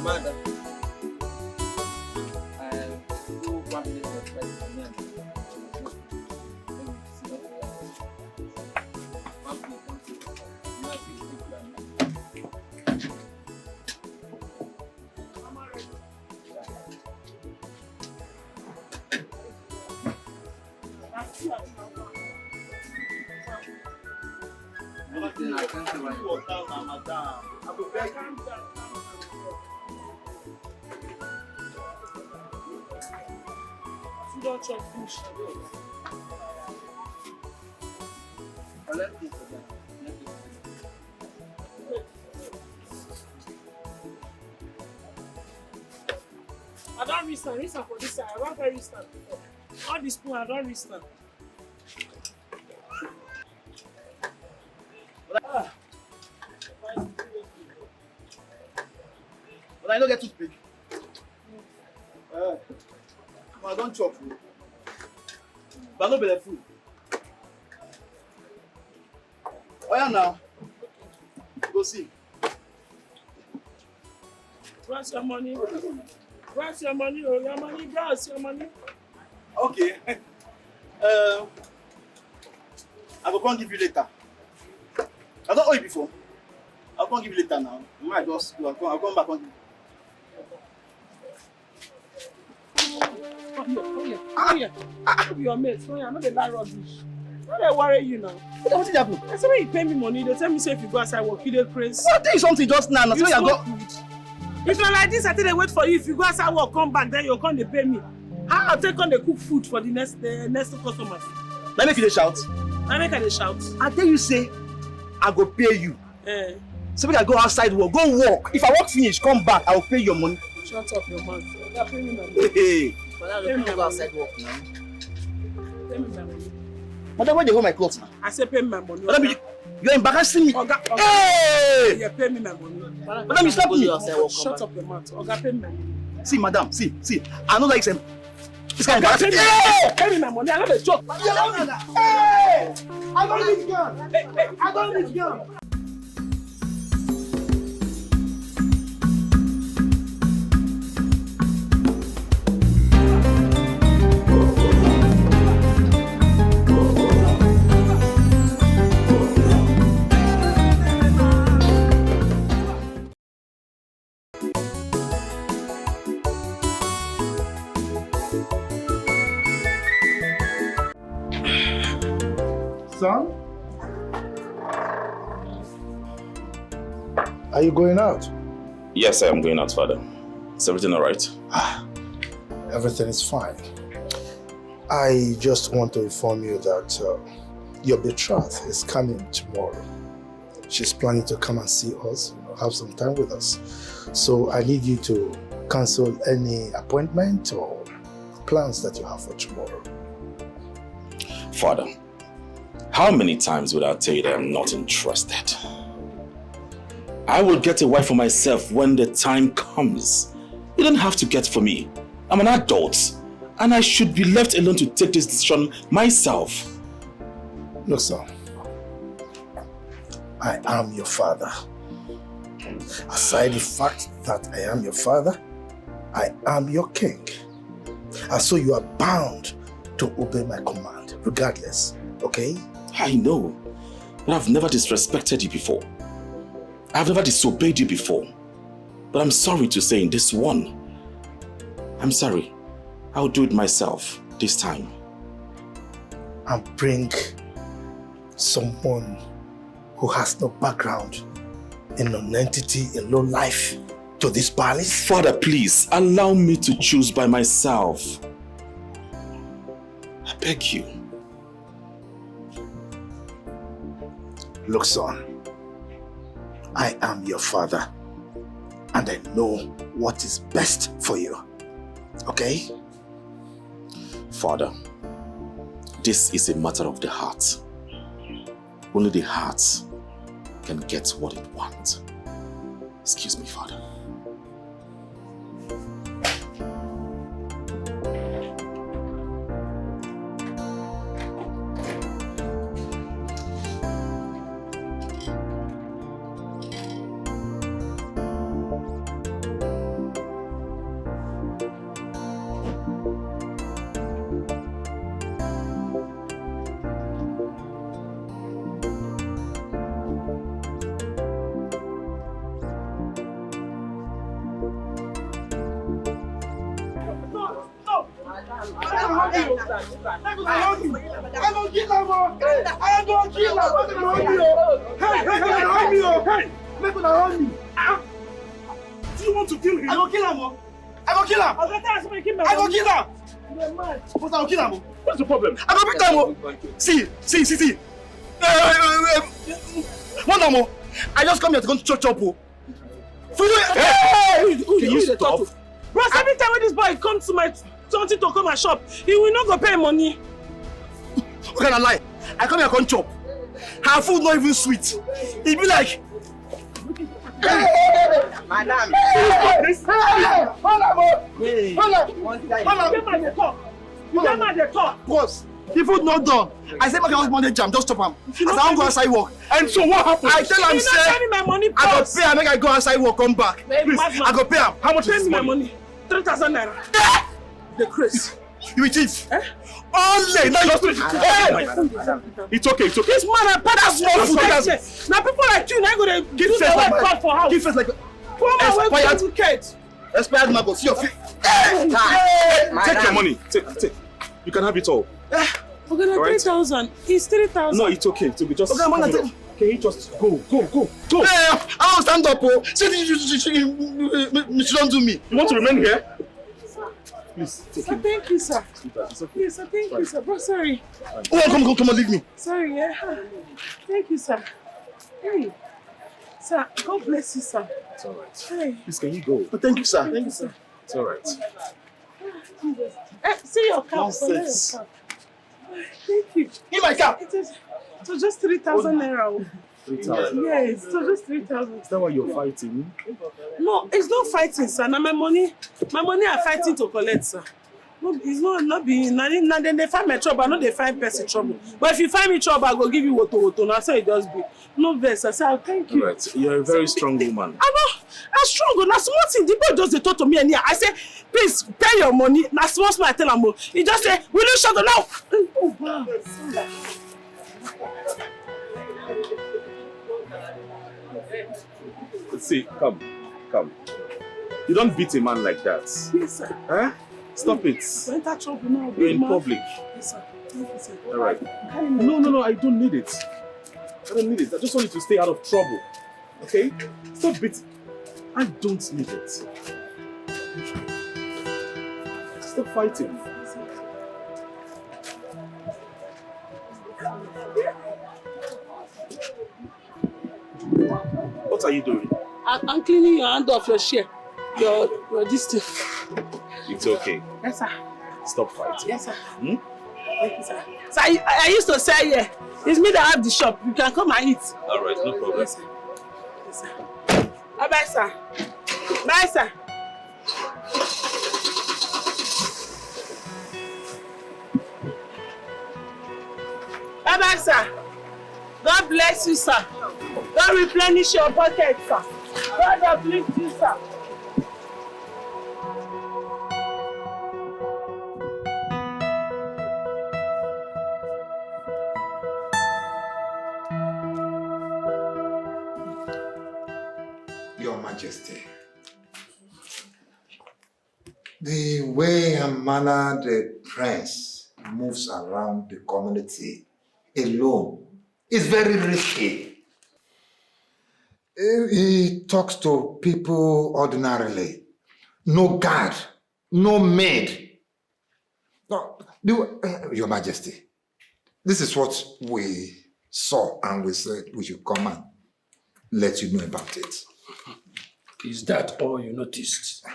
Madam, do one place of friends for me and don't check fish. I don't restand for this side. I don't very restand. All this spoon, I don't restand. But I don't get to speak. I don't chop. But I don't be the food. Oh yeah, now. Go see. Where's your money? Where's your money? Oh, your money, where's your money? Okay. I will come give you later. I don't owe you before. I'll come give you later now. You might just go. I'll come back on you. Come here. Your mates. No, I'm not the lie rubbish. Why they worry you now? What did happen? I said when you pay me money, they tell me say if you go outside work, you dey crazy. I'll tell you something just now. You smoke weed. If you're like this, I tell they wait for you. If you go outside work, come back, then you'll come they pay me. How I'll take on the cook food for the next customers? Let me make you shout. I make her shout. I tell you say, I go pay you. So we can go outside work, go work. If I work finish, come back, I will pay your money. Shut up your mouth. You pay me my money. Hey. But I don't go outside work now. Pay me my money. Madam, where they hold my clothes now? I say pay me my money. Madam, you're embarrassing me. Oga. Hey! Yeah, pay me my money. Madam, you stop me. Shut up your mouth. Oga, pay me my money. See, madam, see. I know like some. This guy embarrassing me. Hey! Pay me my money. I know the joke. Hey! I don't need gun. Hey, I don't need gun. Son? Are you going out? Yes, I am going out, Father. Is everything all right? Everything is fine. I just want to inform you that your betrothed is coming tomorrow. She's planning to come and see us, have some time with us. So I need you to cancel any appointment or plans that you have for tomorrow. Father, how many times would I tell you that I'm not interested? I will get a wife for myself when the time comes. You don't have to get for me. I'm an adult, and I should be left alone to take this decision myself. Look, son, I am your father. Aside the fact that I am your father, I am your king. And so you are bound to obey my command, regardless, okay? I know, but I've never disrespected you before. I've never disobeyed you before. But I'm sorry to say in this one, I'm sorry. I'll do it myself this time. And bring someone who has no background in non-entity, in low life to this palace? Father, please, allow me to choose by myself. I beg you. Look, son, I am your father, and I know what is best for you, okay? Father, this is a matter of the heart. Only the heart can get what it wants. Excuse me, Father. I go kill him. Hey. Make una hold me. Do you want to kill him? I go kill him. I go kill him. I go kill him. I go kill him. You're mad. But I go kill him. What's the problem? I go beat him. See. One more. I just come here to go to church up. Hey! Can you stop? Bros, every time when this boy comes to my something to come and shop, he will not go pay money. What can I lie? I come here to chop. Her food not even sweet. He be like, Madam. You get mad at talk. boss, the food not done. I said, make I Monday jam, just stop him. As I don't go outside work. And so what happened? I tell him, You not send me my money, I go boss. pay him, make I go outside work, come back. Please, I go pay him. How much Pay is me this my money? money. 3,000 naira. The Chris. You will thief. Only. Now you It's okay. This man and father small food. Now people like you, now go to give face the like work my- for house. give face like Come on, wait expired. for the kid. expired mango. See your face. Take your money. Take. You can have it all. We're gonna Alright. 3,000. It's 3,000. No, it's okay. To be just. Okay, man, Can you just go? I don't stand up. She don't do me. You want to remain here? Please take Sir, him. thank you, sir. It's okay. Yes, sir, thank you, sir. Bro, sorry. Oh, come on, leave me. Sorry, yeah. Thank you, sir. Hey. Sir, God bless you, sir. It's all right. Hey. Please, can you go? But thank you, sir. Thank you, sir. It's all right. See your cap. Nonsense. Thank you. Give my cap. It was just 3,000 naira. 3,000. Yes, it was just 3,000. Is that why you're fighting? No, it's not fighting, sir. Now my money are fighting to collect, sir. No, it's not being. Now then they find my trouble. I know they find person trouble. But if you find me trouble, I go give you woto. Now so it does be. No verse. I say, oh, thank you. All right. You're a very strong woman. I'm strong. Now small thing. The boy just they talk to me and here. I say, please pay your money. Now small I tell him. He just say, will you shut up now? Oh wow. See, come. You don't beat a man like that. Yes, sir. Huh? Stop it. Enter trouble now. You're in man. public. Yes, sir. Thank you, sir. All right. No, I don't need it. I just want you to stay out of trouble. Okay? Stop beating. I don't need it. Stop fighting. What are you doing? I'm cleaning your hand off your chair. Your distance. It's okay. Yes, sir. Stop fighting. Yes, sir. Hmm? Thank you, sir. So I used to say here, it's me that have the shop. You can come and eat. All right, no problem. Yes, sir. Yes, sir. Bye, sir. Bye, sir. Bye, sir. God bless you, sir. God replenish your pocket, sir. God uplift you, sir. Your Majesty, the way and manner the prince moves around the community alone is very risky. He talks to people ordinarily. No guard, no maid. No, Your Majesty, this is what we saw and we said we should come and let you know about it. Is that all you noticed?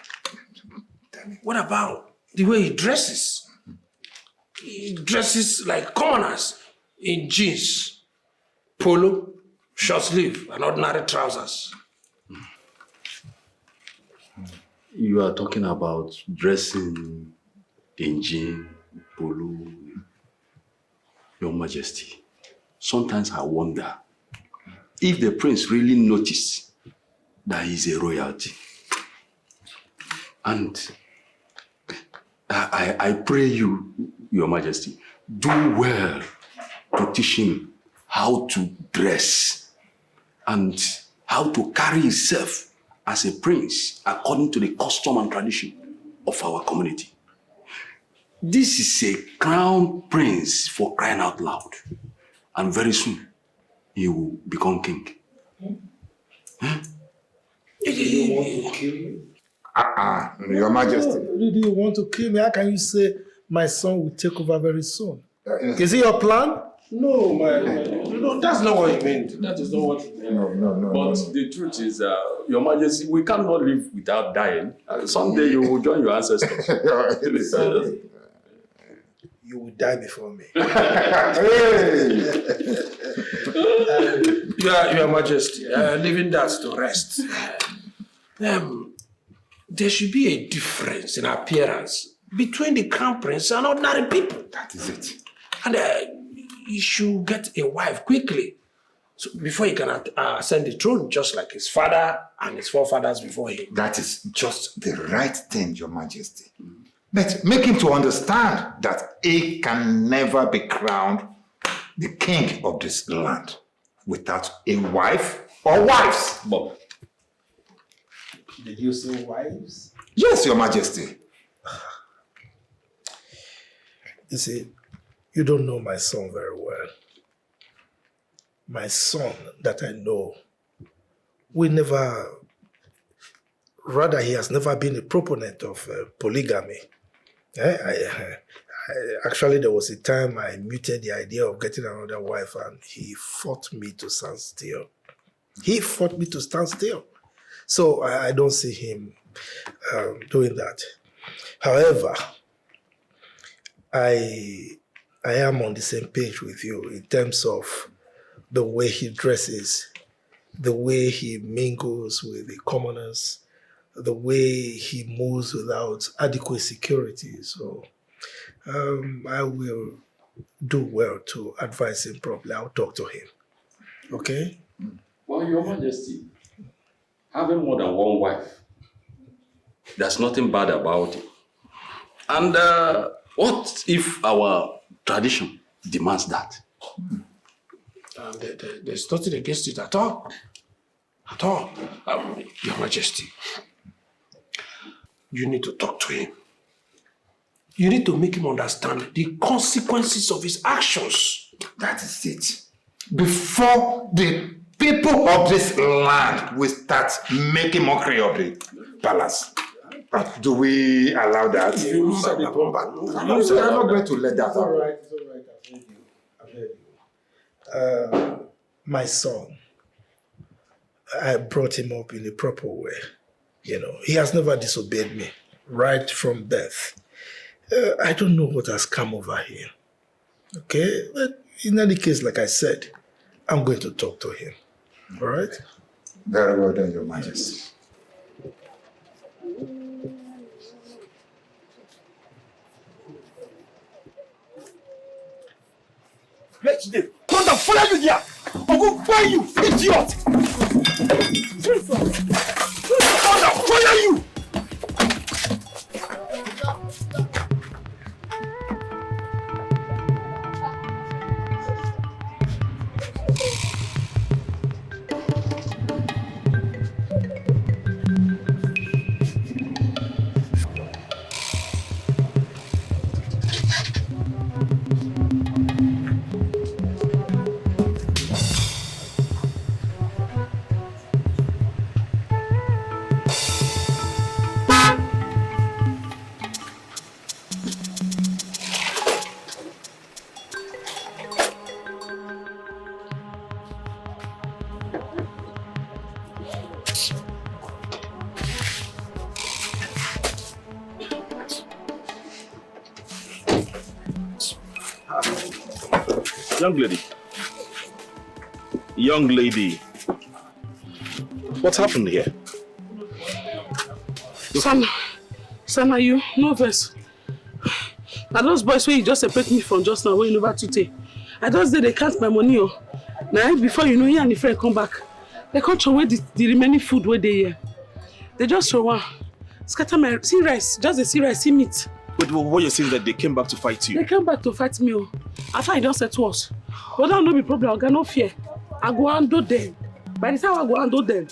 What about the way he dresses? He dresses like commoners in jeans, polo, short sleeve, and ordinary trousers. You are talking about dressing in jean, polo. Your Majesty, sometimes I wonder if the prince really noticed that he's a royalty. And I pray you, Your Majesty, do well to teach him how to dress and how to carry himself as a prince according to the custom and tradition of our community. This is a crown prince, for crying out loud. And very soon, he will become king. You want to kill me? Your Majesty. Really, you want to kill me? How can you say my son will take over very soon? Is it your plan? No, no, that's not what he meant. That is not what he meant. No. But the truth is, Your Majesty, we cannot live without dying. Someday you will join your ancestors. You will die before me. Your Majesty, leaving that to rest. There should be a difference in appearance between the crown prince and ordinary people. That is it. And he should get a wife quickly, so before he can ascend the throne, just like his father and his forefathers before him. That is just the right thing, Your Majesty. But make him to understand that he can never be crowned the king of this land without a wife or wives. Bob. Did you say wives? Yes, Your Majesty. You see, you don't know my son very well. My son that I know, he has never been a proponent of polygamy. Actually, there was a time I muted the idea of getting another wife and he fought me to stand still. So I don't see him doing that. However, I am on the same page with you in terms of the way he dresses, the way he mingles with the commoners, the way he moves without adequate security. So I will do well to advise him properly. I'll talk to him. Okay? Well, Your Majesty, having more than one wife, there's nothing bad about it. And what if our tradition demands that? There's nothing against it at all. Your Majesty, you need to talk to him. You need to make him understand the consequences of his actions. That is it. Before the people of this land will start making mockery of the palace. Do we allow that? You said it, I'm not going to let that happen. It's all right. I've heard you. My son, I brought him up in a proper way. You know, he has never disobeyed me right from birth. I don't know what has come over him. Okay? But in any case, like I said, I'm going to talk to him. All right? Very well done, Your Majesty. Let's do. Come down, follow you there. I'll go find you, idiot. Come down, follow you. Young lady, what happened here? Sam, are you nervous? Are those boys where you just separate me from just now, where you never to take? I just did they count my money. Now, before you know, you and the friend come back, they can't throw away the remaining food where they here. They just throw one. Scatter my see rice, just the see rice, see meat. But what you're saying is that they came back to fight you? They came back to fight me. After I just said to us, but that no be problem, I got no fear. I go handle them. By the time I go handle them,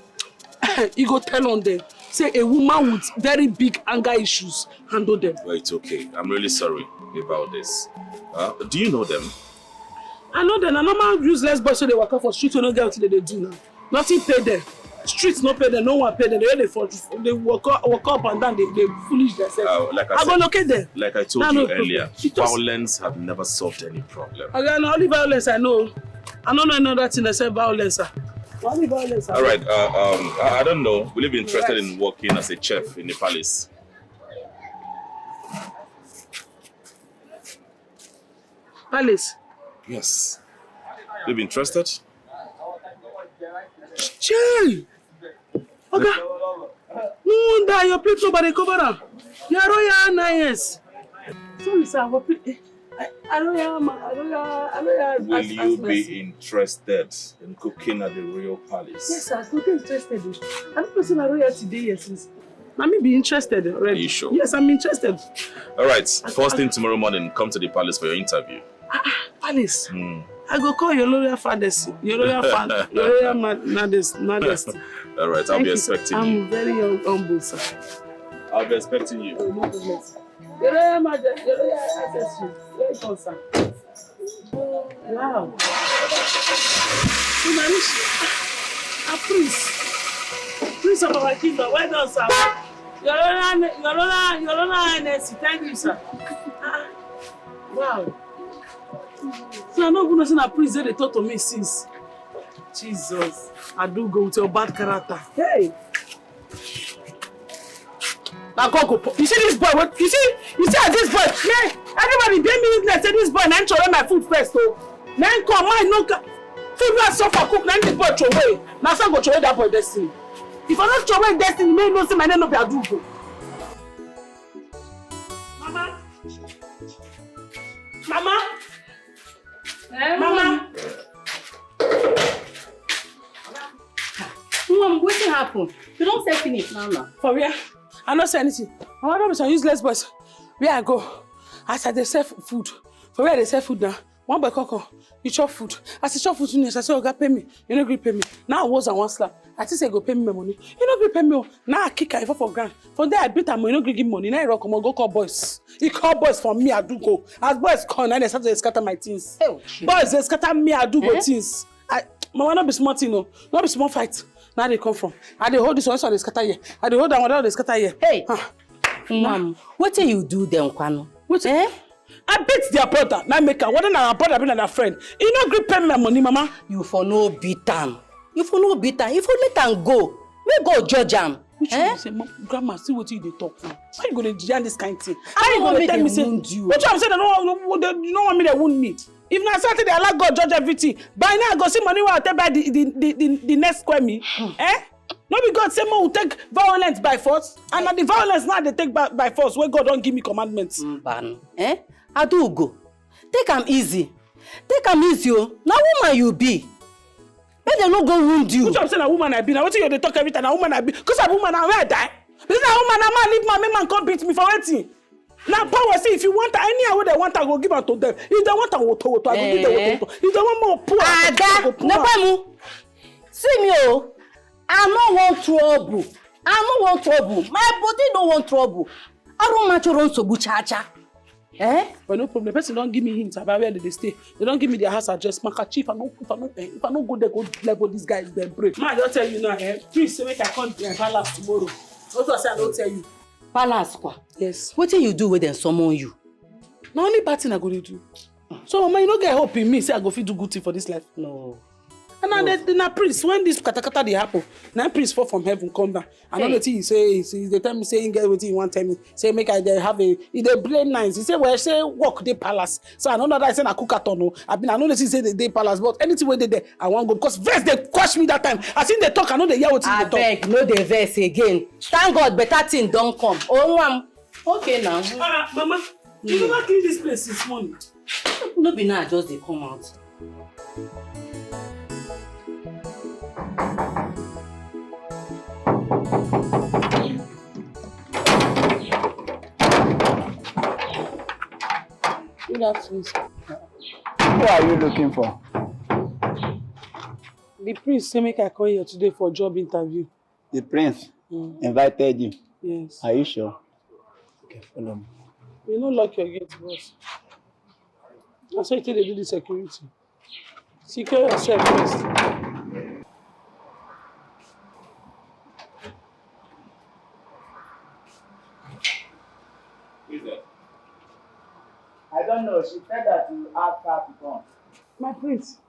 you go tell on them. Say a woman with very big anger issues handle them. Well, it's okay. I'm really sorry about this. Do you know them? I know them. A normal useless boys so they work out for street when no get what they do now. Nothing pay them. Streets no pay them. No one pay them. They walk up and down. They foolish themselves. Like I go locate them. Like I told you earlier, violence have never solved any problem. Again, only violence I know. I don't know another thing except violence. Only violence. All right. I don't know. Will you be interested in working as a chef in the palace? Palace. Yes. Will you be interested? Jay! Okay. No wonder your plate nobody cover up. You're royal nice. Sorry, sir. Will you be interested in cooking at the royal palace? Yes, sir. Cooking interested. I'm not person royal today, yes. Let me be interested already. Are you sure? Yes, I'm interested. All right. First thing tomorrow morning, come to the palace for your interview. Palace? I go call your loyal fathers. Your loyal father. Your loyal majesty. All right. I'll be expecting you. I'm very humble, sir. I'll be expecting you. Oh, no goodness. Your loyal majesty. Your loyal ancestry. Very good, sir. Wow. A prince of our kingdom. Well done, sir. Your loyal highness. Thank you, sir. Wow. So I'm not going to say a priest they talk to me since. Jesus. I do go with your bad character. Hey. Now go. You see this boy? What? You see this boy? Yeah. Everybody pay me witness. Say this boy now throw away my food first. Oh. Now come mine no. Food not suffer cook. Now this boy throw away. Now some go throw away that boy destiny. If I don't throw away destiny, may no say my name no be Adugo. Mama. Mama. Mom, what happened? You don't say finish now. For real? I don't say anything. I want to be some useless boys. Where I go? As I sell food. For where they sell food now? One boy coco, you chop food. As you chop food, I say, "Oh, God, pay me." You no agree pay me. Now I was on one slap. I say, "Go pay me my money." You no agree pay me. Now I kick her for grand. From there I beat her. You no agree give me money. Now I rock come on go call boys. He call boys for me. I do go. As boys come, now they start to scatter my things. Boys they scatter me. I do go things. Mama not be smart, you know. Not be small fight. Now they come from. I they hold this one so they scatter here. I they hold that one they scatter here. Hey, Mom, what do you do then, Kwano? What? I beat their brother. Now make her. What then our brother be their friend? You no gree pay me my money, Mama. You for no beat am. You for no beat am. You for let am go. We go judge am. Which one you say, Grandma? See what you dey talk now. Why you gonna judge this kind of thing? I don't want me tell me say wound you. Which one say they don't want me to wound me? If na Saturday, I like God judge everything. By now I go see money where I take by the next square me. No be God say more will take violence by force, and the violence now they take by force where God don't give me commandments. I do go. Take am easy. Take am easy, oh. Now woman you be. Make dem no go wound you. Which one say na woman I be? Now what you dey talk every time? Na woman I be. Cause I'm woman I where I die. Because na woman na man leave man, make man come beat me for wetin? Now power say if you want any way they want I go give am to them. If they want I go to I go give them to. If they want more poor, Ada, no pemu. See me oh. I no want trouble. I no want trouble. My body no want trouble. I don't want to run so buchacha. But no problem. The person don't give me hints about where they stay. They don't give me their house address. Chief, if I don't go there, go level these guys, then break. Man, I don't tell you now. Please, so make I come to palace tomorrow. What do I say? I don't tell you. Palace, kwa? Yes. What do you do when they summon you? No only bad thing I go to do. So, Mama, you don't get hope in me. Say I go fit do good thing for this life. No. And now na priest, when this katakata dey happen, na priest fall from heaven come down. I know the thing he say, they tell me say, get wetin he want tell me. Say make I have a, he dey blame nice. He say, well, say work dey palace. So I know that I say na cookathon o. I know the thing say they dey palace, but anything wey dey there, I want go because verse they quash me that time. I seen they talk, I know they hear wetin they talk. Abeg, no dey verse again. Thank God, better thing don come. Oh, okay now. Mama, you never clean this place this morning. No be now, just dey come out. Good afternoon, sir. Who are you looking for? The priest say make I come here today for a job interview. The prince invited you? Yes. Are you sure? Okay, follow me. You no lock your gate, boss. That's why you tell they do the security. Secure yourself first. Who is that? I don't know. She said that you asked her to come. My prince.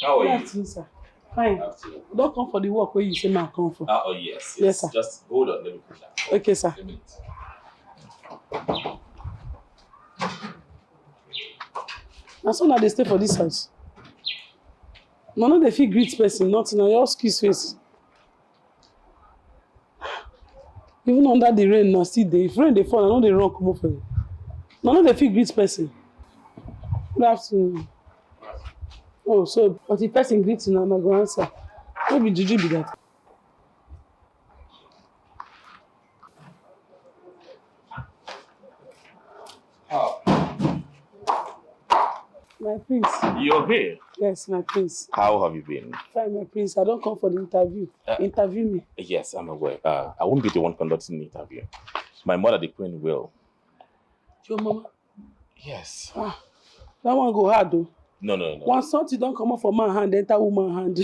How are Good you? afternoon, sir. Fine. Afternoon. Don't come for the work where you say man come for. Oh, yes. Yes, sir. Just hold on. Let me put that. Okay, sir. A minute. Now, so now they stay for this house. No, they feel greet person, nothing. Now, your kiss face. Even under the rain, now still there. If rain they fall, I know they run come up for you. No, they feel greet person. Good afternoon. Oh, so, but the person greets you now, I go answer. What be juju be that? Oh, My prince. you're here. Yes, my prince. How have you been? Fine, my prince. I don't come for the interview. Interview me. Yes, I'm aware. I won't be the one conducting the interview. My mother, the queen, will. Your mama? Yes. Ah, that one go hard though. No. Once something don't come up for man hand, enter woman hand.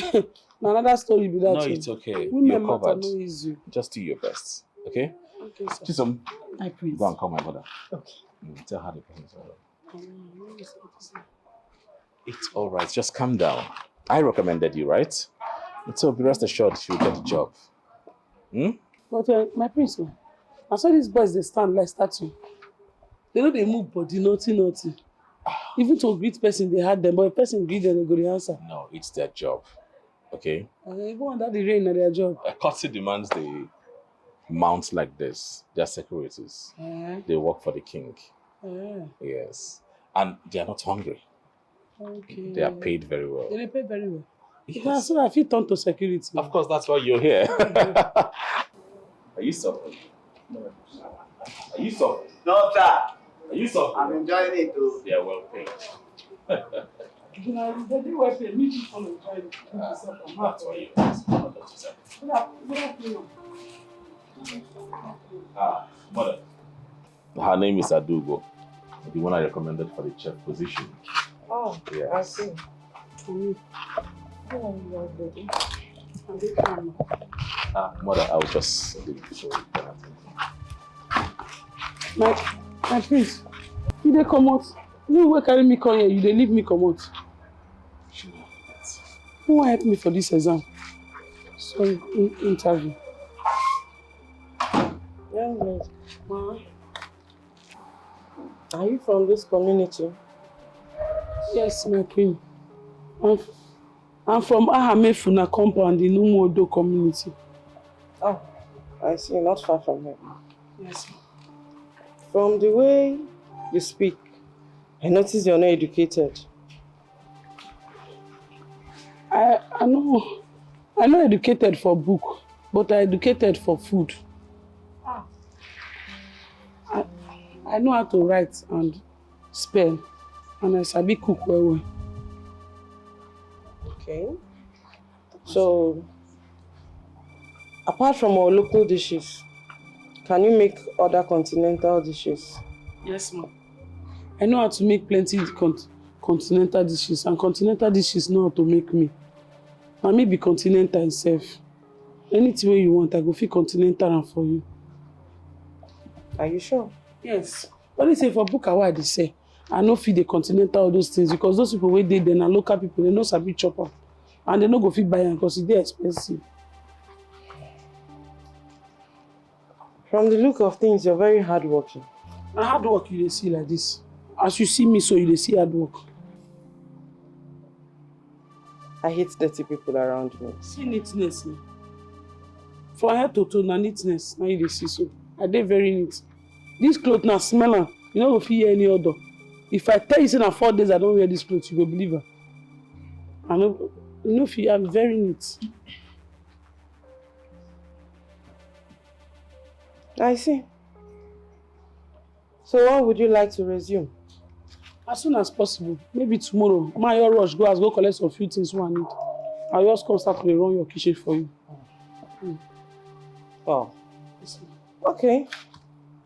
Now another story be that. No, it's okay. Women You're matter covered. no easy. Just do your best. Okay? Okay, sir. Chisom, My prince. go and call my mother. Okay. Tell her the person is all right. It's all right. Just calm down. I recommended you, right? So be rest assured she'll get the job. But my prince, I saw these boys they stand like statue. They know they move body, nothing. Even to greet person, they had them, but if person greet them, they go the answer. No, it's their job. Okay? Even under the rain, na their job. A courtesy demands they mount like this. They're securities. They work for the king. Yes. And they are not hungry. Okay. They are paid very well. They pay very well. Yes. Yes. So I feel turn to security. Of course, that's why you're here. Are you suffering? No. Are you suffering? No, sir. Are you suffering? I'm enjoying it too. They are well paid. They do well pay. Me too come and try to That's why you're here. Good afternoon. Mother. Her name is Adugo, the one I recommended for the chef position. Oh, Yes. I see. Mother, I'll just leave so you can attend. My prince, you dey comot. You wey carry me come here, you dey leave me comot. Who wan help me for this exam? Sorry, interview. Young lady, Ma, are you from this community? Yes, my queen. I'm from Ahamefuna compound in UMENWA community. Oh, I see, not far from here. Yes, ma'am. From the way you speak, I notice you're not educated. I'm not educated for book, but I'm educated for food. I know how to write and spell, and I sabi cook well. Okay. So, apart from our local dishes, can you make other continental dishes? Yes, ma'am. I know how to make plenty continental dishes, and continental dishes know how to make me. Na me be continental itself. Anything wey you want, I go fit continental am for you. Are you sure? Yes. What they say for book I dey say, I no fit the continental all those things because those people wey dey there na local people, they no sabi chop am, and they no go fit buy am because e dey expensive. From the look of things, you're very hardworking. Na hard work you dey see like this. As you see me so, you dey see hard work. I hate dirty people around me. See neatness na. From head to toe na neatness na you dey see so. I dey very neat. This cloth na smell am, you no go fit hear any odor. If I tell you say na 4 days I don't wear this clothes, you go believe am. You no fit. I'm very neat. I see. So when would you like to resume? As soon as possible. Maybe tomorrow. Ma, your rush, go collect some few things one need. I'll just come start to run your kitchen for you. Oh. Okay.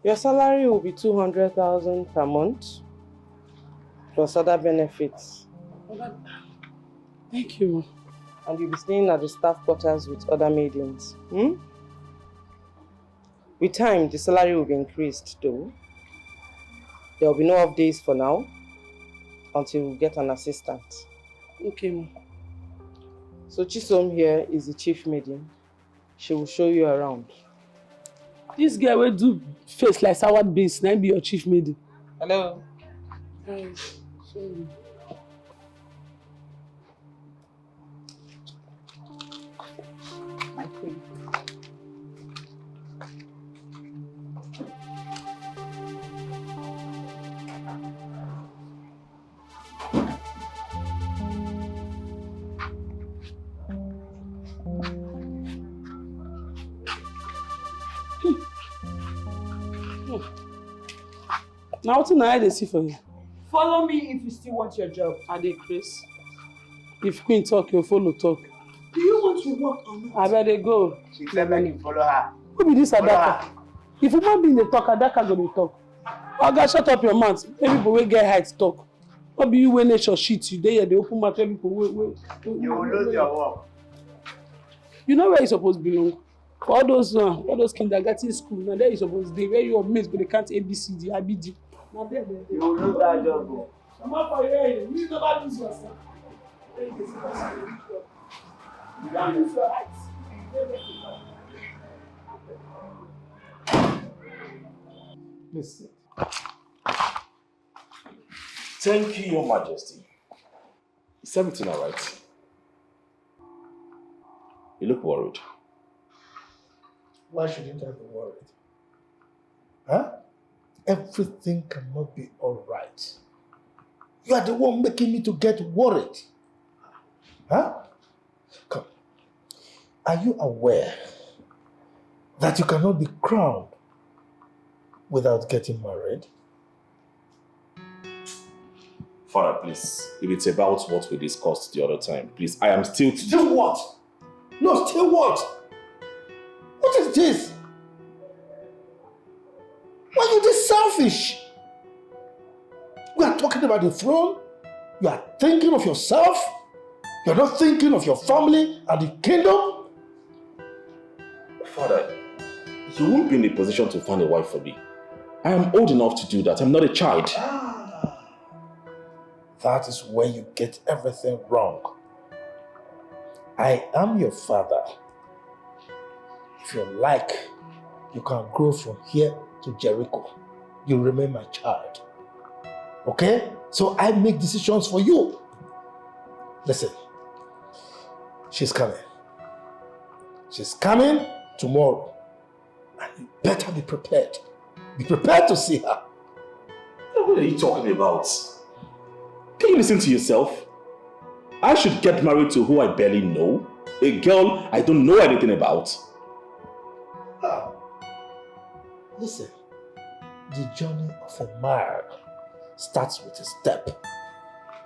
Your salary will be 200,000 per month, plus other benefits. Thank you, ma. And you'll be staying at the staff quarters with other maidens. With time, the salary will be increased though. There will be no off days for now until we get an assistant. Okay, ma. So Chisom here is the chief maiden. She will show you around. This girl will do face like sour beans, now be your chief maiden. Hello. Hi. Sorry. My queen. Now what I dey see for you? Follow me if you still want your job. I dey Chris. If queen talk, you follow talk. Do you want to work or not? I better go. She said when you follow her. Who be this Follow Adaka? her. If woman be dey talk, Adaka go dey talk. Oga, shut up your mouth. Maybe people wey get height talk. What be you when nature shit you? They open mouth. People wey. You will lose your work. You know where you supposed belong. For all those kindergarten school. Now there you supposed dey where your mates go dey count ABCD, IBD. Now there. You will lose that job. Oh. Come on for your head. You never lose yourself. You don't lose your height. Listen. Thank you, Your Majesty. Is everything all right? You look worried. Why shouldn't I be worried? Huh? Everything cannot be all right. You are the one making me to get worried. Huh? Come. Are you aware that you cannot be crowned without getting married? Father, please, if it's about what we discussed the other time, please, I am still... Still what? No, still what? What is this? Why are you this selfish? We are talking about the throne. You are thinking of yourself. You're not thinking of your family and the kingdom. Father, you won't be in a position to find a wife for me. I am old enough to do that. I'm not a child. That is where you get everything wrong. I am your father. If you like, you can grow from here to Jericho. You remain my child. Okay? So I make decisions for you. Listen. She's coming. She's coming tomorrow. And you better be prepared. Be prepared to see her. What are you talking about? Can you listen to yourself? I should get married to who I barely know? A girl I don't know anything about? Listen, the journey of a man starts with a step.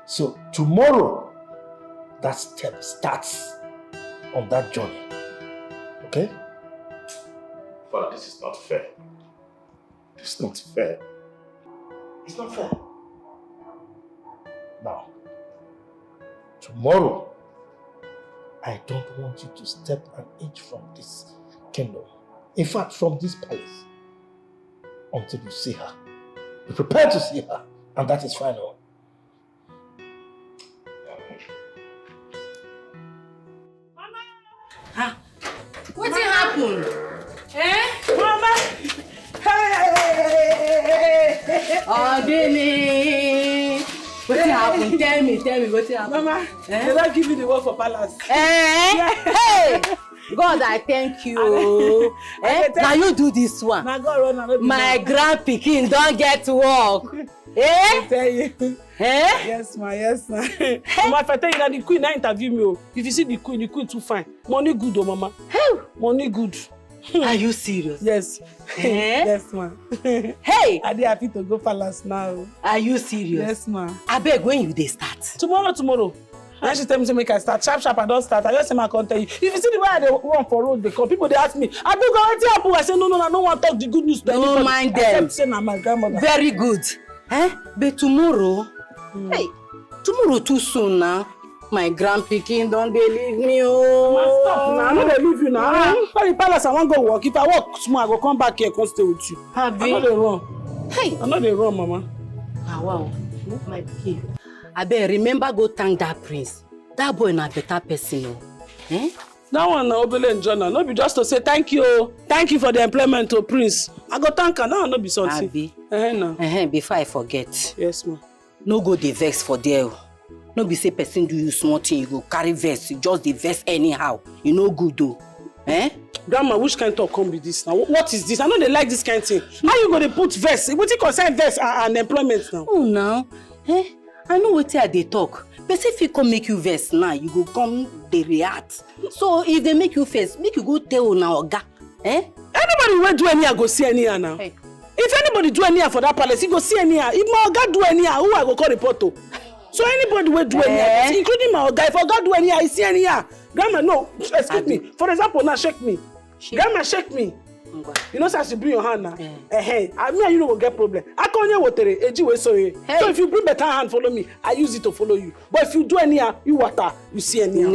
So tomorrow, that step starts on that journey. Okay? Father, this is not fair. This is not fair. It's not fair. Now, tomorrow, I don't want you to step an inch from this kingdom. In fact, from this palace. Until you see her. Be prepared to see her. And that is final. Mama! What happened? Mama! Hey! Oh, Dini! What happened? Tell me what happened. Mama, they don't give you the work for palace. Hey! God, I thank you. Now you do this one. Now God run my grand pikin don't get to work. I tell you. Yes, ma. Mama, if I tell you that the queen now interview me, if you see the queen too fine. Money good, oh mama. Money good. Are you serious? Yes. Yes, ma. Hey! I dey happy to go palace now. Are you serious? Yes, ma. I beg, when you dey start? Tomorrow. And she tell me to make I start. Sharp, I don't start. I just say I can't tell you. If you see the way I run for road, they come. People they ask me, I do go wetin happen. I say no, I don't want to talk the good news to anybody. Don't mind them. Except say na my grandmother. Very good. But tomorrow, hey, tomorrow too soon now. My grandpikin don't they leave me, oh. Mama, stop now. I know they leave you now. For the palace, I want to go work. If I work small, I go come back here and stay with you. I know they run. Hey. I know they run, Mama. Ah, wow. My pikin. I bet remember go thank that prince. That boy na better person, oh. Eh? That one na Obele and Jonah. No be just to say thank you. Thank you for the employment to Prince. I go thank her. Now no be something. Abi. No. Before I forget. Yes, ma. No go the vex for there. No be say person do you small thing, you go carry vex. You just the vex anyhow. You no good though. Eh? Grandma, which kind of talk come be this now? What is this? I know they like this kind of thing. How you going to put vex? What you concern vex and employment now? Oh, now. Eh? I know what they talk. But if you come make you vex now, you go come they react. So if they make you vex, make you go tell now oga. Eh? Anybody will do anyhow go see anyhow now. Hey. If anybody do anyhow for that palace, he go see anyhow. If my oga do anyhow, who I go call report to? So anybody will do anyhow, including my oga. If oga do anyhow, he see anyhow. Grandma, no, excuse me. For example, now shake me. Grandma, shake me. You know, as you bring your hand now. Hey, I mean, you know, will get problem. I can't hear water. So if you bring better hand, follow me. I use it to follow you. But if you do anyhow, you water, you see anyhow.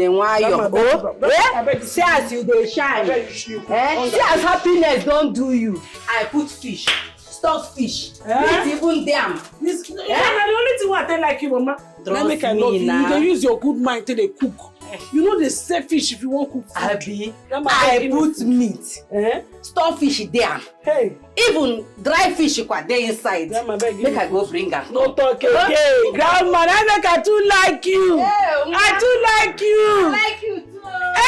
See as you dey shine. See as happiness don't do you. I put fish, stockfish, even them. This the only thing I tell like you, Mama. Let me can love you. You can use your good mind till they cook. You know they say fish if you want cook food. Abi, I put meat, stockfish there. Hey, even dry fish there inside. Grandma, make I go bring her. No talk again. Grandma, I make I too like you. I too like you. I like you too.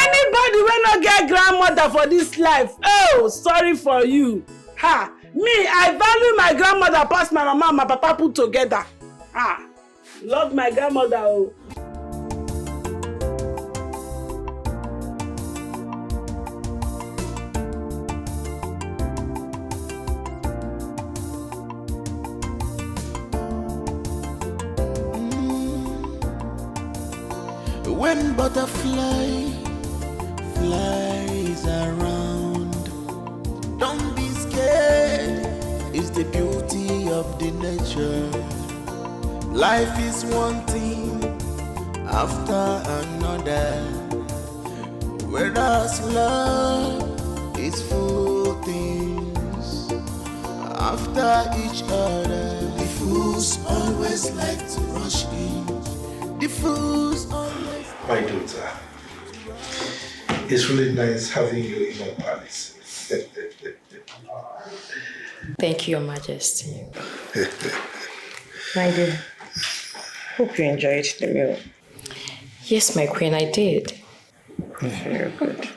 Anybody will not get grandmother for this life. Oh, sorry for you. Ha, me, I value my grandmother past my mama and my papa put together. Ah, love my grandmother. Oh. When butterfly flies around, don't be scared, it's the beauty of the nature. Life is one thing after another, whereas love is full things after each other. The fools always like to rush in. The fools always. My daughter, it's really nice having you in our palace. Thank you, Your Majesty. My dear, hope you enjoyed the meal. Yes, my queen, I did. Very good.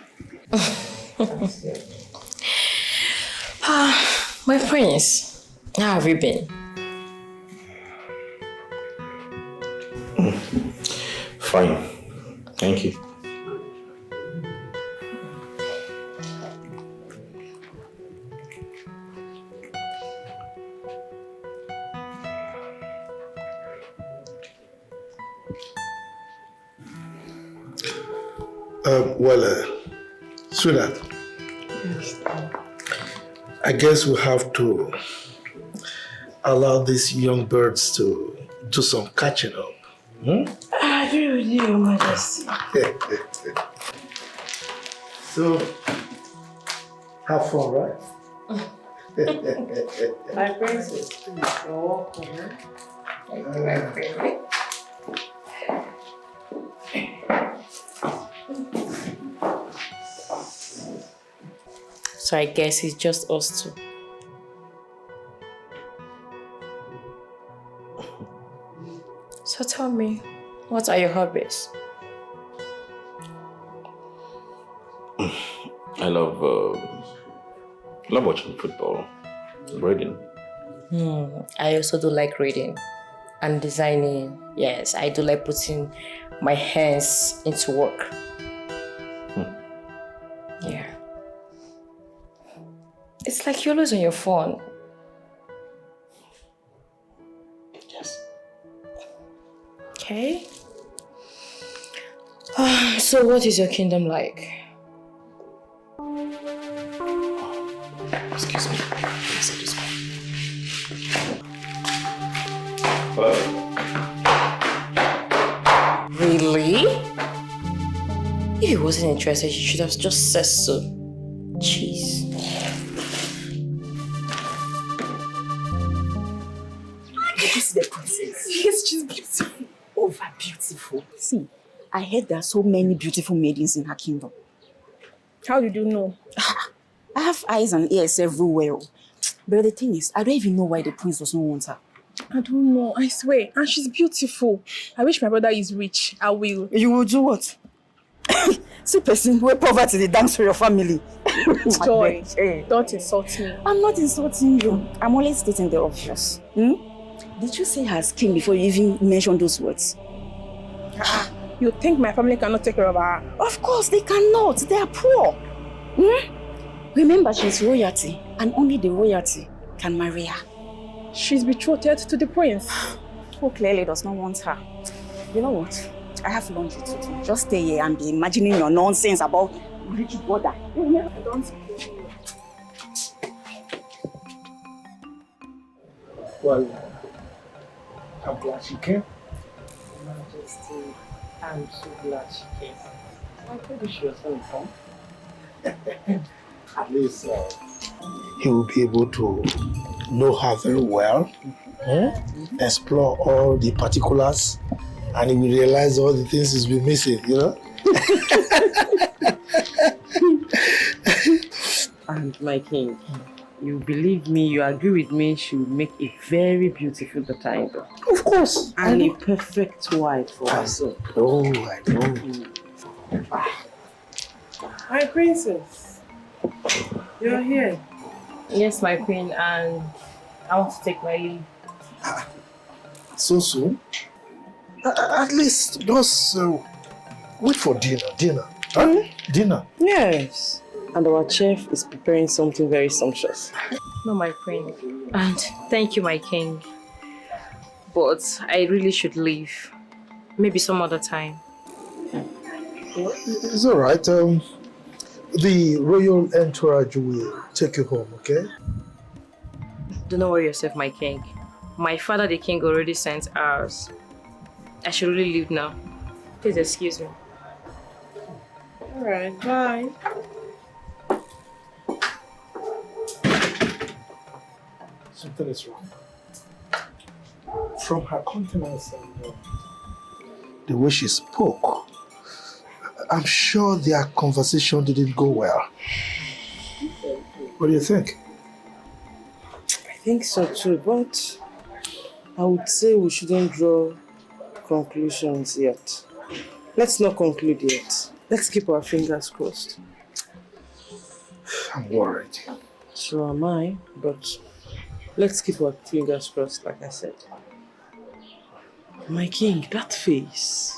My prince, how have you been? Fine. Thank you. Sweetheart, I guess we have to allow these young birds to do some catching up. I agree with you, Your Majesty. So, have fun, right? My princess, please, you're welcome. Thank you, my princess. So I guess it's just us two. So tell me, what are your hobbies? I love watching football, reading. I also do like reading and designing. Yes, I do like putting my hands into work. Yeah. It's like you're always on your phone. Yes. Okay. So what is your kingdom like? Excuse me. Excuse me. Really? If he wasn't interested, he should have just said so. Jeez. Did you see the princess? Yes, she's beautiful. Over beautiful. See, I heard there are so many beautiful maidens in her kingdom. How did you know? I have eyes and ears everywhere. But the thing is, I don't even know why the prince does not want her. I don't know, I swear. And she's beautiful. I wish my brother is rich. I will. You will do what? See person where poverty they dance for your family. Joy, don't insult me. I'm not insulting you. I'm only stating the obvious. Did you say her as king before you even mentioned those words? You think my family cannot take care of her? Of course they cannot. They are poor. Remember, she's royalty, and only the royalty can marry her. She's betrothed to the prince. Who clearly does not want her. You know what? I have laundry to do. Just stay here and be imagining your nonsense about rich brother. I don't. Well, I'm glad she came. Majesty, I'm so glad she came. I told you she was going to come. At least he will be able to know her very well, explore all the particulars, and he will realize all the things he's been missing, you know? And my king, you believe me, you agree with me, she will make a very beautiful daughter. Of course. And a perfect wife for us. Oh, I know. My princess, you're here. Yes, my queen, and I want to take my leave. So soon? At least just wait for dinner. Huh? Dinner? Yes. And our chef is preparing something very sumptuous. No, my queen. And thank you, my king. But I really should leave. Maybe some other time. It's all right. The royal entourage will take you home, okay? Do not worry yourself, my king. My father, the king, already sent ours. I should really leave now. Please excuse me. All right, bye. Something is wrong. From her countenance and the way she spoke, I'm sure their conversation didn't go well. What do you think? I think so too, but I would say we shouldn't draw conclusions yet. Let's not conclude yet. Let's keep our fingers crossed. I'm worried. So am I, but let's keep our fingers crossed, like I said. My king, that face.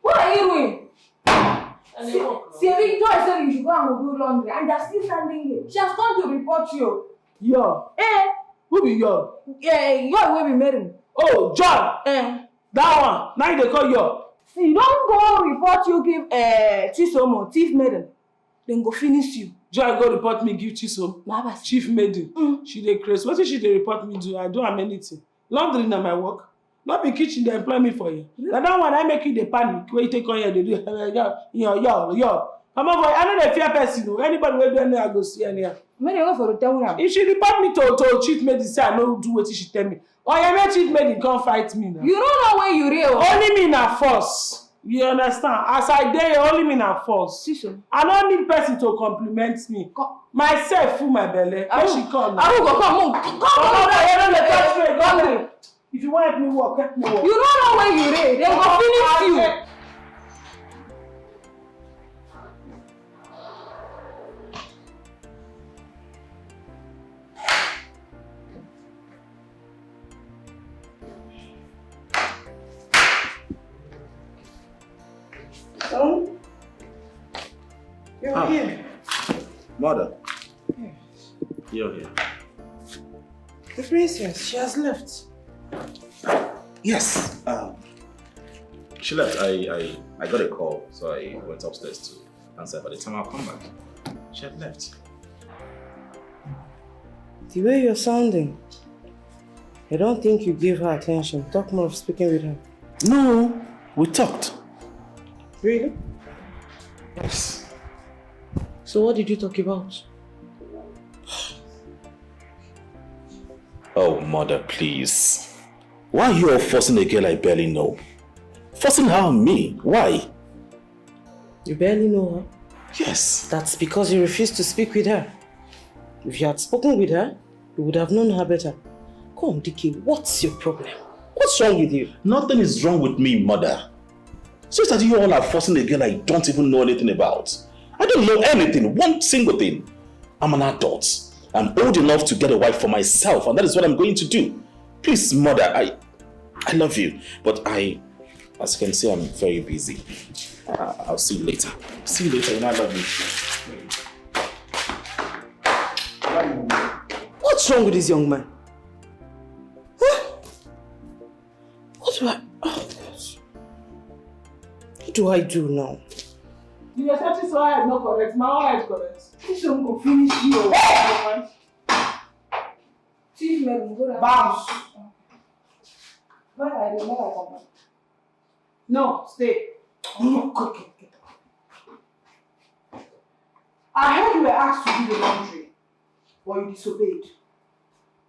What are you doing? Siri, Joy said you should go and do laundry, and they're still standing here. She has come to report you. Yo. Who be yo? Yo will be married. Oh, John. That one. Now they call yo. See, don't go report you give Chisomo, thief maiden. Then go finish you. Joy go report me give Chisom. Chief maiden. She dey crazy. What if she dey report me do? I don't have anything. Laundry na my work. Not be kitchen they employ me for you. Now that one I make you the panic. Where you take on here they do yo. Come on boy, I know the fear person. Anybody will do anything I go see anyhow. If she report me to chief maiden, say I no do what she tell me. Or you make chief maiden come fight me now. You don't know where you real. Only me na force. You understand? As I dare, only me na force. I don't need person to compliment me. Myself full my belly. When she come. I will go come. If you want me work, let me work. You don't know where you real. They go finish you. You're here. Mother. Yes. You're here. The princess, she has left. Yes. She left. I got a call, so I went upstairs to answer. By the time I'll come back, she had left. The way you're sounding, I don't think you give her attention. Talk more of speaking with her. No, we talked. Really? Yes. So what did you talk about? Oh, mother, please. Why are you all forcing a girl I barely know? Forcing her on me? Why? You barely know her? Yes. That's because you refused to speak with her. If you had spoken with her, you would have known her better. Come, Dikeh, what's your problem? What's wrong with you? Nothing is wrong with me, mother. It's just that you all are forcing a girl I don't even know anything about. I don't know anything, one single thing. I'm an adult. I'm old enough to get a wife for myself, and that is what I'm going to do. Please, mother, I love you, but as you can see, I'm very busy. I'll see you later. See you later, and I love you. What's wrong with this young man? Huh? What do I do now? You are satisfied head not correct, my own head correct. This one go finish you. Chief man, go down. Bounce. Where I come back? No, stay. Okay. I heard you were asked to do the laundry, but you disobeyed.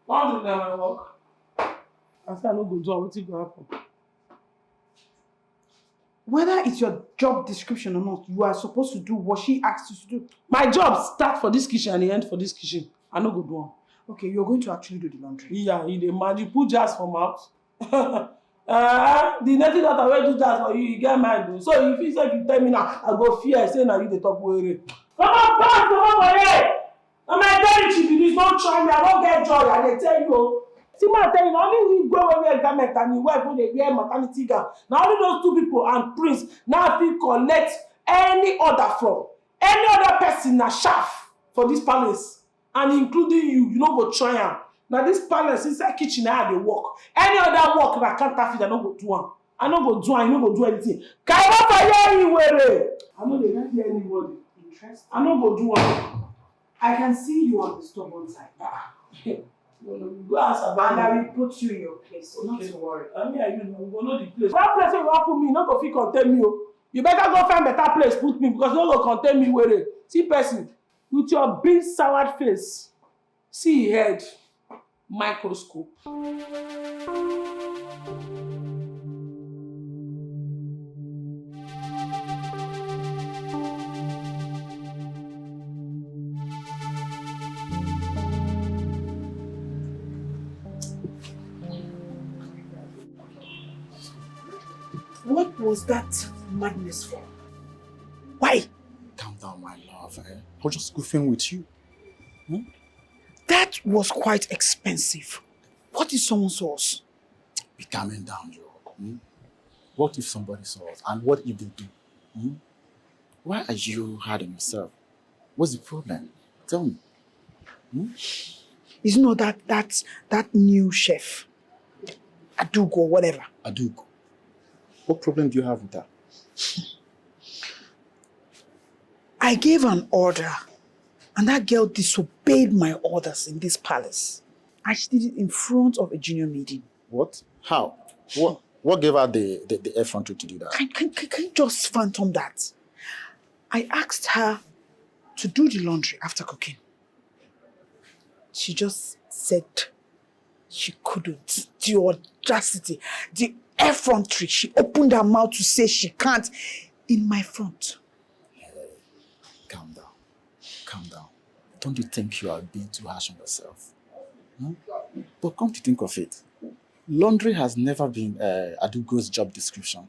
Laundry na my work. I said I no go do am, wetin go happen? Whether it's your job description or not, you are supposed to do what she asked you to do. My job start for this kitchen and end for this kitchen. I no go do am. Okay, you're going to actually do the laundry. Yeah, you dey mad. You put jazz for mouth. The native daughter wey do jazz for you, you get mind o. So if you say if you tell me now, I go fear say na you dey talk were. Come on for here. Na my territory be this. Don't try me. I don't get joy. I dey tell you. See, man, tell you, only we go where we wear garment and the wife when they wear maternity gown. Now only those two people and Prince now fit collect any order from any other person na shaft for this palace, and including you. You no go try am. Now this palace inside kitchen na dey work. Any other work na counterfeit, I no go do am. I no go do am. You no go do anything. Can I for you anywhere? I no dey hear anybody. Interesting. I no go do am. I can see you on the stubborn side. Go ask about and I will put you in your place, so not to worry. I mean, you know, we go know the place. That place where you want put me, not go fit contain me. You better go find better place put me, because no go contain me where. See person with your big soured face, see head, microscope. What was that madness for? Why? Calm down, my love. I was just goofing with you. That was quite expensive. What if someone saw us? Be calming down, Joe. What if somebody saw us? And what if they do? Why are you hard on yourself? What's the problem? Tell me. Is not that new chef, Adugo, whatever. Adugo. What problem do you have with that? I gave an order, and that girl disobeyed my orders in this palace. And she did it in front of a junior maiden. What? How? What gave her the effrontery to do that? Can you just phantom that? I asked her to do the laundry after cooking. She just said she couldn't. The audacity, the effrontery. She opened her mouth to say she can't in my front. Hey, calm down. Calm down. Don't you think you are being too harsh on yourself? But come to think of it, laundry has never been Adugo's job description.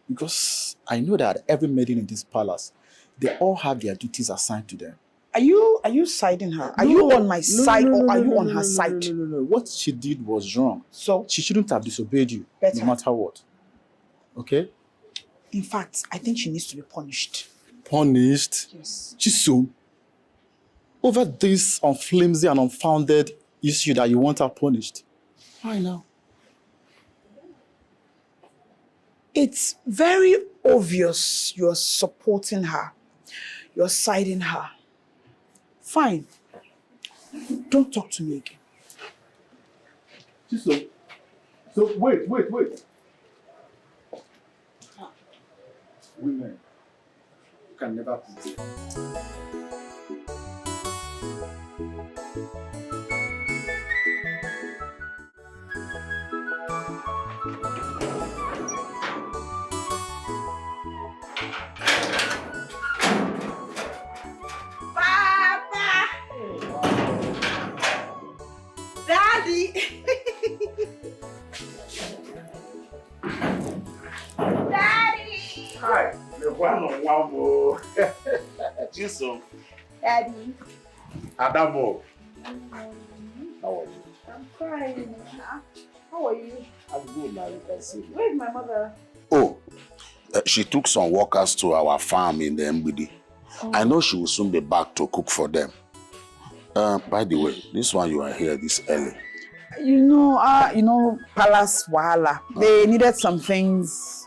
Because I know that every maiden in this palace, they all have their duties assigned to them. Are you siding her? Are you on my side or are you on her side? No. What she did was wrong. So? She shouldn't have disobeyed you, Better. no matter what. Okay? In fact, I think she needs to be punished. Punished? Yes. Chisom, over this flimsy and unfounded issue that you want her punished. Why now? It's very obvious you're supporting her. You're siding her. Fine. Don't talk to me again. So wait. Women, you can never please. Daddy! Daddy! Hi, the one on one more. Chisom. Daddy. Adamo. How are you? I'm fine. How are you? I'm good now, you can see. Where's my mother? Oh, she took some workers to our farm in the MBD. Oh. I know she will soon be back to cook for them. By the way, this one you are here this early. You know, Palace Wahala. They needed some things,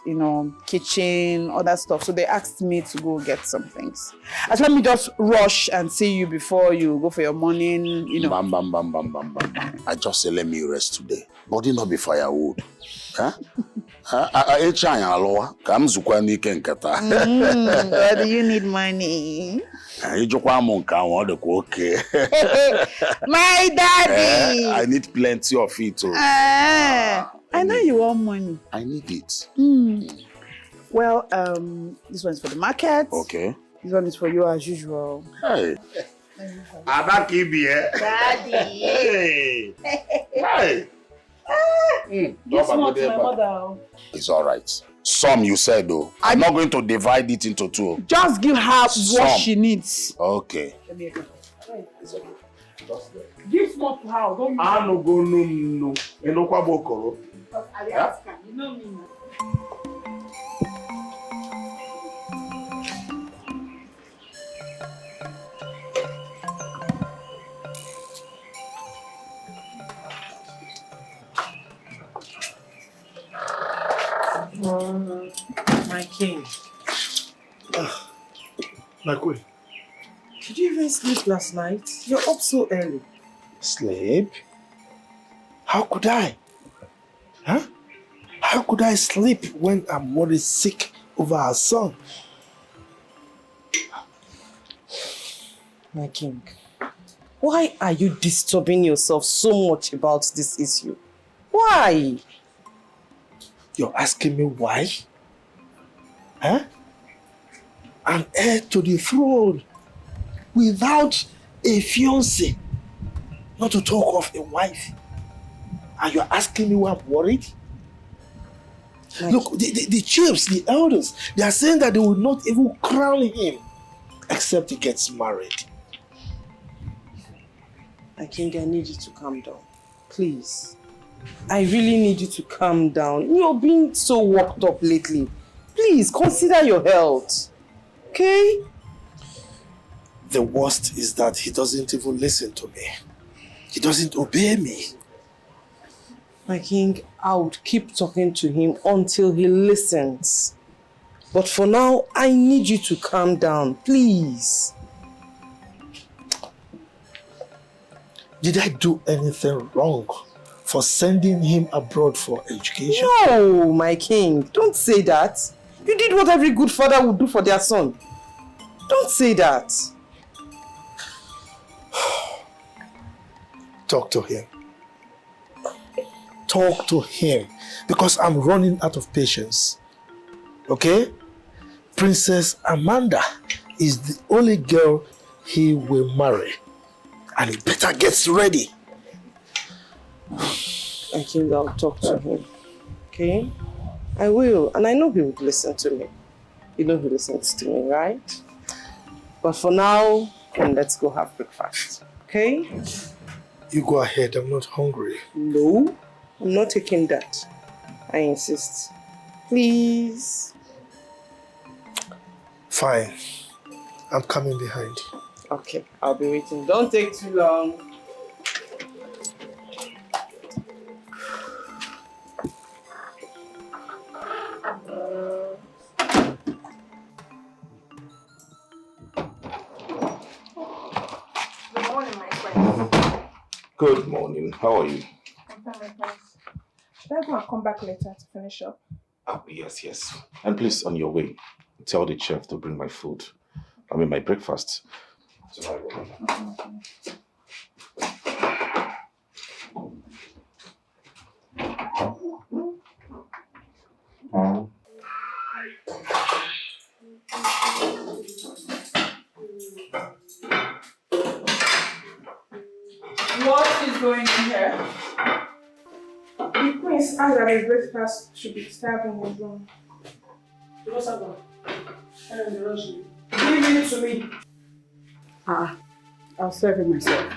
kitchen, other stuff. So they asked me to go get some things. I said, let me just rush and see you before you go for your morning, Bam. I just say, let me rest today. Body not be firewood. Huh? Whether you need money. My daddy. I need plenty of it too. I know you want money. I need it. Well, this one's for the market. Okay. This one is for you as usual. Hey. Daddy. Hey. Hey. This one to my mother. It's all right. Some you said though. I'm not going to divide it into two. Just give her Some. what she needs. Okay. It's okay. Give small to her. Don't No. Enokwa because I ask her. You know me now. My king. My queen. Did you even sleep last night? You're up so early. Sleep? How could I? Huh? How could I sleep when I'm worried sick over our son? My king, why are you disturbing yourself so much about this issue? Why? You're asking me why? Huh? An heir to the throne without a fiancé, not to talk of a wife. And you're asking me why I'm worried? Look, the chiefs, the elders, they are saying that they will not even crown him except he gets married. My king, I need you to calm down. Please. I really need you to calm down. You're being so worked up lately. Please, consider your health. Okay? The worst is that he doesn't even listen to me. He doesn't obey me. My king, I would keep talking to him until he listens. But for now, I need you to calm down, please. Did I do anything wrong for sending him abroad for education? No, my king, don't say that. You did what every good father would do for their son. Don't say that. Talk to him. Talk to him, because I'm running out of patience. Okay? Princess Amanda is the only girl he will marry. And he better get ready. I think I'll talk to him. Okay? I will. And I know he would listen to me. You know he listens to me, right? But for now, let's go have breakfast. Okay? You go ahead. I'm not hungry. No, I'm not taking that. I insist. Please. Fine. I'm coming behind. Okay, I'll be waiting. Don't take too long. morning, my friends. Good morning. How are you? I'm fine, my friends. Should I go and come back later to finish up? Oh, yes. And please, on your way, tell the chef to bring my food. I mean, my breakfast. So I will. What is going on here? The prince asked that his breakfast should be served in his room. What's up? Give it to me. I'll serve it myself.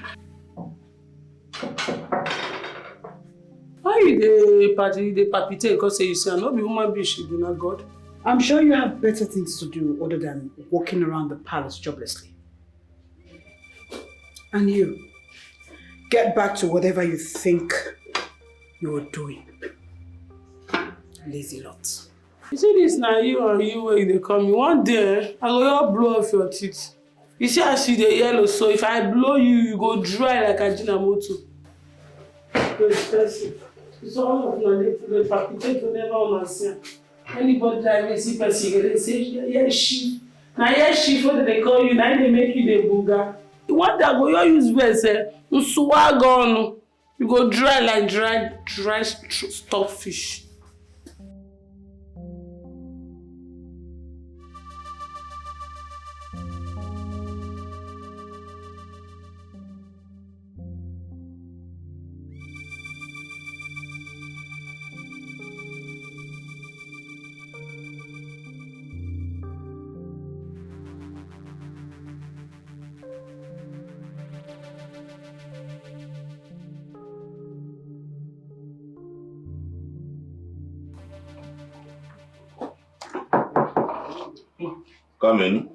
Why you the palpitate because you say no be human being she be not God? I'm sure you have better things to do other than walking around the palace joblessly. And you, get back to whatever you think you're doing. Lazy lot. You see this now, you or you where they come. One day, I go just blow off your teeth. You see how she the yellow, so if I blow you, you go dry like a Jinamoto. So expensive. It's all of the palpitate to never understand. Anybody that will see person, they say, yeah, she. Now, yeah, she, what they call you, now they make you the booger. What that go, you use best, swag on. You go dry like dry stockfish. Come in.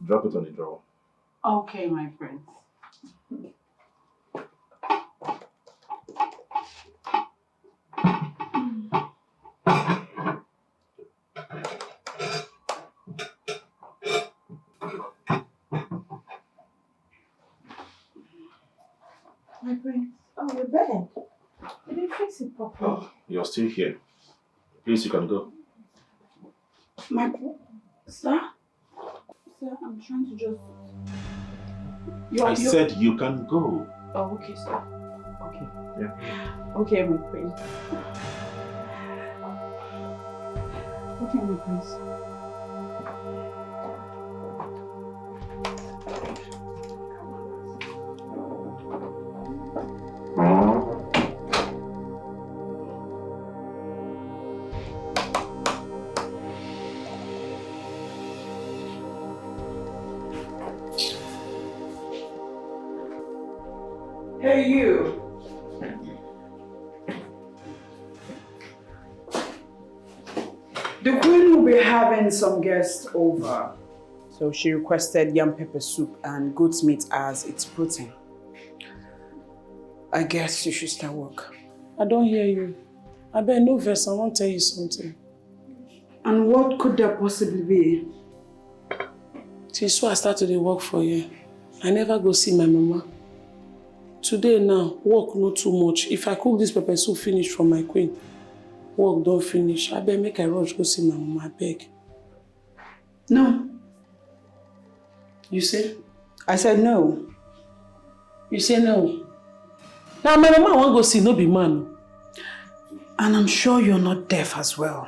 Drop it on the drawer. Okay, my friends. My prince. Oh, your bed. You didn't fix it properly. Oh, you're still here. Please, you can go. Sir? Sir, I'm trying to just... I said you can go. Oh, okay, sir. Okay. Yeah. Okay, my prince. Okay, my prince. Hey, you. The queen will be having some guests over. So she requested yam pepper soup and goat's meat as its protein. I guess you should start work. I don't hear you. I bet no verse, I want to tell you something. And what could that possibly be? Since I started to work for you, I never go see my mama. Today now, work not too much. If I cook this pepper soup finish from my queen, work don't finish. I bet make I rush go see my mama, I beg. No. You say? I said no. You say no? Now my mama won't go see, no be man. And I'm sure you're not deaf as well.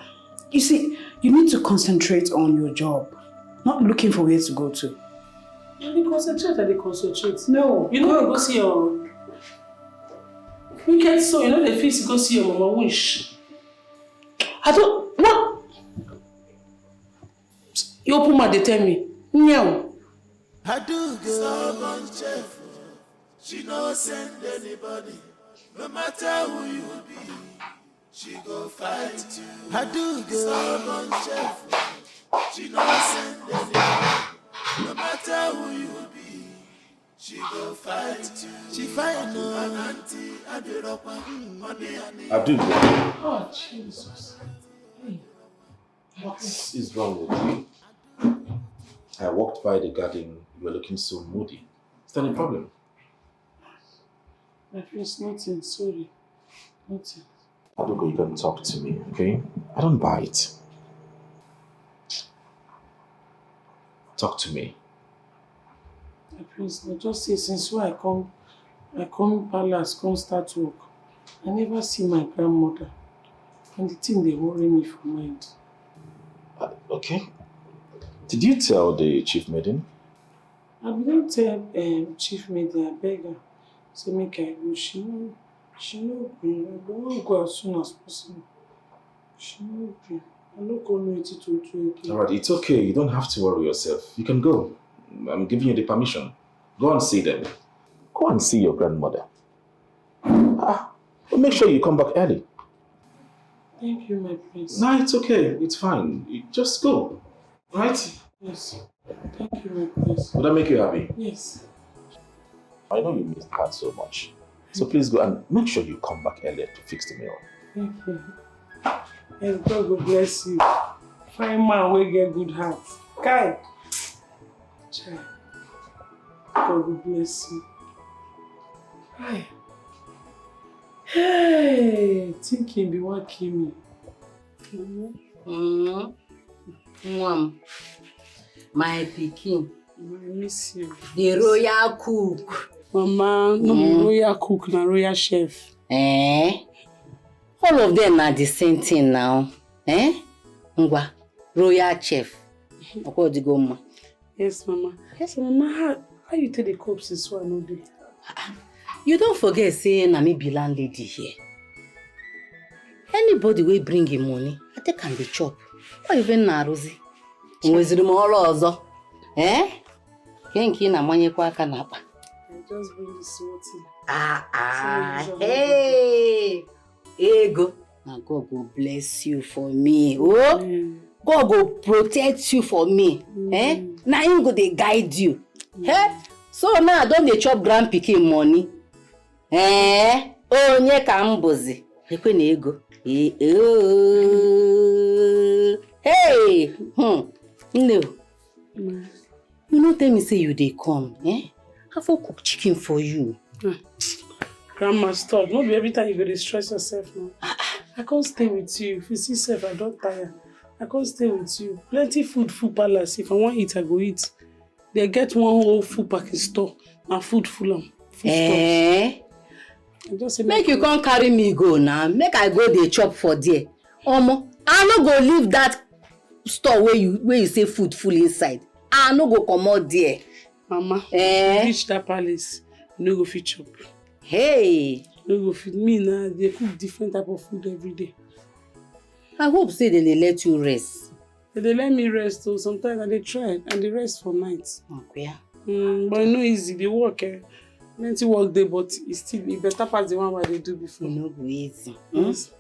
You see, you need to concentrate on your job, not looking for where to go to. They concentrate. No. You know go see your... You get so, you know the face go see your mama wish. I don't... What? You open my, they tell me. No. I do go. Stubborn chef, she no send anybody. No matter who you be, she go fight you. I do go. Stubborn chef, she no send anybody. No matter who you be, she go fight you. She find no an auntie Abdul. Oh, Jesus. Hey. What is wrong with you? I walked by the garden. You were looking so moody. Is that a problem? My prince, nothing. Sorry. Nothing. Adugo, you can talk to me, okay? I don't bite. Talk to me. My prince, I just say since when I come palace, come start work. I never see my grandmother. And the thing they worry me for mind. Okay. Did you tell the chief maiden? I didn't tell chief maiden, I beg her. Say make I go. She no gree. I don't go as soon as possible. She no gree. I no come ready to do again. Alright, it's okay. You don't have to worry yourself. You can go. I'm giving you the permission. Go and see them. Go and see your grandmother. But make sure you come back early. Thank you, my prince. No, it's okay. It's fine. You just go. Right? Yes. Thank you, my prince. Will that make you happy? Yes. I know you missed her so much. So please go and make sure you come back earlier to fix the meal. Thank you. And God will bless you. Fine man will get good heart. Kai. Child. God will bless you. Hi. Hey, thinking be what kill me. Mom, my pikin. I miss you. The royal cook. Mama, no royal cook, na royal chef. All of them are the same thing now. Ngwa, royal chef. Yes, Mama. Yes, Mama, how you take the cope since so I know day? You don't forget saying na me be landlady here. Anybody will bring him money, I think can be chop. Or even na Rosie. Mweziri mo all ozo. Kenki na manye kwa aka na apa. Just bring the small thing. Hey! Ego. Now God will bless you for me. Oh, God will protect you for me. Now him go dey guide you. So now I don't dey chop grand pikin money. Oh, nye ka mbozi. Ekwe na ego. Hey! No. You no tell me say you dey come, I for cook chicken for you. Grandma, stop. Not be every time you go to stress yourself now. I can't stay with you. If you see yourself, I don't tire. I can't stay with you. Plenty food palace. If I want to eat, I go eat. They get one whole food package store. And food full of food stores. Make you come carry me go now. Make I go dey chop for there. Omo, I no go leave that store where you say food full inside. I no go come out there. Mama, you reach that palace, you no go fit chop. Hey! No go fit. Me now, they cook different type of food every day. I hope say they let you rest. They let me rest too. Sometimes I dey try and they rest for night. Okay. But it's not easy. They work. Plenty work day, but it's still better pass the one they do before. No go easy. Yes.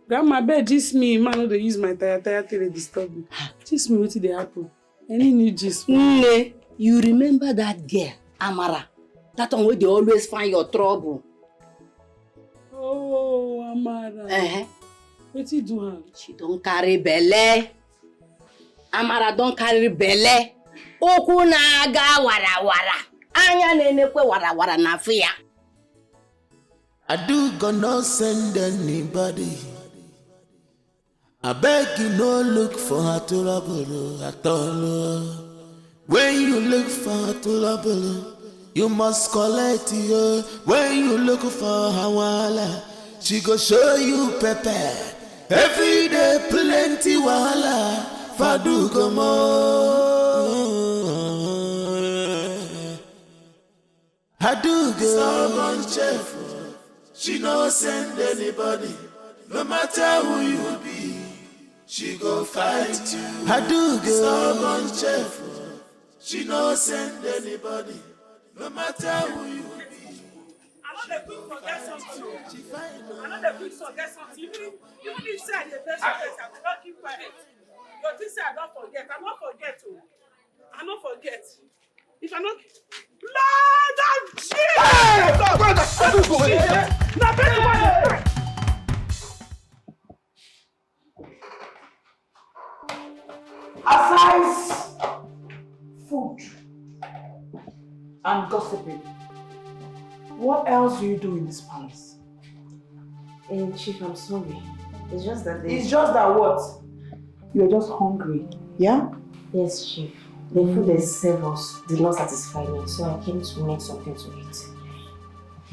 Grandma, bed gist me. Man, no dey use my tire till they disturb me. Gist me wetin dey happen. Any new gist? You remember that girl, Amara? That one where they always find your trouble. Oh, Amara. Wetin do her? She don't carry belle. Amara don't carry belle. Oku na aga wara wara. Anya nenekwe wara wara na fear. I do gonna send anybody. I beg you no look for her trouble at all. When you look for her trouble, you must collect her. When you look for her wala, she go show you pepper. Every day plenty wala. Fadu gomo. I do go. Someone cheerful. She no send anybody. No matter who you be, she go fight you. I do go. Someone cheerful. She no send anybody. No matter who you be. I know the quick forget something. I know the quick forget something. Even if say I dey best forget, I will not keep quiet. Your thing say I don't forget. I don't forget. I don't forget. If I not Lord of Jesus! Hey! else do you do in this palace? Chief, I'm sorry. It's just that It's just that what? You're just hungry, yeah? Yes, Chief. The food they serve us did not satisfy me, so I came to make something to eat.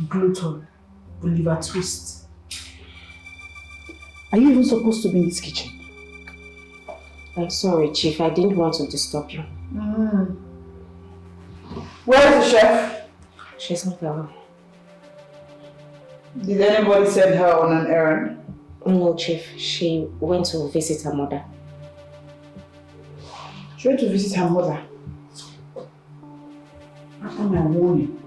Gluten, liver twist. Are you even supposed to be in this kitchen? I'm sorry, Chief. I didn't want to disturb you. Where is the chef? She's not around. Did anybody send her on an errand? No, Chief. She went to visit her mother. She went to visit her mother. After my warning.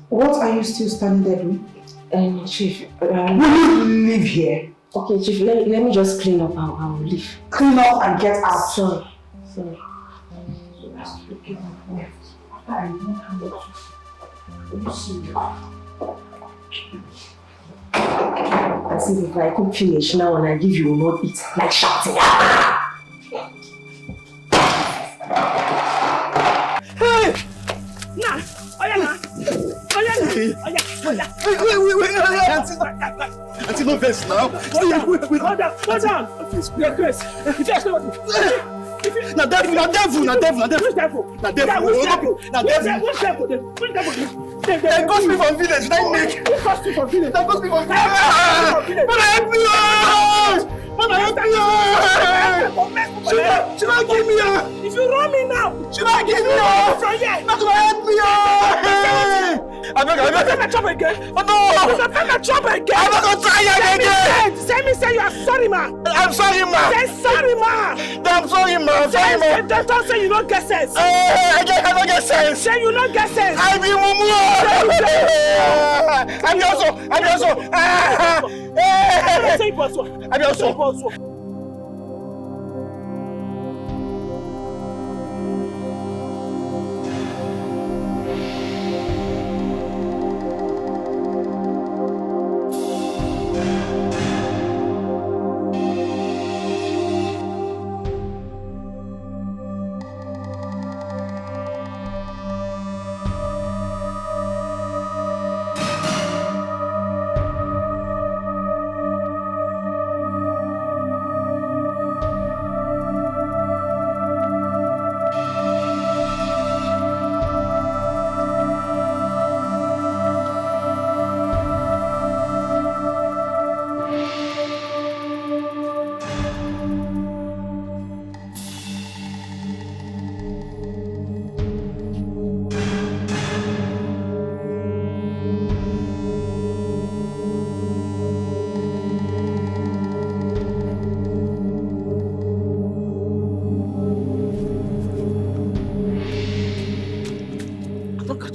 What are you still standing there doing? Chief, will you leave here? Okay, Chief, let me just clean up. I will leave. Clean up and get out. Sorry. As if I cook finish now and I give you, will not eat. Like shouting. Hey! Nah! Auntie, no vex now. Hold down. You're Chris. Na devil. Which devil? They cost me from village. Who cost you from village? They cost me from village. Help me! Should I give me her? If you run me now, should I give me her? From here. Not gonna help me! I beg. Chop again. Oh no! Chop again. I'm not gonna try again. Say you are sorry, ma. I'm sorry, ma. Say sorry, ma. I'm sorry, ma. Don't say you don't get sense. I don't get sense. Say you don't get sense. I be mumu. I'm also.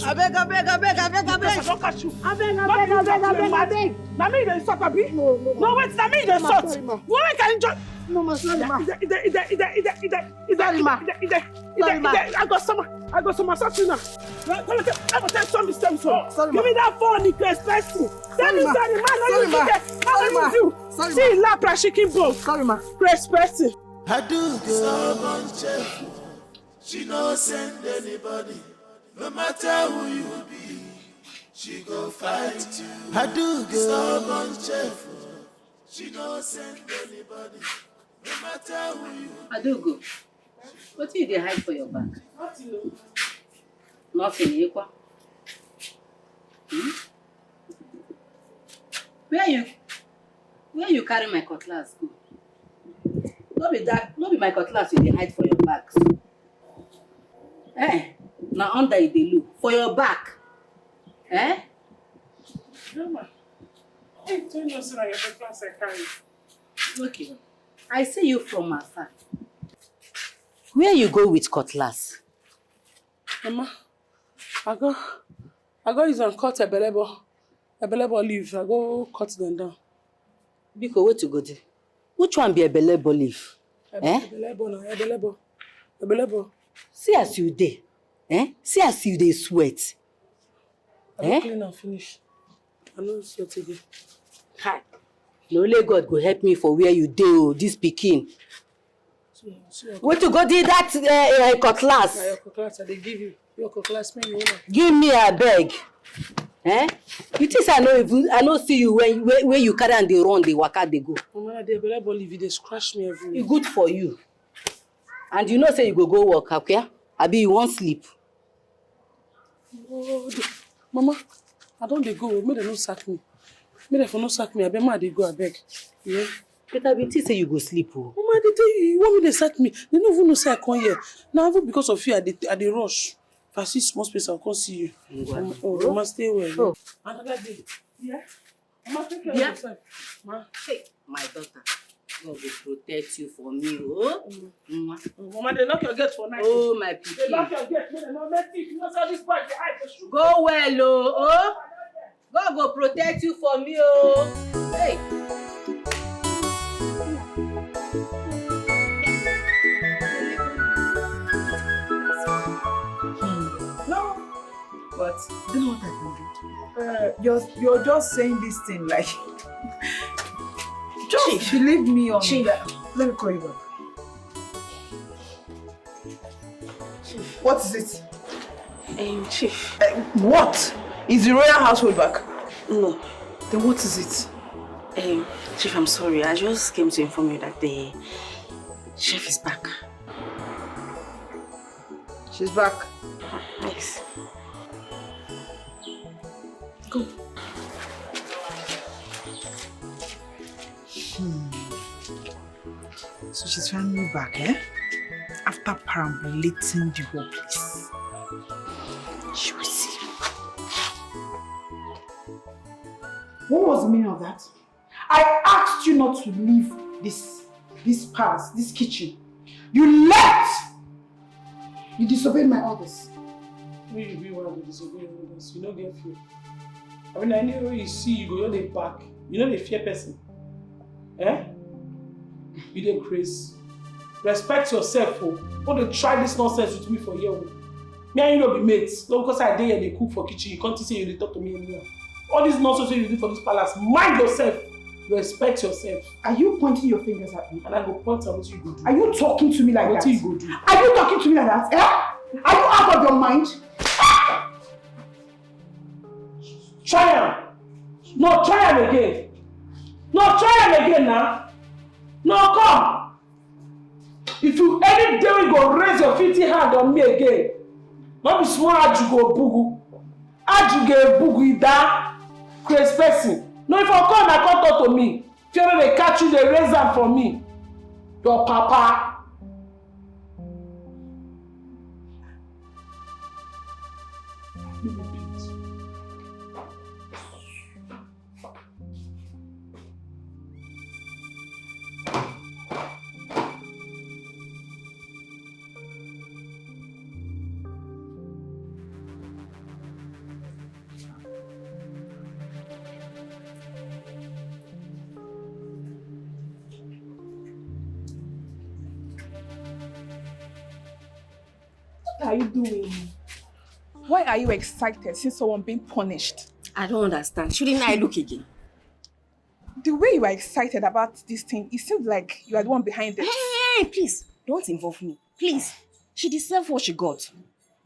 Abeg. Na me dey insult abi? No, wait, na me dey insult. Why can you just... No, ma, sorry, ma. I got some something now. I'm gonna tell something. Sorry, give me that phone, the person. Tell me, sorry, man. Sorry, see, lapra chicken bone. Sorry, ma. Press person. I do stubborn chef. She no send anybody. No matter who you be, she go fight you. I do stubborn chef. She no send anybody. No matter who you be. Adugo, what do you hide for your back? Nothing, Ekwa. Where you carry my cutlass go? No be my cutlass you dey hide for your back. Now under it dey look for your back. Mama, hey, tell me so your cutlass I carry. Okay, I see you from afar. Where you go with cutlass? Mama, I go use and cut ebelebo leaf. I go cut them down. Biko, where to go there? Which one be ebelebo leaf? Ebelebo. See as you dey. See as you dey sweat. I clean and finish. I no sweat again. Hi. No only God go help me for where you dey, this pikin. Where to go do that cutlass? Your cutlass, I dey give you. Your classmate, Give me a beg. Eh? You think I know see you when you carry and they run, they waka, they go. Mama, they better believe they scratch me everywhere. It's good for you. And you know say you go work, okay? Abi you won't sleep. Oh, Mama, I don't they go. May they no sack me. May they for no sack me. I bet they go, I beg. Yeah. But I be say you go sleep. Oh. Mama, they tell you want me to sack me. They don't even know say I come here. Now because of fear, I they rush. If I see small space, I'll come see you. Mama, stay well. Oh. Another day. Yeah. Mama, take care of Yeah. yourself. Ma. Hey, my daughter. God will protect you for me, oh. Mama, they lock your gate for night. Oh, my pikin. They lock your gate. They don't let you. You know how this boy the eye to shoot. Go well, oh. God will protect you for me, oh. Hey. No, but you know what I can do? You're just saying this thing like just Chief. Believe me on Chief. that. Let me call you back. Chief. What is it? Chief. What? Is the royal household back? No. Then what is it? Chief, I'm sorry. I just came to inform you that the chef is back. She's back. Yes. Go. So she's finally back, eh? After perambulating the whole place. She will see. What was the meaning of that? I asked you not to leave this palace, this kitchen. You left! You disobeyed my orders. When you be one to disobey your orders, you don't get fear. I mean, anywhere you see, you go on the back. You know the fear person. Eh? You dey crazy. Respect yourself, oh. Don't try this nonsense with me for here. Me and you don't be mates. Not because I dey here, they cook for kitchen. You can't say you dey talk to me anymore. All this nonsense you do for this palace, mind yourself. Respect yourself. Are you pointing your fingers at me? And I go point at what you go do. Are you talking to me like what that? you go do? Are you talking to me like that? Eh? Are you out of your mind? Try am. No, try am again. No, try am again now. No, come. If you any day you go raise your 50 hand on me again, not be small aju go bugu. Aju go bugu ida. Crazy person. No, if I come, I come talk to me. If you know they catch you, they raise them for me. Your papa. What are you doing? Why are you excited since someone being punished? I don't understand. Shouldn't I look again? The way you are excited about this thing, it seems like you are the one behind it. Hey, please, don't involve me. Please. She deserves what she got.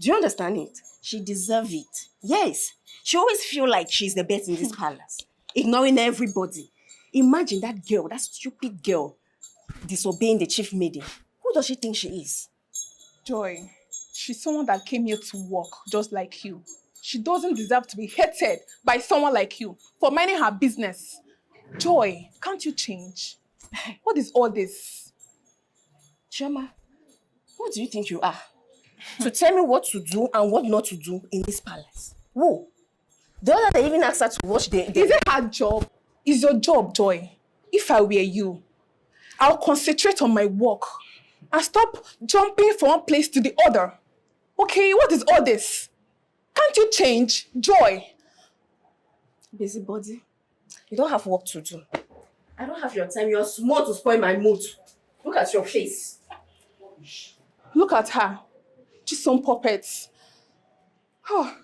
Do you understand it? She deserves it. Yes. She always feels like she's the best in this palace, ignoring everybody. Imagine that girl, that stupid girl, disobeying the chief maiden. Who does she think she is? Joy, she's someone that came here to work just like you. She doesn't deserve to be hated by someone like you for minding her business. Joy, can't you change? What is all this? Chioma, who do you think you are? To tell me what to do and what not to do in this palace? Who? The other day even asked her to watch the... Is it her job? It's your job, Joy. If I were you, I'll concentrate on my work and stop jumping from one place to the other. Okay, what is all this? Can't you change, Joy? Busybody, you don't have work to do. I don't have your time. You're small to spoil my mood. Look at your face. Look at her. Just some puppets. Oh.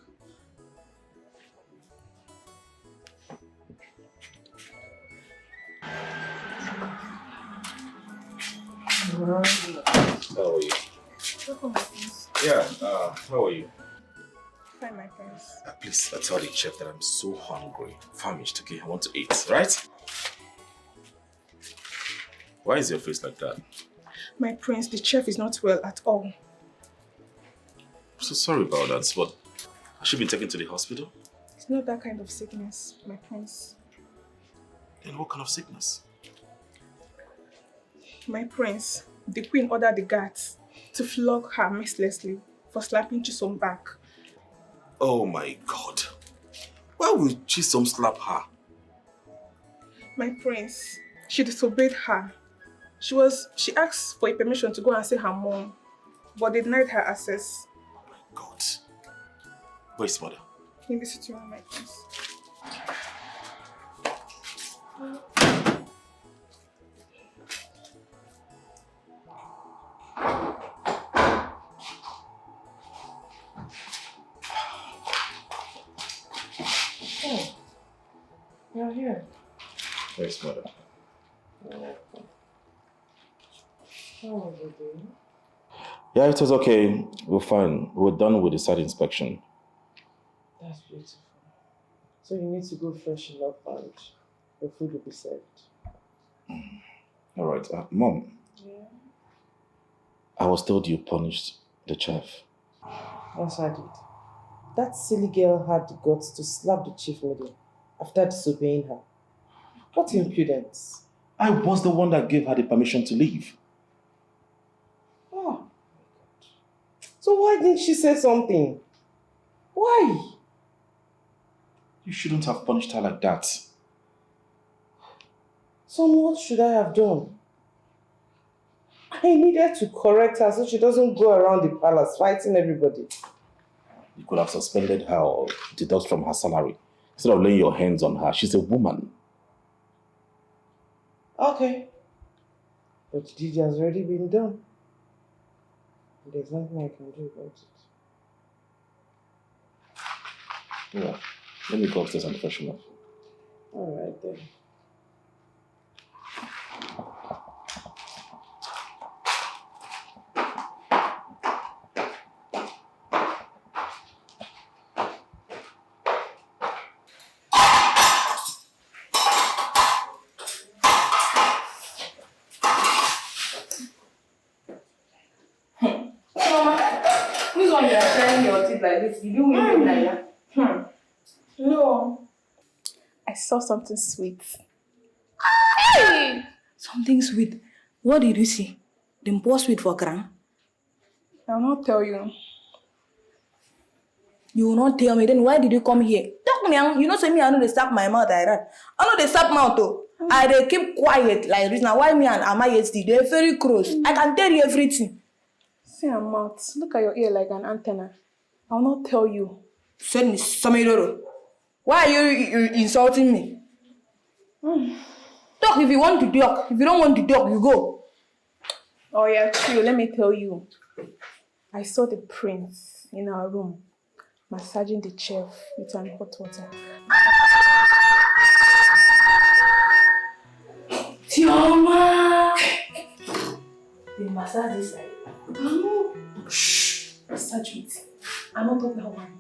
How are you? Yeah, how are you? Please, tell the chef that I'm so hungry, famished, okay? I want to eat, right? Why is your face like that? My prince, the chef is not well at all. I'm so sorry about that, but has she been taken to the hospital? It's not that kind of sickness, my prince. Then what kind of sickness? My prince, the queen ordered the guards to flog her mercilessly for slapping Chisom back. Oh my God. Why would Chisom slap her? My prince, she disobeyed her. She asked for a permission to go and see her mom, but they denied her access. Oh my God. Where's mother? In the sitting room, my prince. Oh, you're here. Where's mother? How are you doing? Yeah, it was okay. We're fine. We're done with the site inspection. That's beautiful. So you need to go freshen up and your food will be served. All right. Mom. Yeah. I was told you punished the chef. Yes, I did. That silly girl had the guts to slap the chief lady after disobeying her. What impudence. I was the one that gave her the permission to leave. Oh, my God. So why didn't she say something? Why? You shouldn't have punished her like that. Son, what should I have done? I needed to correct her so she doesn't go around the palace fighting everybody. You could have suspended her or deduct from her salary. Instead of laying your hands on her, she's a woman. Okay. But the deed has already been done. There's nothing I can do about it. Yeah. Let me go upstairs and freshen up. Alright then. This one you are trying your teeth like this. You do it like that. No. I saw something sweet. Hey! Something sweet. What did you see? Them pour sweet for Kran? I'll not tell you. You will not tell me. Then why did you come here? Talk me. You know, say me, I know they stop my mouth like that. I know they stop mouth though. I they keep quiet like this. Now why me and Ama they're very close. I can tell you everything. See your mouth. Look at your ear like an antenna. I'll not tell you. Send me some. Why are you insulting me? Talk if you want to talk. If you don't want to talk, you go. Oh yeah, true. Let me tell you. I saw the prince in our room massaging the chef with some hot water. Tioma! They massage this side. Shh! Massage it. I'm not talking that one.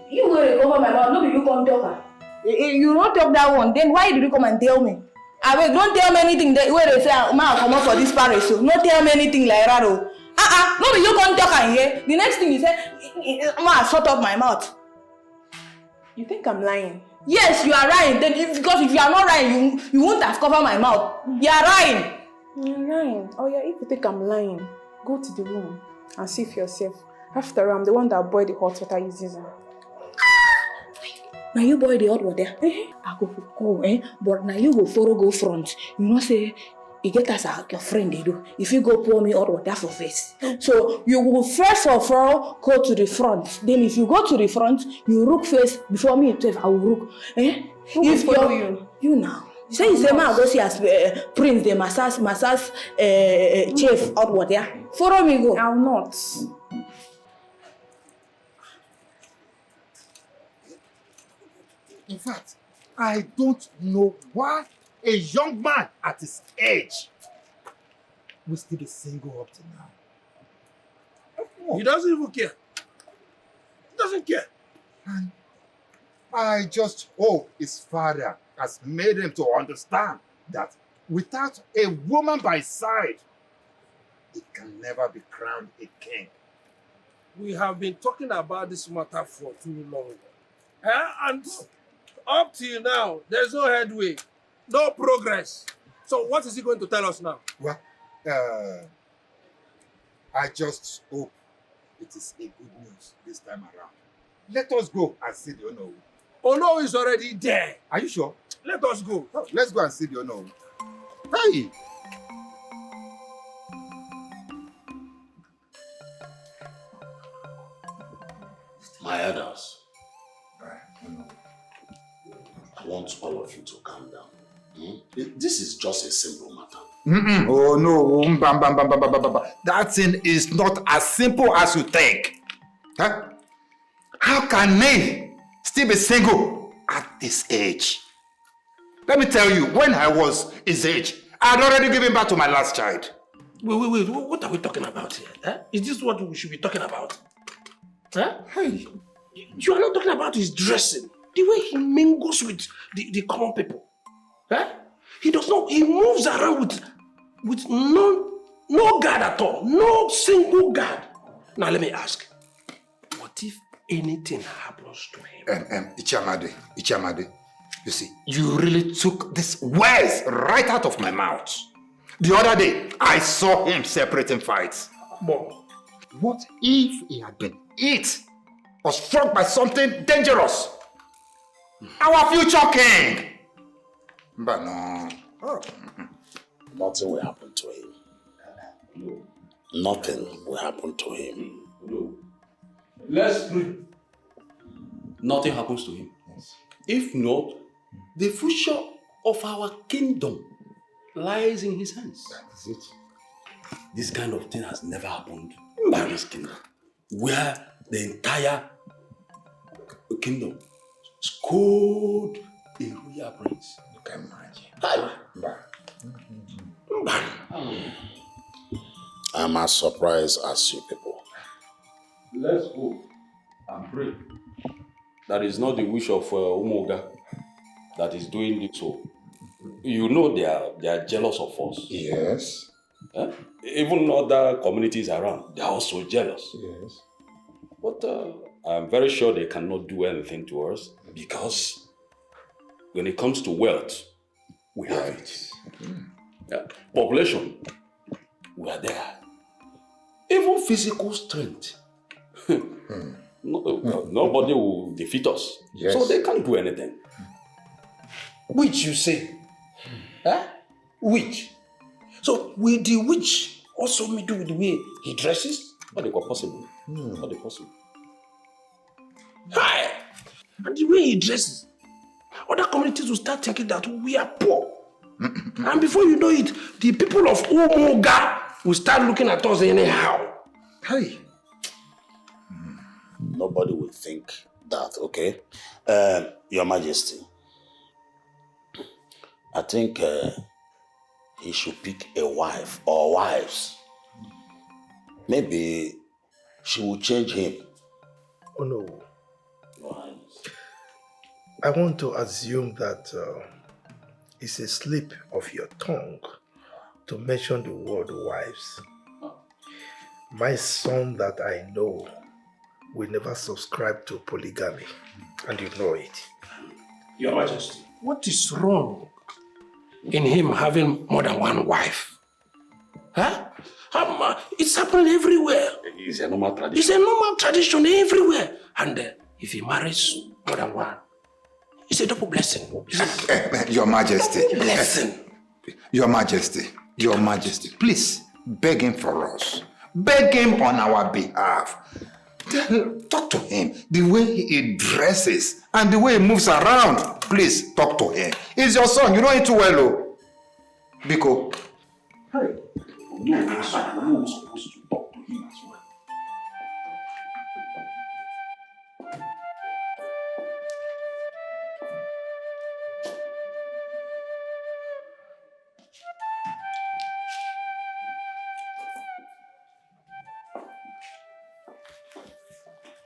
You go to cover my mouth. No, you come talk. You don't talk that one. Then why did you come and tell me? I mean, don't tell me anything where they say, "Ma, come up for this parish." So, don't tell me anything like that. No, you come talk and hear. The next thing you say, "Ma, shut up my mouth." You think I'm lying? Yes, you are lying. Then, because if you are not lying, you won't have covered my mouth. You are lying. You're lying. Oh yeah, if you think I'm lying, go to the room and see for yourself. After I'm the one that boiled the hot water using. Now you boil the hot water. I go, but now you go follow go front. You know say you get as your friend they do. If you go pour me hot water for face. So you will first of all go to the front. Then if you go to the front, you look face before me itself. I will look. Who if will follow you now. You say you say man go see as prince the massage chef hot water. Follow me go. I'll not. In fact, I don't know why a young man at his age will still be single up to now. He doesn't even care. He doesn't care. And I just hope his father has made him to understand that without a woman by his side, he can never be crowned a king. We have been talking about this matter for too long. And up till now, there's no headway, no progress. So what is he going to tell us now? Well, I just hope it is a good news this time around. Let us go and see the Ono. Ono is already there. Are you sure? Let us go. Oh, let's go and see the Ono. Hey! My elders, I want all of you to calm down. This is just a simple matter. Oh no, that thing is not as simple as you think. Huh? How can they still be single at this age? Let me tell you, when I was his age, I had already given birth to my last child. Wait, what are we talking about here? Huh? Is this what we should be talking about? Huh? Hey, you are not talking about his dressing, the way he mingles with the common people. Huh? He does not, he moves around with no guard at all, no single guard. Now let me ask, what if anything happens to him? Ichamade, you see, you really took these words right out of my mouth. The other day, I saw him separating fights. But what if he had been hit or struck by something dangerous? Our future king! But no. Oh. Nothing will happen to him. Nothing will happen to him. Let's pray. Nothing happens to him. If not, the future of our kingdom lies in his hands. That is it. This kind of thing has never happened in this kingdom, where the entire kingdom scored a royal prince. You can imagine. I'm as surprised as you people. Let's go and pray. That is not the wish of Umoga that is doing this. So, you know they are jealous of us. Yes. Even other communities around, they are also jealous. Yes. But I'm very sure they cannot do anything to us because when it comes to wealth, we have it. Population, we are there. Even physical strength, nobody will defeat us. Yes. So they can't do anything. Witch, you say? Huh? Witch. So will the witch also do with the way he dresses? Not possible. Not possible. Hi! And the way he dresses, other communities will start thinking that we are poor. And before you know it, the people of Umoga will start looking at us anyhow. Hey. Nobody will think that, okay? Your Majesty, I think he should pick a wife or wives. Maybe she will change him. Oh no. I want to assume that it's a slip of your tongue to mention the word wives. My son that I know will never subscribe to polygamy, and you know it. Your Majesty, what is wrong in him having more than one wife? Huh? It's happening everywhere. It's a normal tradition. It's a normal tradition everywhere. And if he marries more than one, it's a double blessing. Your Majesty. Blessing. Your Majesty, please beg him for us. Beg him on our behalf. Talk to him. The way he dresses and the way he moves around. Please talk to him. He's your son. You know him too well, oh. Biko. Hey. You're supposed to talk to him as well.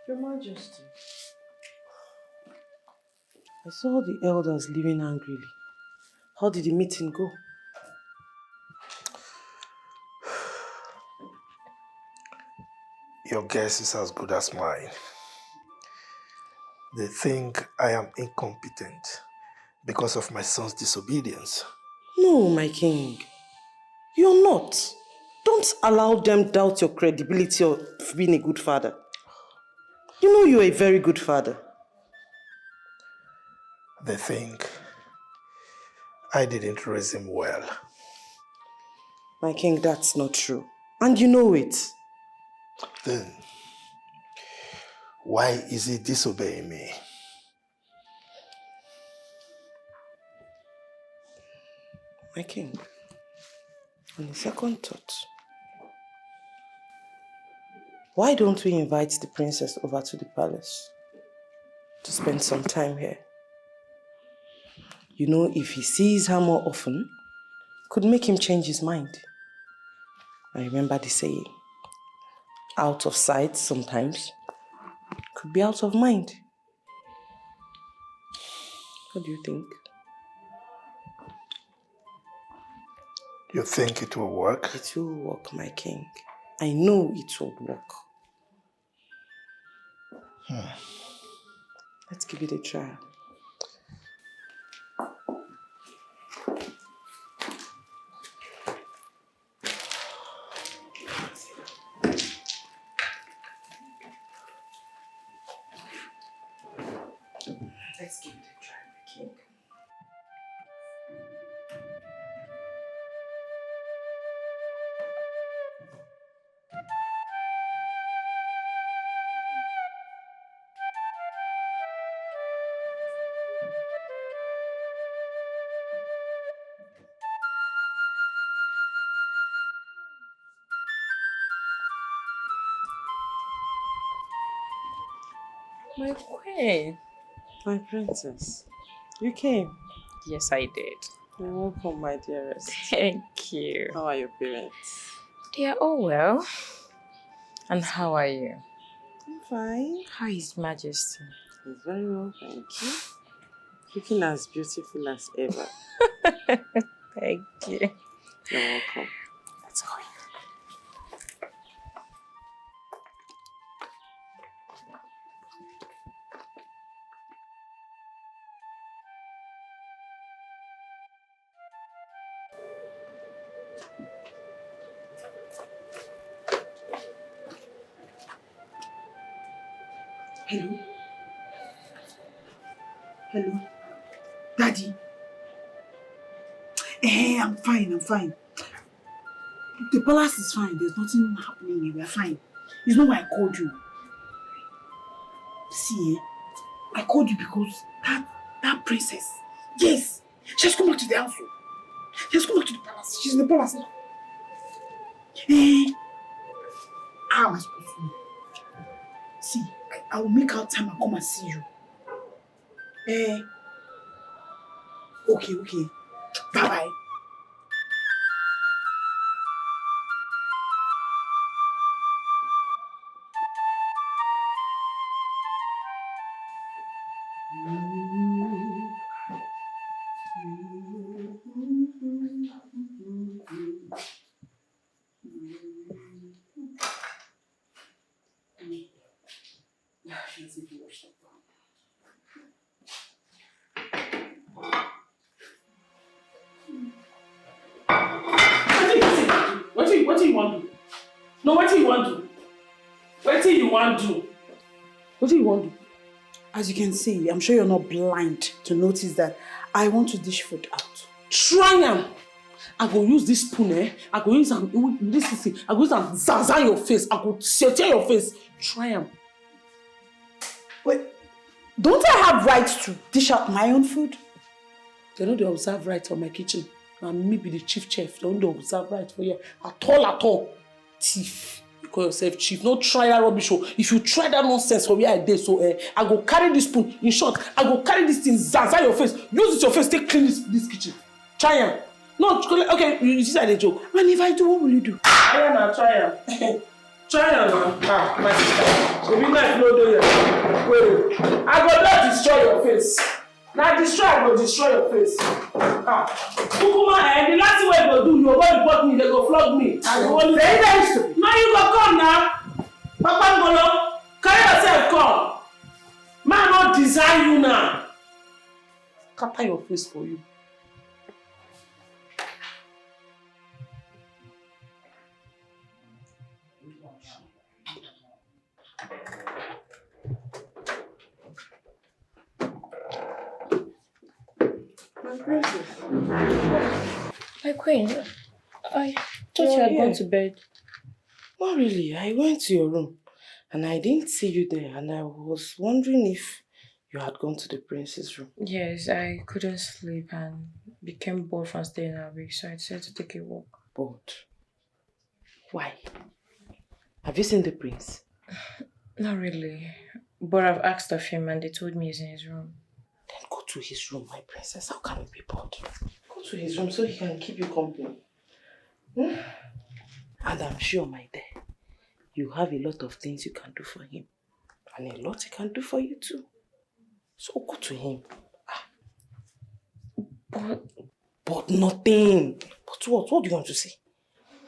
Your Majesty. I saw the elders leaving angrily. How did the meeting go? Your guess is as good as mine. They think I am incompetent because of my son's disobedience. No, my king. You're not. Don't allow them doubt your credibility of being a good father. You know you're a very good father. They think I didn't raise him well. My king, that's not true. And you know it. Then, why is he disobeying me? My king, on a second thought, why don't we invite the princess over to the palace to spend some time here? You know, if he sees her more often, could make him change his mind. I remember the saying, out of sight sometimes could be out of mind. What do you think? You think it will work? It will work, my king. I know it will work. Let's give it a try. Let's give it a try, my king. My queen. My princess. You came? Yes, I did. You're welcome, my dearest. Thank you. How are your parents? They are all well. And how are you? I'm fine. How is Majesty? He's very well, thank you. Looking as beautiful as ever. Thank you. You're welcome. Let's go. Hello? Hello? Daddy? Hey, I'm fine. The palace is fine. There's nothing happening here. We're fine. It's not why I called you. See, I called you because that princess, yes, she has come back to the house. She has come back to the palace. She's in the palace now. How am I supposed to know? See, I will make out time and come and see you. Okay. Bye-bye. What do you want to do? No, what do you want to do? What do you want to do? What do you want to do? As you can see, I'm sure you're not blind to notice that I want to dish food out. Try am. I go use this spoon, I go use this thing. I go use am zaza your face. I go tear your face. Try am. Wait, don't I have rights to dish out my own food? They don't observe right for my kitchen. And me be the chief chef. They don't observe right for you. At all. Thief. You call yourself chief. No try that rubbish. If you try that nonsense for where I did, so I go carry this spoon. In short, I go carry this thing, zaza your face. Use it your face, take clean this kitchen. Try am. No, okay, you see that a joke. And if I do, what will you do? Try am. Try am, my sister. So be nice, no do ya. Wait. I go not destroy your face. Now destroy, I go destroy your face. Kukuma, the last way you go do, you go report me, they go flog me. Very nice. Now you go come now. Papa Ngolo, carry yourself come. Man not design you now. Scatter your face for you. My princess. My queen, I thought you had gone to bed. Not really. I went to your room and I didn't see you there, and I was wondering if you had gone to the prince's room. Yes, I couldn't sleep and became bored from staying awake, so I decided to take a walk. Bored? Why? Have you seen the prince? Not really, but I've asked of him and they told me he's in his room. Then go to his room, my princess. How can you be bored? Go to his room so he can keep you company. Hmm? And I'm sure, my dear, you have a lot of things you can do for him. And a lot he can do for you too. So go to him. But nothing. But what? What do you want to say?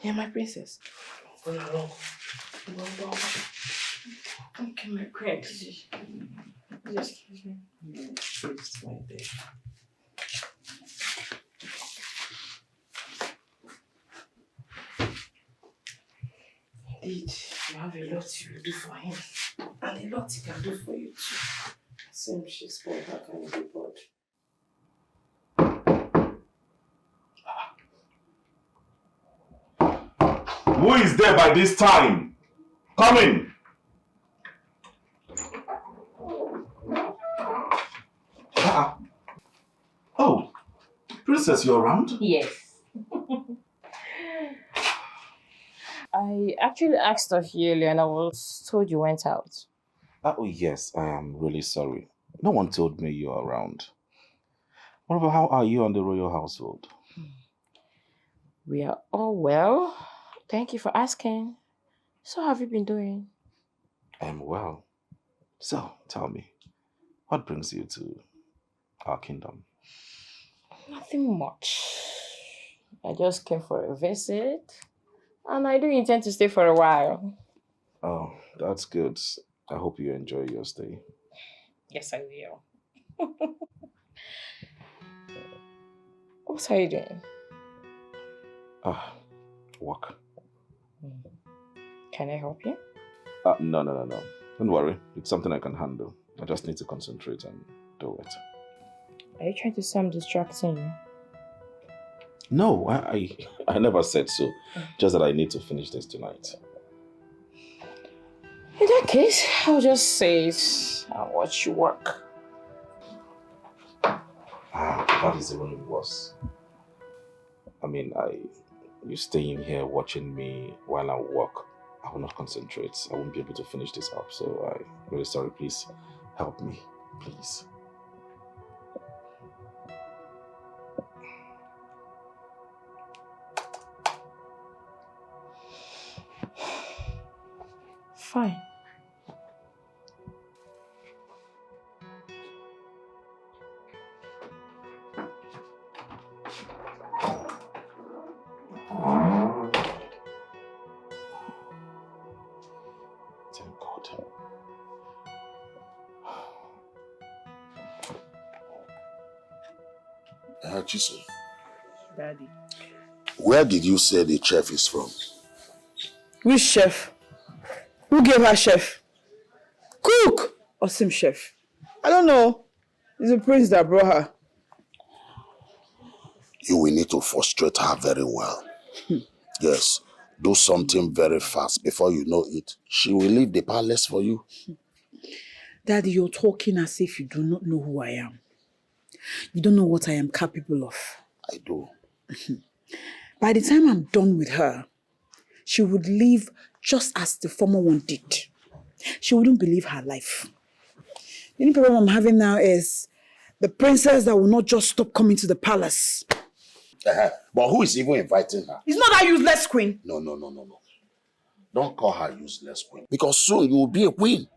Yeah, my princess. Go along. Go. Okay, my queen. Please excuse me. Please, my dear. Indeed, you have a lot you will do for him. And a lot he can do for you too. Same Shakespeare, how can you be bored? Who is there by this time? Come in. Oh, princess, you're around? Yes. I actually asked of you earlier and I was told you went out. Oh, yes, I am really sorry. No one told me you're around. What about how are you on the royal household? We are all well. Thank you for asking. So how have you been doing? I'm well. So, tell me, what brings you to our kingdom? Nothing much. I just came for a visit and I do intend to stay for a while. Oh, that's good. I hope you enjoy your stay. Yes, I will. What are you doing? Work. Can I help you? No. Don't worry. It's something I can handle. I just need to concentrate and do it. Are you trying to say I'm distracting you? No, I never said so. Just that I need to finish this tonight. In that case, I'll just say it and watch you work. That is even worse. I mean, you staying here watching me while I work, I will not concentrate. I won't be able to finish this up. So I'm really sorry. Please help me, please. Fine. Thank God. Chisom, Daddy. where did you say the chef is from? Which chef? Who gave her chef? Cook or some chef? I don't know. It's the prince that brought her. You will need to frustrate her very well. Yes, do something very fast. Before you know it, she will leave the palace for you. Daddy, you're talking as if you do not know who I am. You don't know what I am capable of. I do. By the time I'm done with her, she would leave just as the former one did. She wouldn't believe her life. The only problem I'm having now is the princess that will not just stop coming to the palace. But who is even inviting her? It's not that useless queen. No. Don't call her useless queen. Because soon you will be a queen.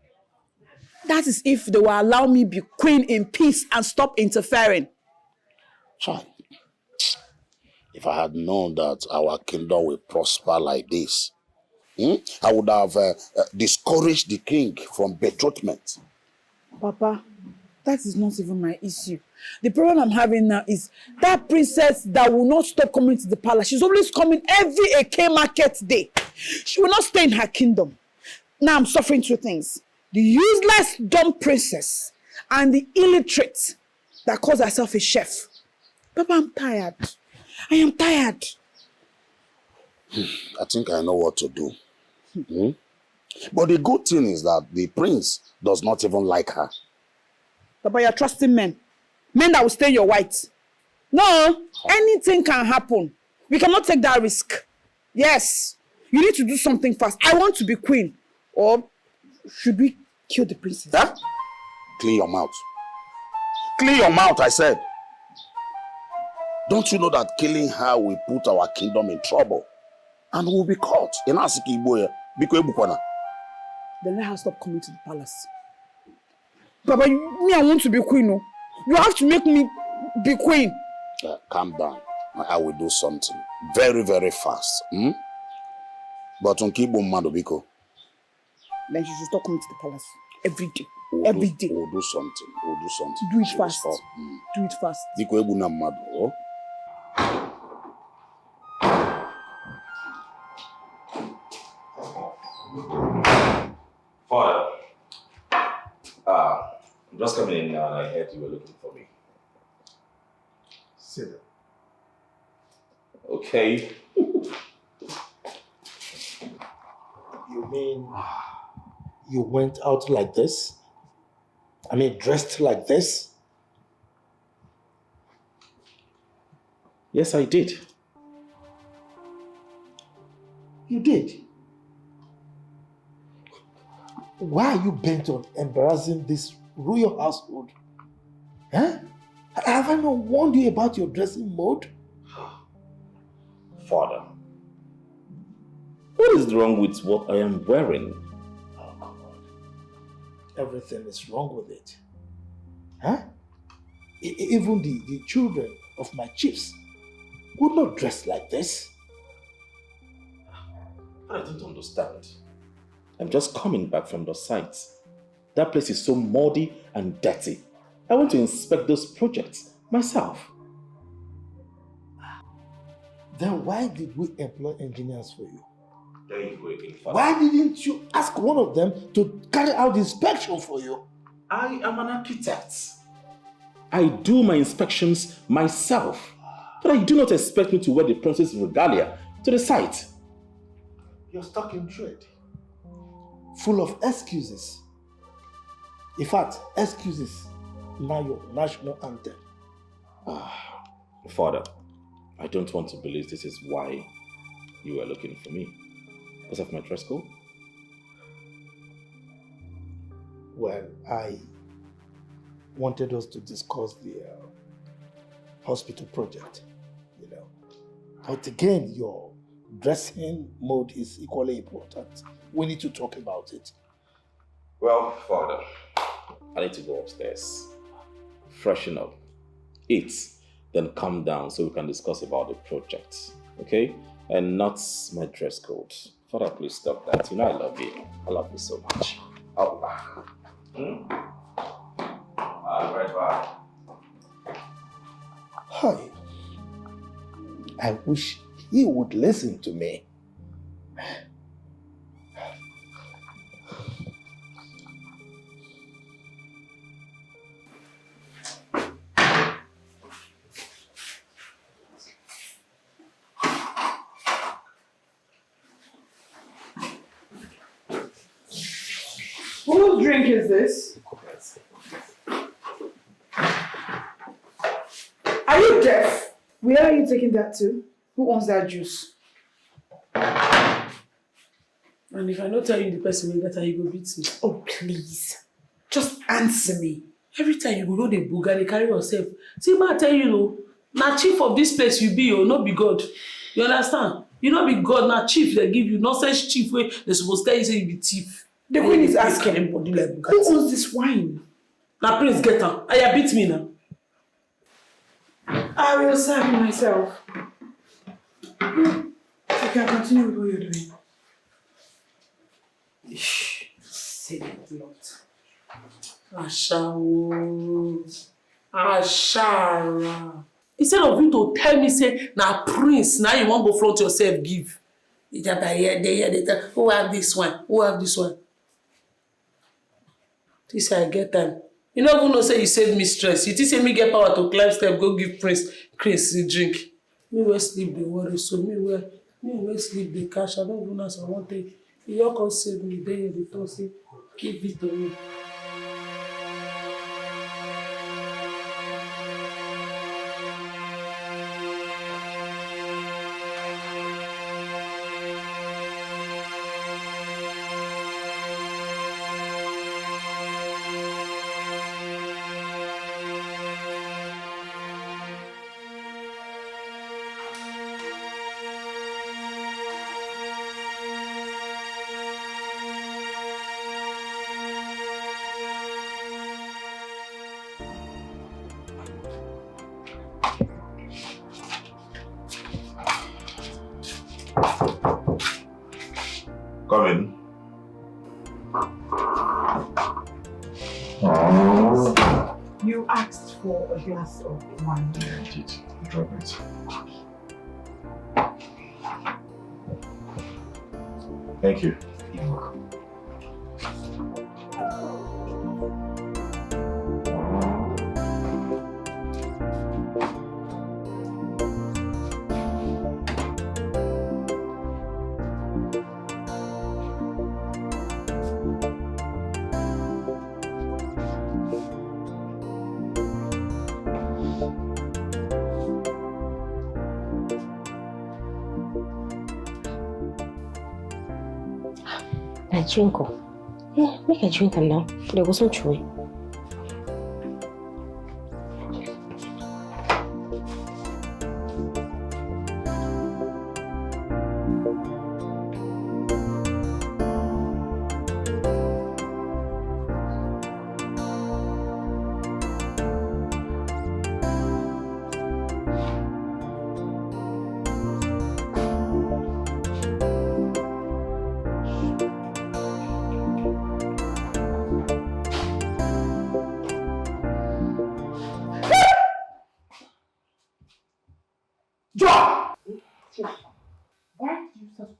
That is if they will allow me be queen in peace and stop interfering. Child, if I had known that our kingdom will prosper like this, I would have discouraged the king from betrothment. Papa, that is not even my issue. The problem I'm having now is that princess that will not stop coming to the palace. She's always coming every EKENE market day. She will not stay in her kingdom. Now I'm suffering two things. The useless dumb princess and the illiterate that calls herself a chef. Papa, I'm tired. I am tired. I think I know what to do. But the good thing is that the prince does not even like her. Papa, you're trusting men. Men that will stay your white. No, anything can happen. We cannot take that risk. Yes, you need to do something fast. I want to be queen. Or should we kill the princess? Huh? Clean your mouth. Clean your mouth, I said. Don't you know that killing her will put our kingdom in trouble? And we'll be caught. Then let her stop coming to the palace. Papa, me, I want to be queen. No? You have to make me be queen. Calm down. I will do something very, very fast. But on Kibo Madobiko. Then she should stop coming to the palace every day. We'll do something. Do it fast. Do it fast. Father, I'm just coming in now and I heard you were looking for me. Sit down. Okay. You mean you went out like this? I mean, dressed like this? Yes, I did. You did? Why are you bent on embarrassing this royal household? Huh? Have I not warned you about your dressing mode? Father, what is wrong with what I am wearing? Oh, come on. Everything is wrong with it. Huh? Even the children of my chiefs would not dress like this. I don't understand. I'm just coming back from the site. That place is so muddy and dirty. I want to inspect those projects myself. Then why did we employ engineers for you? There you go again, Father. Why didn't you ask one of them to carry out the inspection for you? I am an architect. I do my inspections myself. But I do not expect me to wear the princess regalia to the site. You're stuck in trade. Full of excuses. In fact, excuses now your national anthem. Father, I don't want to believe this is why you were looking for me. Because of my dress code? Well, I wanted us to discuss the hospital project, you know. But again, your dressing mode is equally important. We need to talk about it. Well, Father, I need to go upstairs, freshen up, eat, then come down so we can discuss about the project, okay? And not my dress code. Father, please stop that. You know I love you. I love you so much. I'll be back. I'll be right back. Hi. I wish he would listen to me. Whose drink is this? Are you deaf? Where are you taking that to? Who wants that juice? And if I not tell you the person will get her, he go beat me. Oh, please. Just answer me. Every time you go the booga, they carry yourself. See, ma tell you, no, na chief of this place you be, oh, not be God. You understand? You not be God, na chief they give you. Nonsense chief where they supposed to tell you say you be thief. The queen is asking, anybody like who owns this wine? Now Prince get her. I beat me now. I will serve you myself. You can continue with what you're doing. Say that lot. Ashara. Instead of you to tell me, say, now Prince, now you won't go front yourself, give. You just they tell, who have this one? Who have this one? This I get time. You don't even know, say you save me stress. You think say me get power to climb step, go give Prince Chris a drink. Me will sleep the worry, so me will sleep the cash. I don't even know so I want to. You all can save me there, the talk say, give it to me. Come in. You asked for a glass of wine. Yeah, I did. Drop it. Thank you. You're welcome. I drink. Yeah, make a drink and now. There was no choice.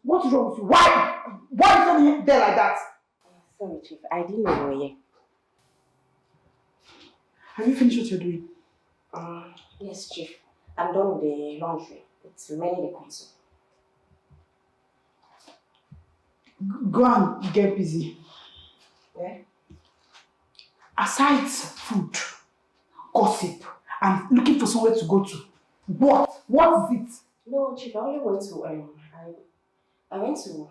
What's wrong with you? Why? Why is he there like that? Sorry, Chief. I didn't know you were here. Have you finished what you're doing? Yes, Chief. I'm done with the laundry. It's remaining the console. Go and get busy. Yeah? Aside food, gossip, and looking for somewhere to go to, what is it? No, Chief, I only went to, I went to...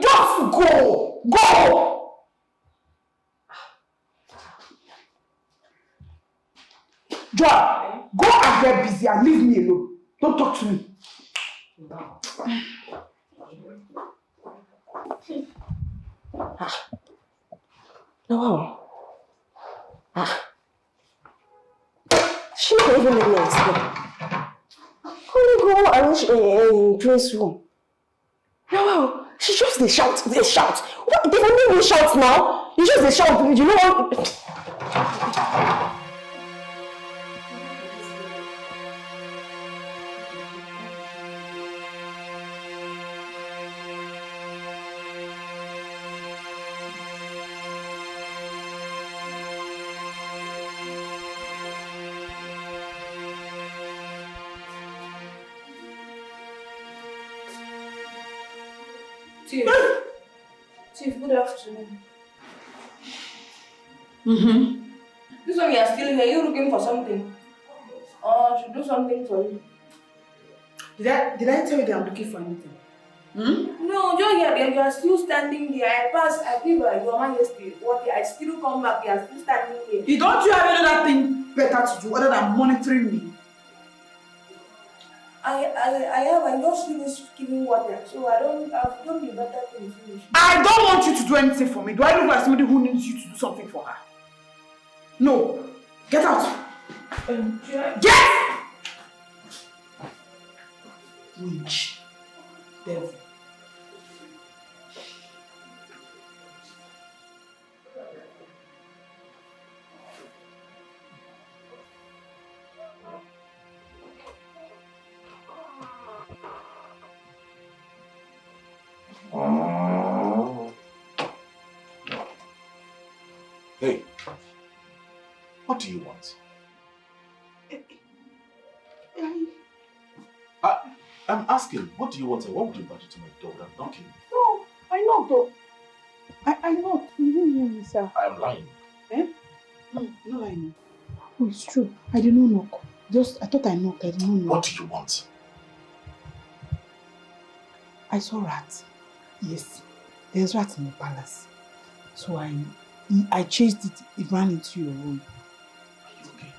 Just go! Go! Joy, go and get busy and leave me alone. Don't talk to me. No. No. She can't even let me explain. Only go arrange Prince's room. No, she just they shout. What? They don't even shout now. You just they shout. You know what? Chief, good afternoon. This one you are still here, you looking for something? I should do something for you. Did I tell you that I'm looking for anything? No, you're here, you are still standing there. I passed, I give your man yesterday. I still come back, you are still standing here. Don't you have another thing better to do other than monitoring me? I just finished giving water, so I've done the better thing finish. I don't want you to do anything for me. Do I look like somebody who needs you to do something for her? No. Get out. Get! Witch. Devil. Hey, what do you want? I'm asking, what do you want and what would you barge into my door without knocking? No, I knocked though. I knocked. You didn't hear me, sir. I am lying. Eh? No, no, I know. Oh, it's true. I did not knock. I thought I knocked. I did not knock. What do you want? I saw rats. Yes. There's rats in the palace. So I chased it. It ran into your room. Are you okay?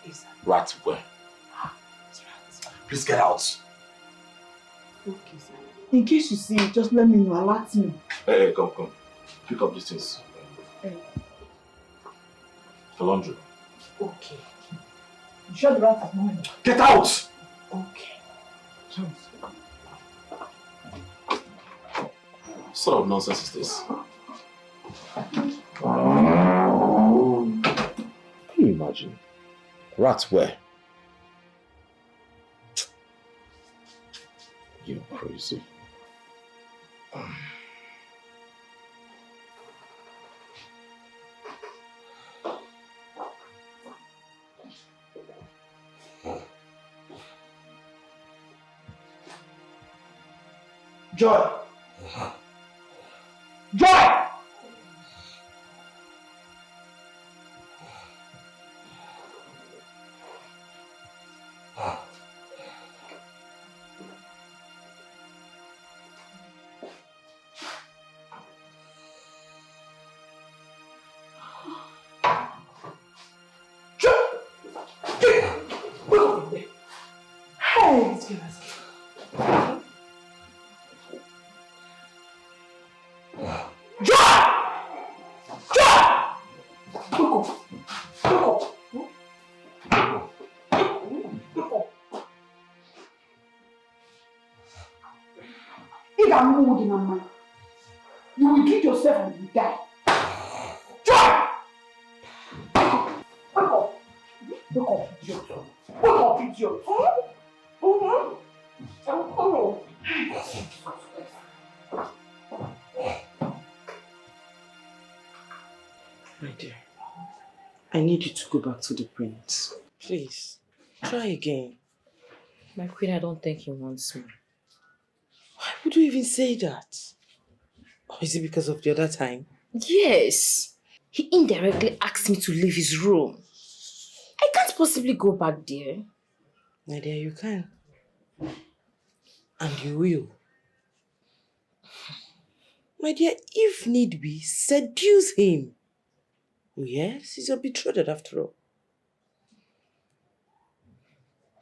Yes, sir. Rats where? It's rats. Please get out. Okay, sir. In case you see it, just let me know. Alert me. Hey, come. Pick up these things. For laundry. Okay. You sure the rat is not? Get out! Okay. Sorry. What sort of nonsense is this? Can you imagine? Rats where? You're crazy. Joy! Joy! Hey, let's get us. You will treat yourself and you die. Joy! Wake up! Wake up, idiot! Wake up, idiot! I'm coming. My dear, I need you to go back to the prince. Please, try again. My queen, I don't think he wants me. Why would you even say that? Or is it because of the other time? Yes. He indirectly asked me to leave his room. I can't possibly go back there. My dear, you can. And you will. My dear, if need be, seduce him. Oh yes, he's your betrothed after all.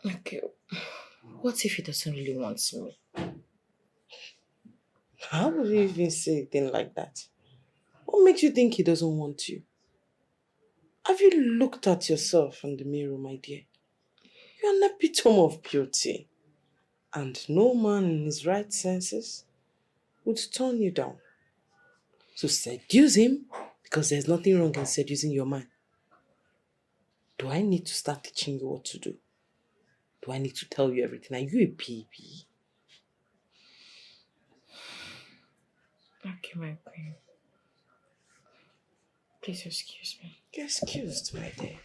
Okay. What if he doesn't really want me? How would you even say a thing like that? What makes you think he doesn't want you? Have you looked at yourself in the mirror, my dear? You're an epitome of beauty. And no man in his right senses would turn you down. So seduce him, because there's nothing wrong in seducing your man. Do I need to start teaching you what to do? Do I need to tell you everything? Are you a baby? Okay, my queen. Please excuse me. You're excused, my dear.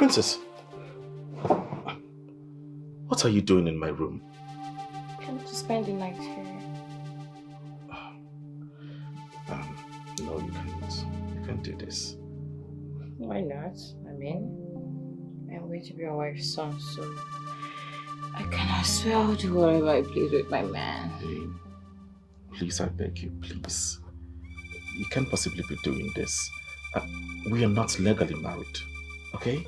Princess, what are you doing in my room? Come to spend the night here. No, you can't. You can't do this. Why not? I mean, I'm going to be your wife's son, so I can as well do whatever I please with my man. Hey, please, I beg you, please. You can't possibly be doing this. We are not legally married, okay?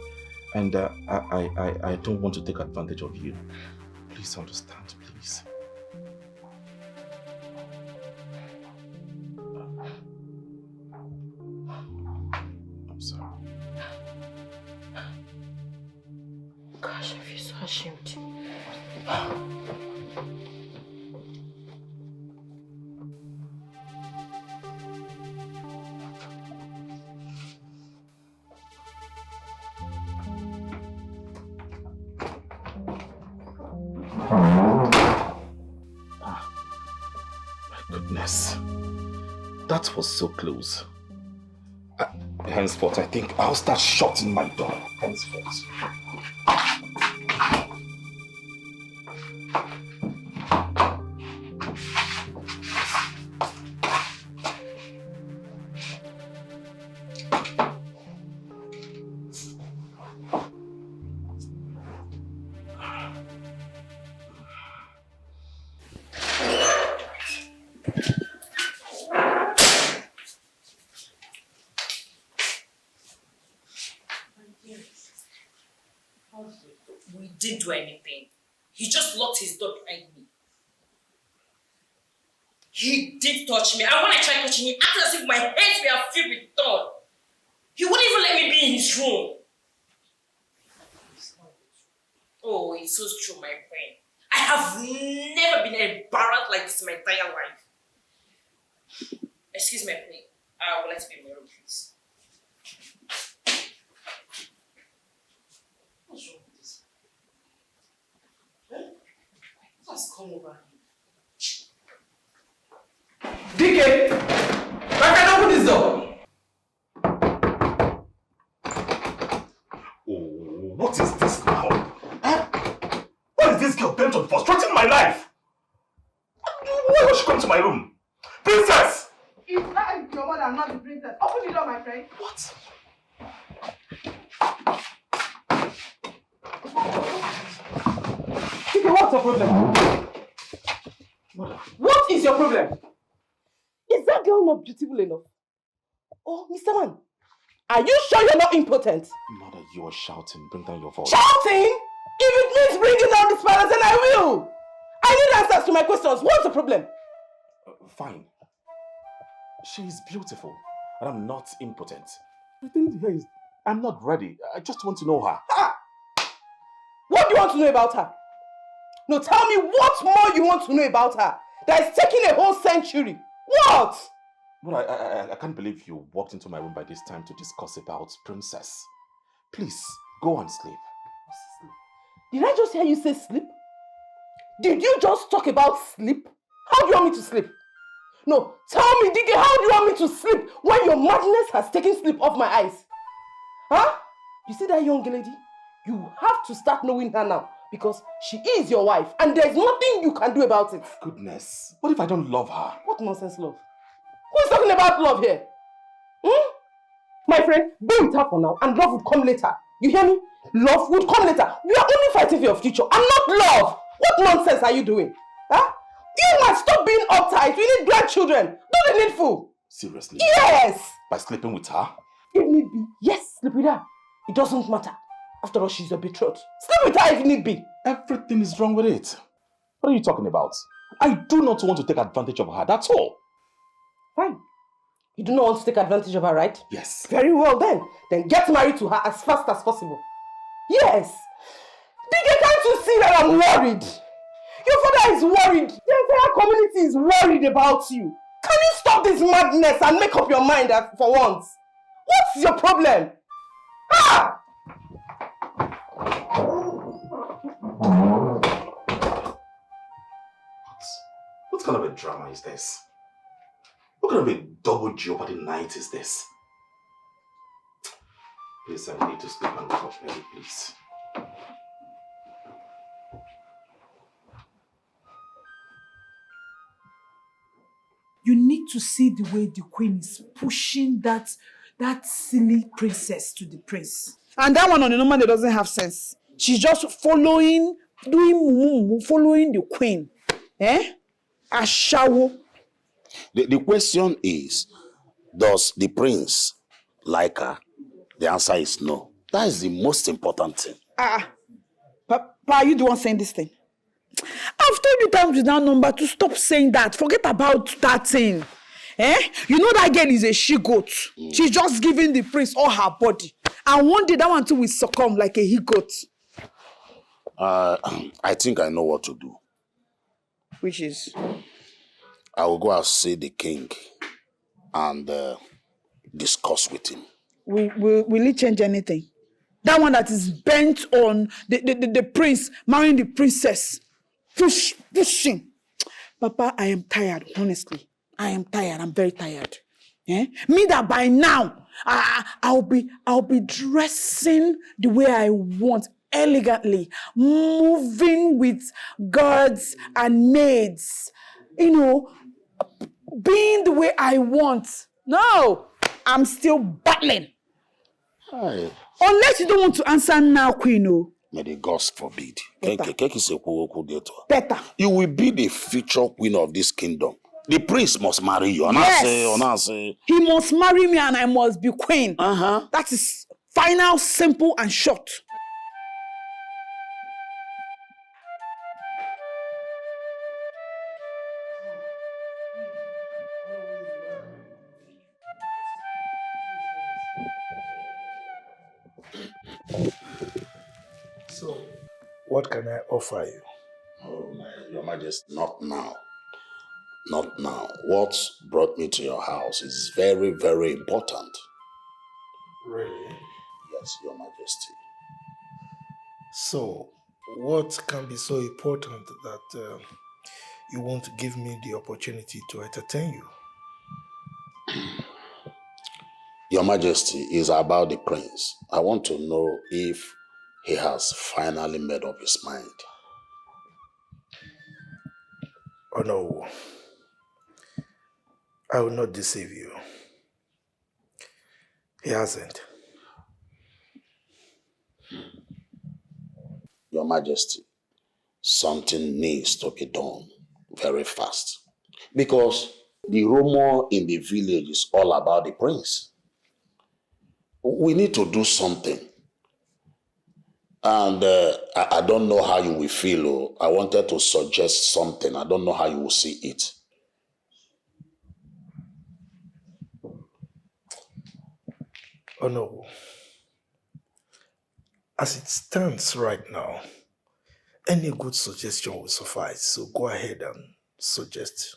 And I don't want to take advantage of you. Please understand, please. I'm sorry. Gosh, I feel so ashamed. Goodness, that was so close. Henceforth, I think I'll start shutting my door. Henceforth. We didn't do anything. He just locked his door behind me. He did touch me, and when I tried touching him, it acted as if my hands were filled with thorn. He wouldn't even let me be in his room. Oh, it's so true, my friend. I have never been embarrassed like this in my entire life. Excuse me, please. I would like to be in my room, please. What's wrong with this? What has come over him? Dikeh! Why can't I open this door? Oh, what is this now? Huh? What is this girl bent on frustrating my life? Why would she come to my room? Princess! It's not your mother, not the princess. Open the door, my friend. What? Dikeh, what's your problem? What is your problem? Is that girl not beautiful enough? Oh, Mr. Man, are you sure you're not impotent? Mother, you are shouting. Bring down your voice. Shouting? If it means bringing down this palace, then I will. I need answers to my questions. What's the problem? Fine. She is beautiful, and I'm not impotent. The thing here is, I'm not ready. I just want to know her. Ah! What do you want to know about her? No, tell me what more you want to know about her that is taking a whole century. What? Well, I can't believe you walked into my room by this time to discuss about Princess. Please, go and sleep. Did I just hear you say sleep? Did you just talk about sleep? How do you want me to sleep? No, tell me, Dikeh, how do you want me to sleep when your madness has taken sleep off my eyes? Huh? You see that young lady? You have to start knowing her now because she is your wife and there's nothing you can do about it. Goodness, what if I don't love her? What nonsense love? Who is talking about love here? My friend, be with her for now and love will come later. You hear me? Love would come later. We are only fighting for your future and not love. What nonsense are you doing? Huh? You must stop being uptight. We need grandchildren. Do the needful. Seriously? Yes! By sleeping with her? If need be, yes, sleep with her. It doesn't matter. After all, she's your betrothed. Sleep with her if need be. Everything is wrong with it. What are you talking about? I do not want to take advantage of her, that's all. Fine. You do not want to take advantage of her, right? Yes. Very well then. Then get married to her as fast as possible. Yes. Dikeh, can't you see that I'm worried? Your father is worried. The entire community is worried about you. Can you stop this madness and make up your mind for once? What's your problem? Ah! What kind of a drama is this? What kind of a double jeopardy night is this? Please, I need to sleep and wake up early, please. You need to see the way the queen is pushing that silly princess to the prince. And that one on the normal, doesn't have sense. She's just following the queen. A shower. The question is, does the prince like her? The answer is no. That is the most important thing. Papa, are you the one saying this thing? I've told you times without number to stop saying that. Forget about that thing. You know that girl is a she-goat. She's just giving the prince all her body. And one day that one too will succumb like a he-goat. I think I know what to do. Which is? I will go and see the king and discuss with him. Will it change anything? That one that is bent on the prince marrying the princess. Pushing. Papa, I am tired, honestly. I am tired. I'm very tired. Me that by now, I'll be dressing the way I want, elegantly, moving with guards and maids, being the way I want. No, I'm still battling. Hi. Unless you don't want to answer now, Queen. May the gods forbid. Better. You will be the future queen of this kingdom. The prince must marry you. Yes. He must marry me and I must be queen. That is final, simple, and short. So, what can I offer you? Oh, Your Majesty, not now. Not now. What brought me to your house is very, very important. Really? Yes, Your Majesty. So, what can be so important that you want to give me the opportunity to entertain you? Your Majesty, is about the prince. I want to know if he has finally made up his mind. Oh no. I will not deceive you. He hasn't. Your Majesty, something needs to be done very fast. Because the rumor in the village is all about the prince. We need to do something. And I don't know how you will feel. I wanted to suggest something. I don't know how you will see it. Oh no. As it stands right now, any good suggestion will suffice. So go ahead and suggest.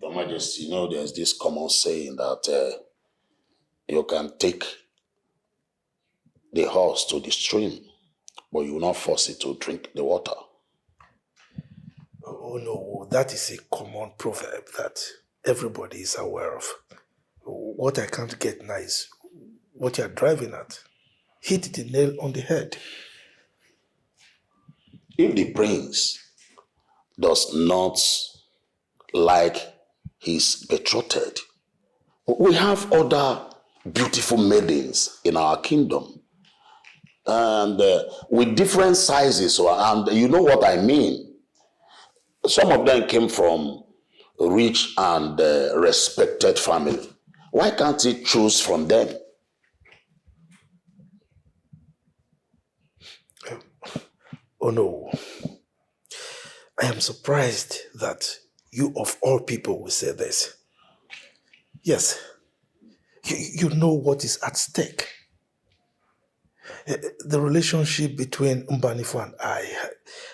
Your Majesty, there's this common saying that you can take the horse to the stream, but you will not force it to drink the water. Oh no, that is a common proverb that everybody is aware of. What I can't get now is what you're driving at. Hit the nail on the head. If the prince does not like his betrothed, we have other beautiful maidens in our kingdom. And with different sizes, and you know what I mean. Some of them came from rich and respected family. Why can't he choose from them? Oh no. I am surprised that you of all people will say this. Yes, you know what is at stake. The relationship between Mbanifu and I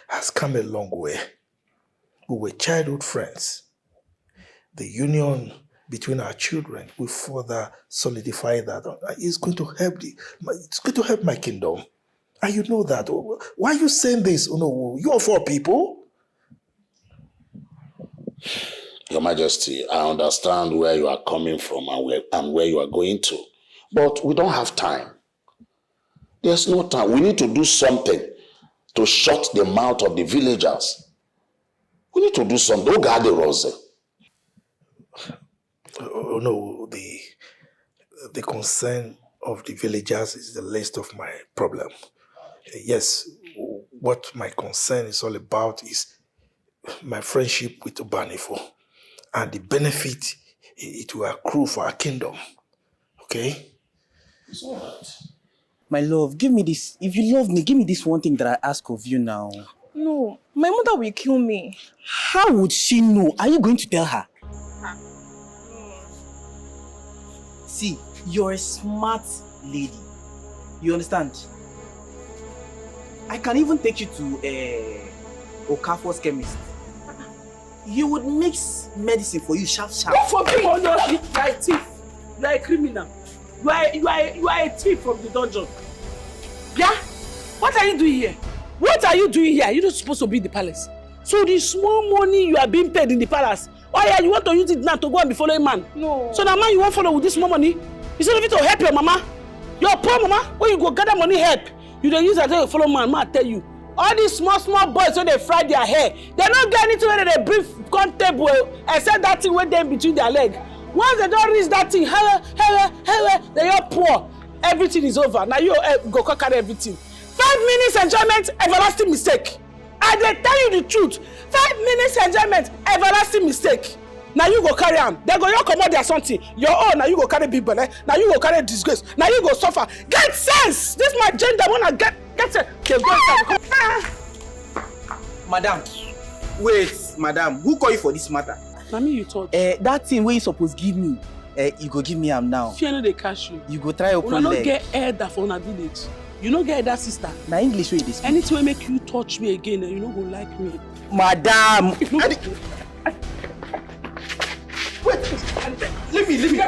has come a long way. We were childhood friends. The union between our children will further solidify that. It's going to help my kingdom. And you know that. Why are you saying this? Oh no, you of all people? Your Majesty, I understand where you are coming from and where you are going to. But we don't have time. There's no time. We need to do something to shut the mouth of the villagers. We need to do something. Don't guard the rose. Oh, no, the concern of the villagers is the least of my problem. Yes, what my concern is all about is my friendship with Obanifo and the benefit it will accrue for our kingdom. Okay? It's all right. My love, give me this. If you love me, give me this one thing that I ask of you now. No, my mother will kill me. How would she know? Are you going to tell her? See, you're a smart lady. You understand? I can even take you to Okafor's chemist. He would mix medicine for you sharp. Don't forbid! Oh no, you are a thief. You are a criminal. You are a thief from the dungeon. Yeah? What are you doing here? What are you doing here? You're not supposed to be in the palace. So the small money you are being paid in the palace, oh yeah, you want to use it now to go and be following man? No. So now man you want to follow with this small money? Instead of it to help your mama, your poor mama, when you go gather money help, you don't use it to follow man, I tell you. All these small boys when they fry their hair, they don't get anything when they bring table except that thing when they in between their leg. Once they don't reach that thing, they are poor. Everything is over. Now you go carry everything. 5 minutes enjoyment, everlasting mistake. I dey tell you the truth. 5 minutes enjoyment, everlasting mistake. Now you go carry on. They go you come out there something. Your own, now you go carry big belly. Now you go carry disgrace. Now you go suffer. Get sense. This my gender wanna get sense. Okay, go inside. Madam, wait, madam. Who call you for this matter? Na me you talk. That thing where you supposed give me, you go give me am now. Fear no dey catch you. You go try open leg. Una no get elder for una village. You no get elder sister. Na English wey you dey speak. Anything wey make you touch me again, you no go like me. Madam. Wait, leave me. Leave me.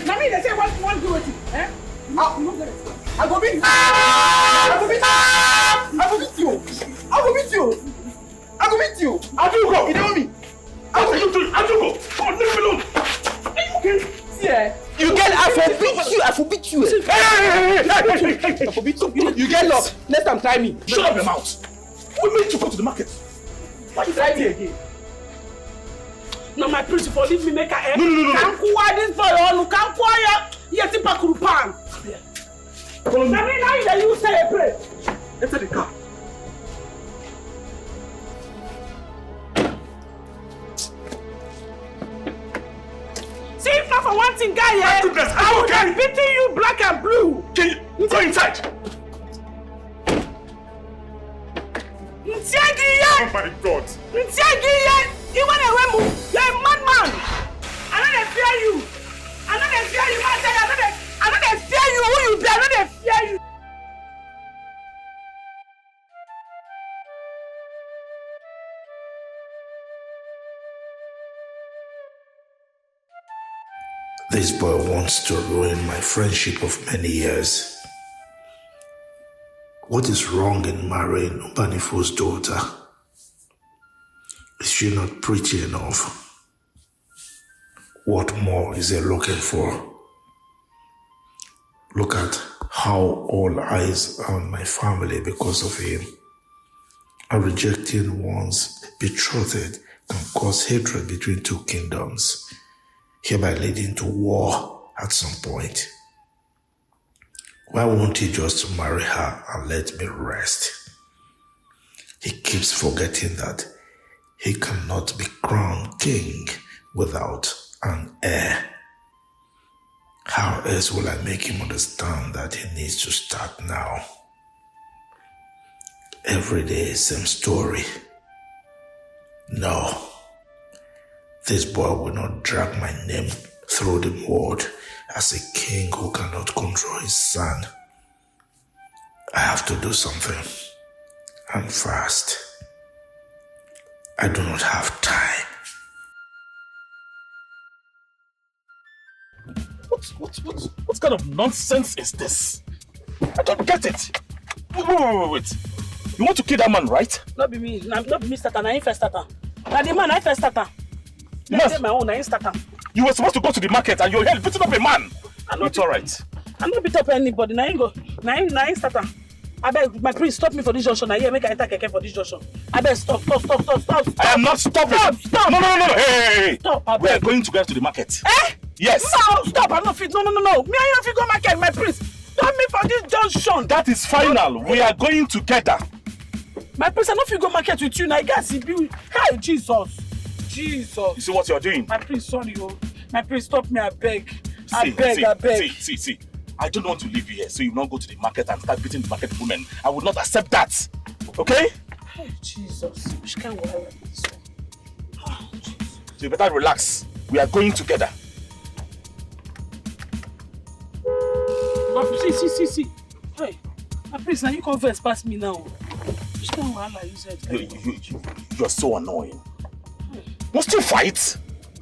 Na me they say one do wetin? Eh? I go beat you. I go beat you. I do go. You know me. I do go. Come on, leave me alone. Are you okay? Yeah. You get I forbid you. Hey. I forbid you. You get lost. Next time try me. Shut up your mouth. We made you go to the market. Why you try me again? No, my principal, leave me make a No. Kankuwa this boy on Kankuwa yeti pakurupan. Follow me. Now you say a pray. Enter the car. See, if not for one thing, guy, I would have beaten you black and blue. Can you go inside? Oh my God. You want to move? You're a madman. I don't fear you. I don't fear you, man. I don't fear you. Who you be? I don't fear you. This boy wants to ruin my friendship of many years. What is wrong in marrying Obanifo's daughter? Is she not pretty enough? What more is he looking for? Look at how all eyes are on my family because of him. And rejecting one's betrothed can cause hatred between two kingdoms, hereby leading to war at some point. Why won't he just marry her and let me rest? He keeps forgetting that he cannot be crowned king without an heir. How else will I make him understand that he needs to start now? Every day, same story. No, this boy will not drag my name through the mud as a king who cannot control his son. I have to do something, and fast. I do not have time. What kind of nonsense is this? I don't get it. Wait. You want to kill that man, right? Not be me. Not be me starter. I ain't first starter. Now the man I first starter. Yes. My own. I ain't starter. You were supposed to go to the market and you're here beating up a man. It's all right. I'm not beat up anybody. Now you go. Now you start. I beg, my prince, stop me for this junction. Now here, make I enter keke for this junction. I beg, stop. I am not stopping. Stop. No. Hey. Stop. We are going together to the market. Eh? Yes. No, stop. I'm not fit. No. Me and you don't fit go market, my prince. Stop me for this junction. That is final. We are going together. My prince, I don't fit go market with you. Now, guys, hi, Jesus. You see what you are doing? My prince, sorry, My prince, stop me, I beg. I beg. See. I don't want to leave you here, so you not go to the market and start beating the market women. I would not accept that. Okay? Hey, Jesus. Which kind of world is this one? Oh, Jesus. So you better relax. We are going together. But see. Hey, my prince, now you come first past me now. Which kind of world you said? You're so annoying. Must you fight?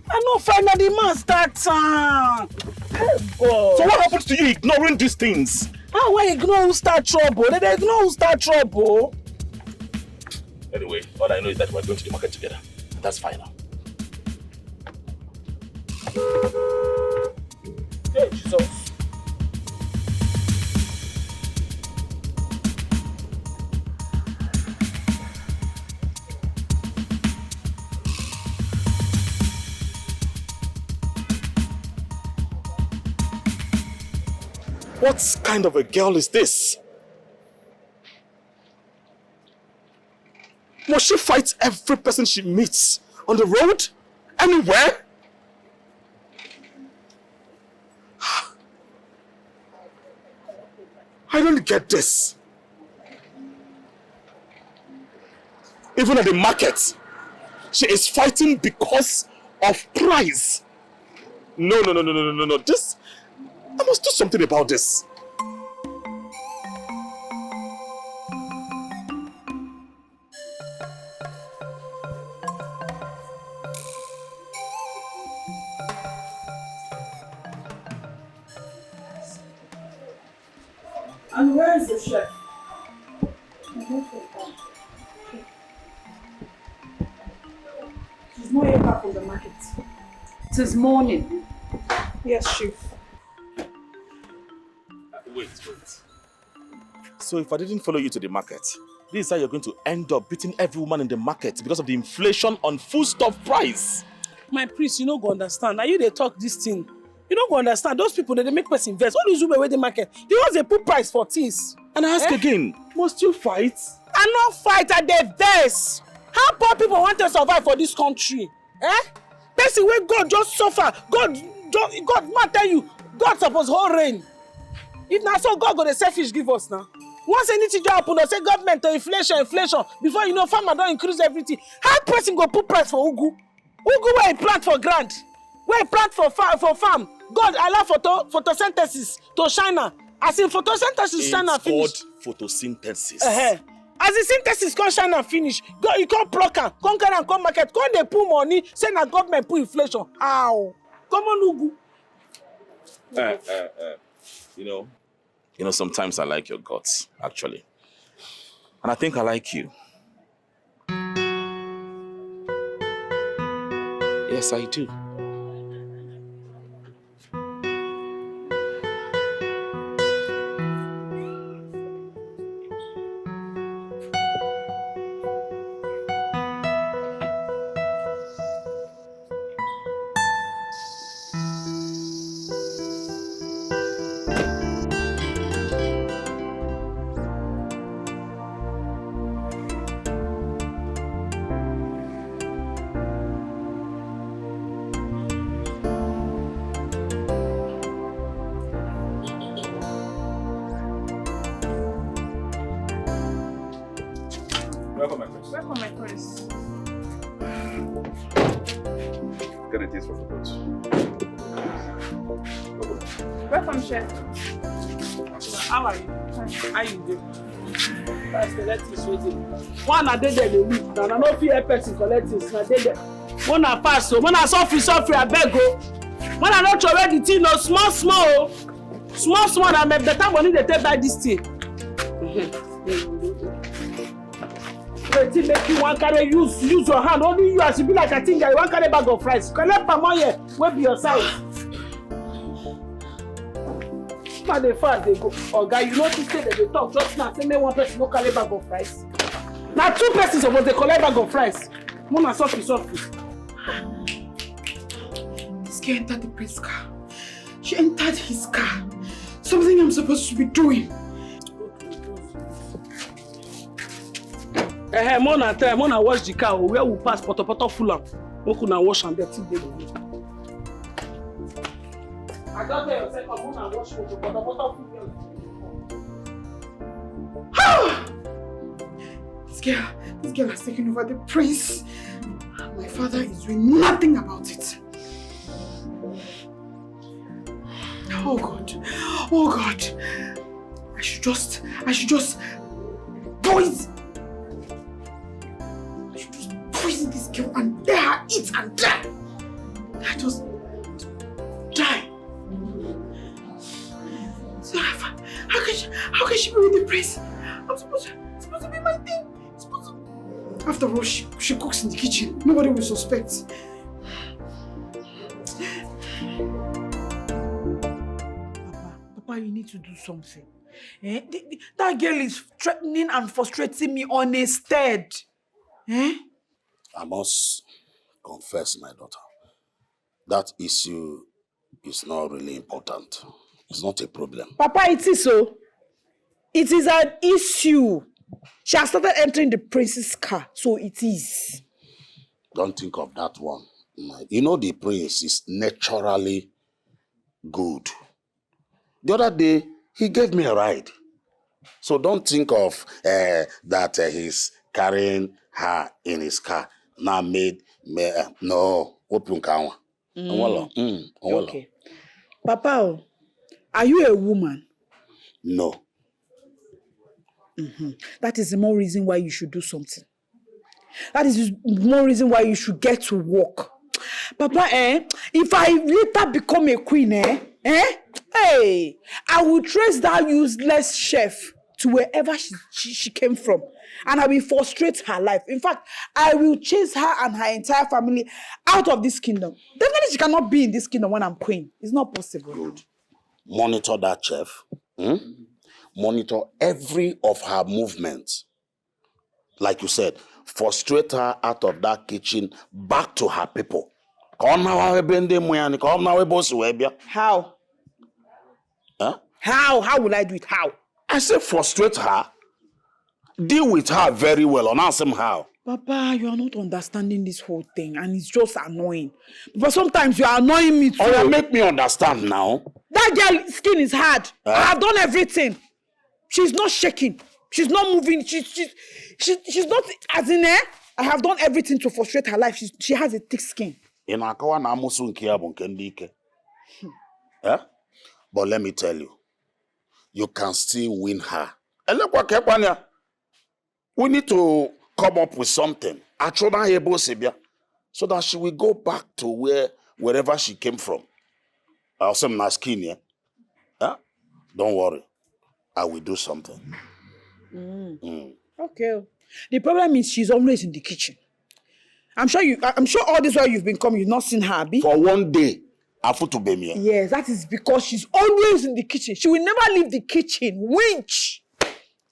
I know finally the man starts. Hey, God. So what happens to you ignoring these things? How will I ignore who start trouble? They ignore who start trouble. Anyway, all I know is that we're going to the market together. That's final. Hey, Jesus. What kind of a girl is this? Must she fight every person she meets on the road? Anywhere? I don't get this. Even at the market, she is fighting because of price. No. This, I must do something about this. And where is the chef? She's not yet back from the market. Since morning. Yes, chef. Wait. So if I didn't follow you to the market, this is how you're going to end up beating every woman in the market because of the inflation on foodstuff price. My priest, you don't go understand. Now you they talk this thing. You don't go understand. Those people, they make person invest. All these women where they market, they always put price for things. And I ask again, must you fight? I not fight at the best. How poor people want to survive for this country? Person where God just suffer. God, man tell you, God suppose whole reign. If not so, God got a selfish give us now. Once anything just happen, they say government to inflation. Before you know, farmer don't increase everything. How person go put price for ugu? Ugu where he plant for grant, where he plant for farm. God allow photosynthesis to China. As in photosynthesis China finish. It's called photosynthesis. As the synthesis come China finish, you come pluck am, come carry am come market, come dey put money, say na government put inflation. How? Come on, Ugu. You know, sometimes I like your guts, actually. And I think I like you. Yes, I do. Welcome, my prince. Get a taste for food. Welcome, chef. How are you? How you doing? First, collect this waiting. One a day there they week. Now, I no fit help person collect this. Na dey there. One a pass so. One a suffer, I beg go. One a not try the thing. No small. Small. Na make better money they take buy this thing. Wetin make you wan carry use your hand? Only you as you be like a thing that you wan carry bag of rice. Collect palm oil wey be your size. man dey fast dey go. Oga, you notice say they talk just now. Say make one person no carry bag of rice. Now 2 persons suppose dey collect bag of rice. Mona softly. This girl entered the prince's car. She entered his car. Something I'm supposed to be doing. Mona wash the car where we pass poto full am. Make una wash am there till dey go. I don't tell yourself Mona wash poto full there. This girl has taken over the prince. My father is doing nothing about it. Oh God. I should just poison this girl and let her eat and die. I just die. So how can she be with the prince? I'm supposed to be my thing. After all, she cooks in the kitchen. Nobody will suspect. Papa, you need to do something. That girl is threatening and frustrating me on a stead. I must confess, my daughter, that issue is not really important. It's not a problem. Papa, it is so. It is an issue. She has started entering the prince's car, so it is. Don't think of that one. You know the prince is naturally good. The other day, he gave me a ride. So don't think of that he's carrying her in his car. Now no. Okay. Papa, are you a woman? No. That is the more reason why you should do something. That is the more reason why you should get to work. Papa, if I later become a queen, I will trace that useless chef to wherever she came from. And I will frustrate her life. In fact, I will chase her and her entire family out of this kingdom. Definitely she cannot be in this kingdom when I'm queen. It's not possible. Good. Monitor that chef. Monitor every of her movements. Like you said, frustrate her out of that kitchen back to her people. How? Huh? How will I do it? How? I say frustrate her. Deal with her very well. And ask him how. Papa, you are not understanding this whole thing and it's just annoying. But sometimes you are annoying me too. Oh, you make me understand now. That girl's skin is hard. I have done everything. She's not shaking. She's not moving. She's not as in I have done everything to frustrate her life. She has a thick skin. But let me tell you, you can still win her. We need to come up with something. So that she will go back to wherever she came from. Also, don't worry. I will do something. Okay. The problem is she's always in the kitchen. I'm sure all this while you've been coming, you've not seen her, Abi. For one day, I put to be me. Yes, that is because she's always in the kitchen. She will never leave the kitchen. Winch!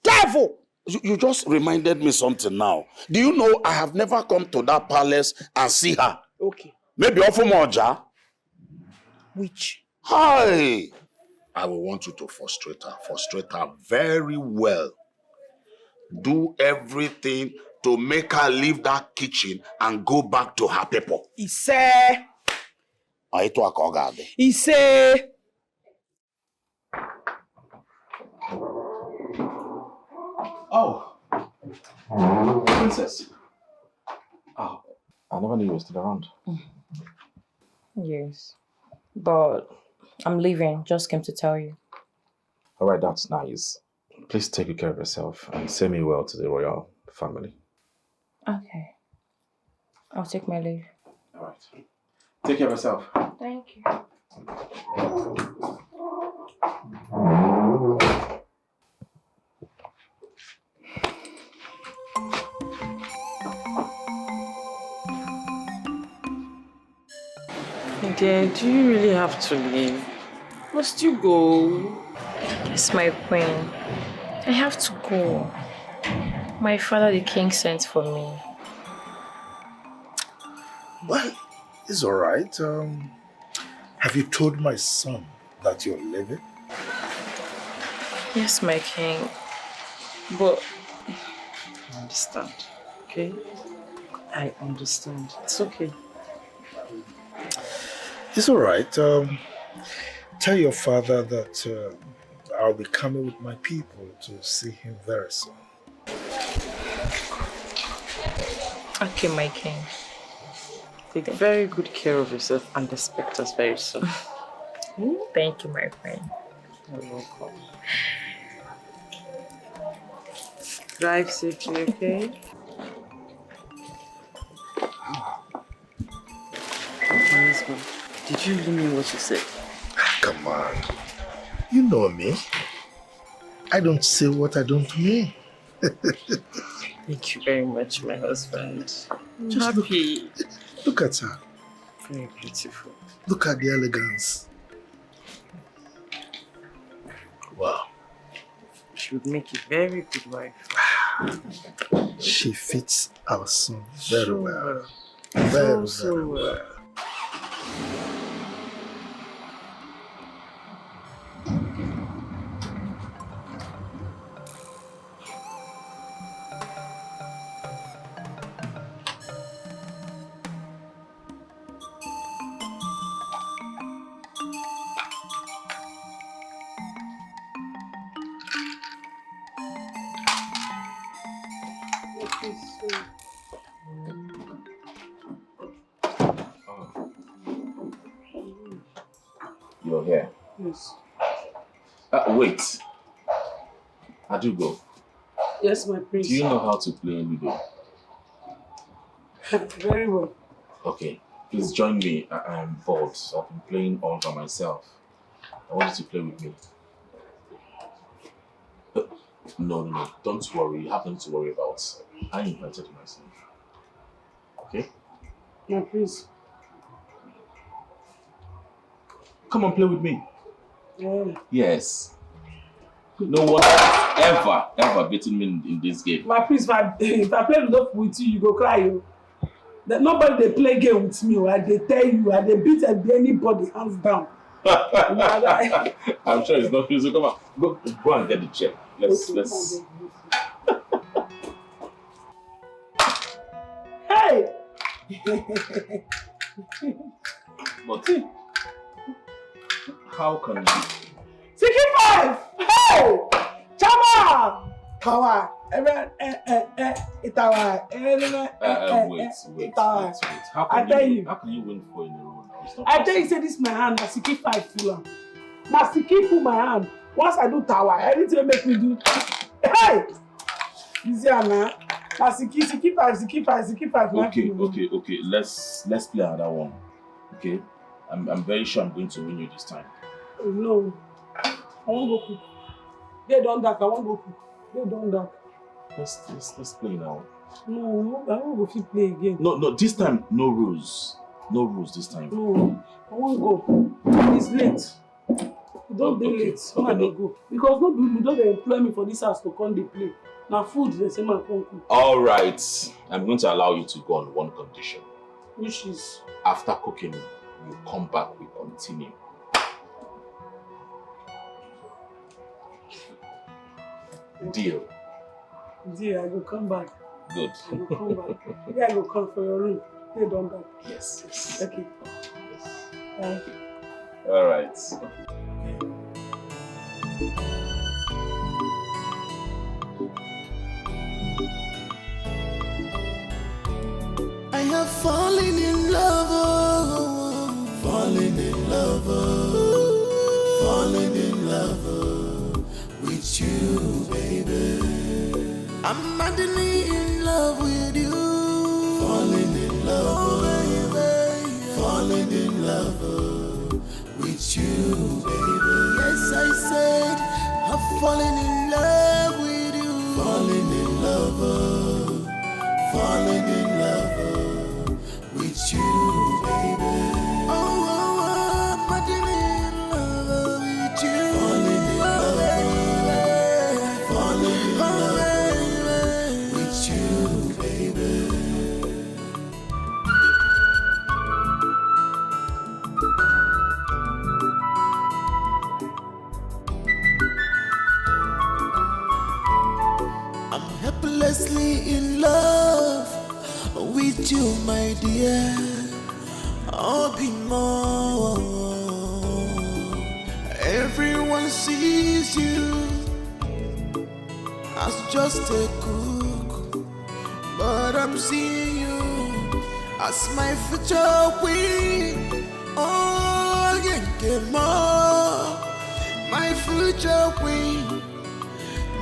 Devil! You just reminded me something now. Do you know I have never come to that palace and see her? Okay. Maybe offer more jar. Which? Hi! I will want you to frustrate her very well. Do everything to make her leave that kitchen and go back to her people. Oh, princess. Oh, I never knew you were still around. Yes, but I'm leaving. Just came to tell you. All right, that's nice. Please take good care of yourself and send me well to the royal family. Okay. I'll take my leave. All right. Take care of yourself. Thank you. Dear, do you really have to leave? Must you go? It's my queen. I have to go. My father, the king, sent for me. Well, it's all right. Have you told my son that you're leaving? Yes, my king. But I understand, okay? I understand. It's okay. It's all right. Tell your father that I'll be coming with my people to see him very soon. okay, my king. Take very good care of yourself and expect us very soon. Thank you, my friend. You're welcome. Drive safely, okay? My husband, did you really mean what you said? Come on. You know me. I don't say what I don't mean. Thank you very much, my husband. I'm Just happy. Look at her. Very beautiful. Look at the elegance. Wow. She would make a very good wife. She fits our son very So well. well. Very, So very well. well. You're here. Yes. Wait. I do go. Yes, my prince. Do you know how to play Ludo? Very well. Okay. Please join me. I'm bored, so I've been playing all by myself. I want you to play with me. No. Don't worry. You have nothing to worry about. I invited myself. Okay? My prince. Come on, play with me. Yeah. Yes. No one has ever beaten me in this game. My prince, if I play Ludo with you, you go cry. You. That nobody they play game with me. I they tell you, I they beat anybody hands down. I'm sure it's not easy. Come on, go and get the chair. Let's. Hey. But how can you? 65. Hey, Chama. Kawa. Itawa. Wait. How can you win 4 in a row now? It's not I tell you, say this my hand. Na 65 full am. Na 60 full my hand. Once I do tower, anything make me do. Hey. Easy na. Na 65. Okay. Let's play another one. Okay. I'm very sure I'm going to win you this time. No. I won't go cook. They done that. I won't go cook. They done that. Let's play now. No, I won't go fit play again. No, this time no rules. No rules this time. No, I won't go. It's late. Don't be late. Come on, go. Because no people don't employ me for this house to come they play. Now food they say my come cook. All right. I'm going to allow you to go on one condition. Which is? After cooking, you come back, we continue. Deal. Deal, I go come back. Good. I go come back. Yeah, I go come for your room. They done that. Yes. Okay. Bye. All right. I have fallen in love, fallen in love, fallen in love with you, baby. I'm madly in love with you, fallen in love, baby. Fallen in love with you, baby. Yes, I said I'm falling in love with you, falling in love, falling in love with you, baby. Oh, I'm madly in love with you, falling in love. dear, I'll be more. Everyone sees you as just a cook, but I'm seeing you as my future queen. Oh, yeah, more, my future queen,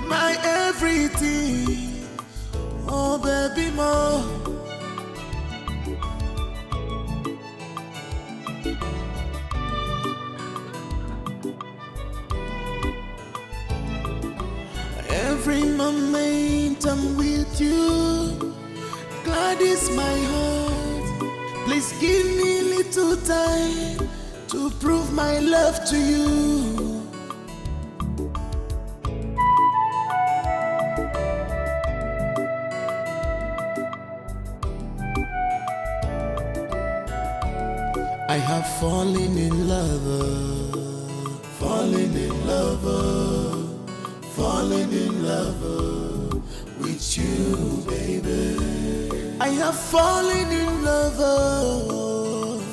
my everything. Oh, baby, more. Every moment I'm with you, glad is my heart. Please give me a little time to prove my love to you. I have fallen in love, fallen in love, fallen in love with you, baby. I have fallen in love,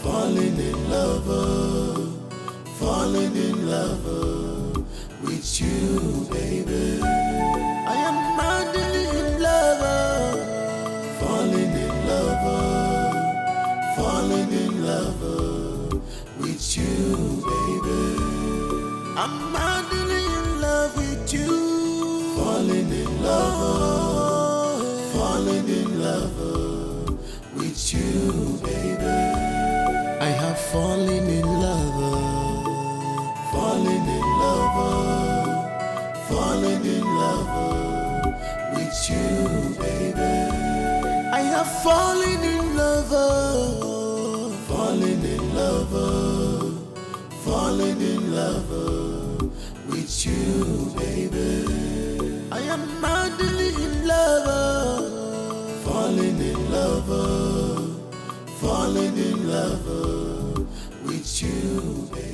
fallen in love, fallen in love with you, baby. I am madly in love, fallen in love, fallen in love with you, baby. I'm madly in love with you, falling in love, falling in love with you, baby. I have fallen in love, fallen in love, fallen in love with you, baby. I have fallen in love, fallen in love, fallen in love with you, baby. I am madly in love, falling in love, falling in love with you, baby.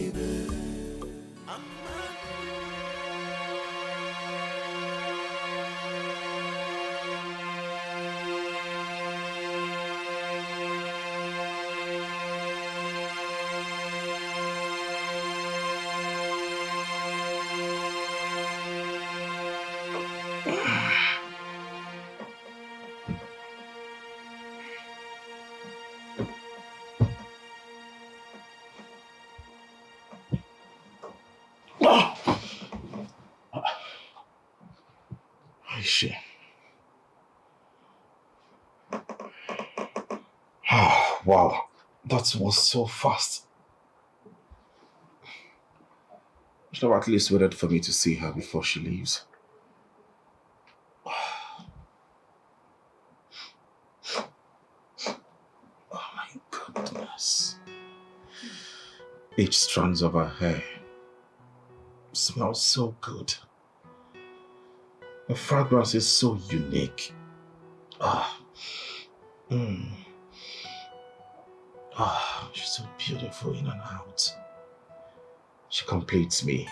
Shit. Oh, wow, that was so fast. Should have at least waited for me to see her before she leaves. Oh my goodness. Each strand of her hair smells so good. The fragrance is so unique. She's so beautiful in and out. She completes me.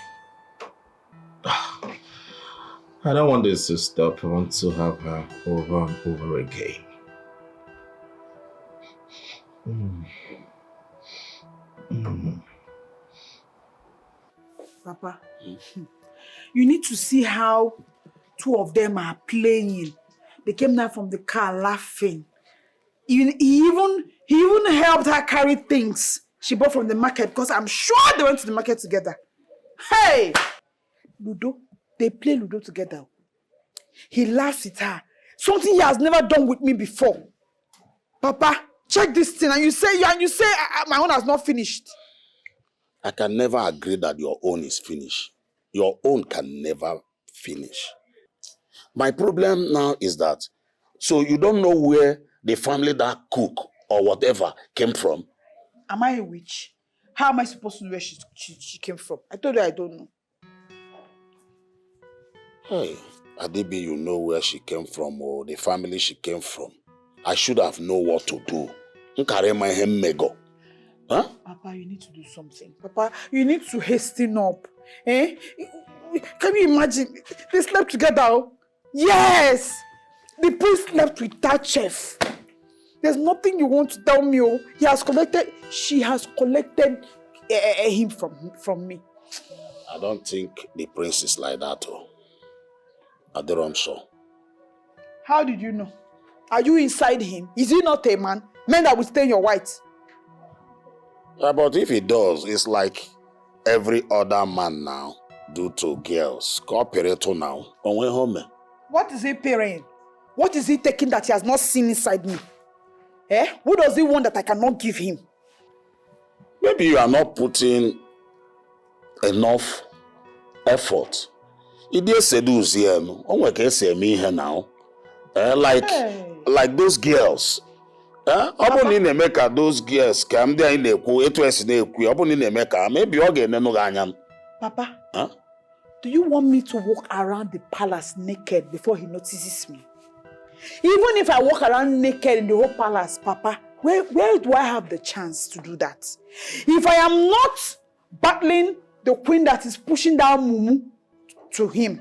I don't want this to stop. I want to have her over and over again. Papa, you need to see how two of them are playing. They came down from the car laughing. He even helped her carry things she bought from the market because I'm sure they went to the market together. Hey! Ludo, they play Ludo together. He laughs at her. Something he has never done with me before. Papa, check this thing and you say my own has not finished. I can never agree that your own is finished. Your own can never finish. My problem now is that, so you don't know where the family that cook or whatever came from? Am I a witch? How am I supposed to know where she came from? I told you I don't know. Hey, Adibi, you know where she came from or the family she came from. I should have known what to do. Huh? Papa, you need to do something. Papa, you need to hasten up. Eh? Can you imagine? They slept together. Yes! The prince slept with that chef. There's nothing you want to tell me. Oh. She has collected him from me. I don't think the prince is like that. Oh. I don't so. How did you know? Are you inside him? Is he not a man? Men that will stain your white. But if he does, it's like every other man now do to girls. Cooperator now. On home. What is he paying? What is he taking that he has not seen inside me? What does he want that I cannot give him? Maybe you are not putting enough effort. It is seduce here. Now. Like those girls. Those girls come there in the maybe again. Papa, do you want me to walk around the palace naked before he notices me? Even if I walk around naked in the whole palace, Papa, where do I have the chance to do that? If I am not battling the queen that is pushing down Mumu to him,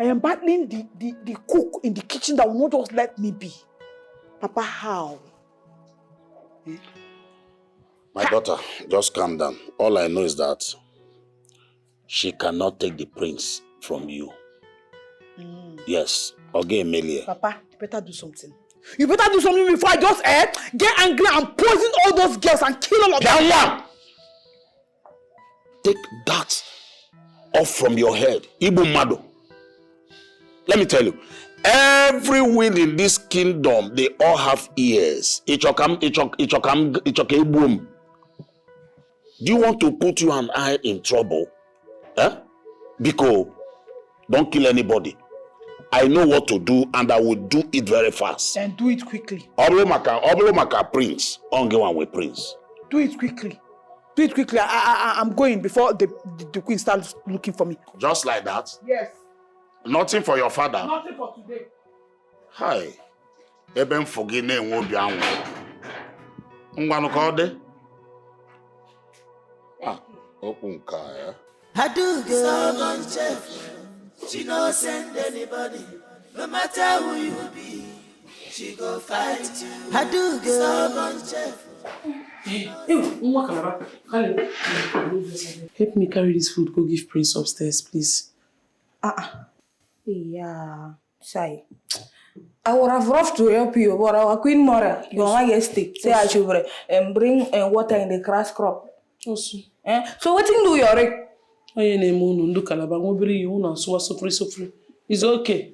I am battling the cook in the kitchen that will not just let me be. Papa, how? My daughter, just calm down. All I know is that she cannot take the prince from you. Yes. Okay, Amelia. Papa, you better do something. You better do something before I just get angry and poison all those girls and kill all of them. Take that off from your head. Ibu Mado. Let me tell you, every wind in this kingdom, they all have ears. Do you want to put you and I in trouble? Because don't kill anybody. I know what to do and I will do it very fast. And do it quickly. Oblomaka prince. Onge one with prince. Do it quickly. Do it quickly. I'm going before the queen starts looking for me. Just like that? Yes. Nothing for your father? Nothing for today. Hi. Eben forgine won't be anwo. Ngwanu kode? Open car. I do get stubborn chef. She no send anybody. No matter who you be, she go fight you. I do get stubborn chef. Help me carry this food, go give Prince upstairs, please. Yeah, Sai. I would have roughed to help you, but our Queen Mother, you want to stick. Say I should bring water in the grass crop. Also. So what do you rig? It's okay.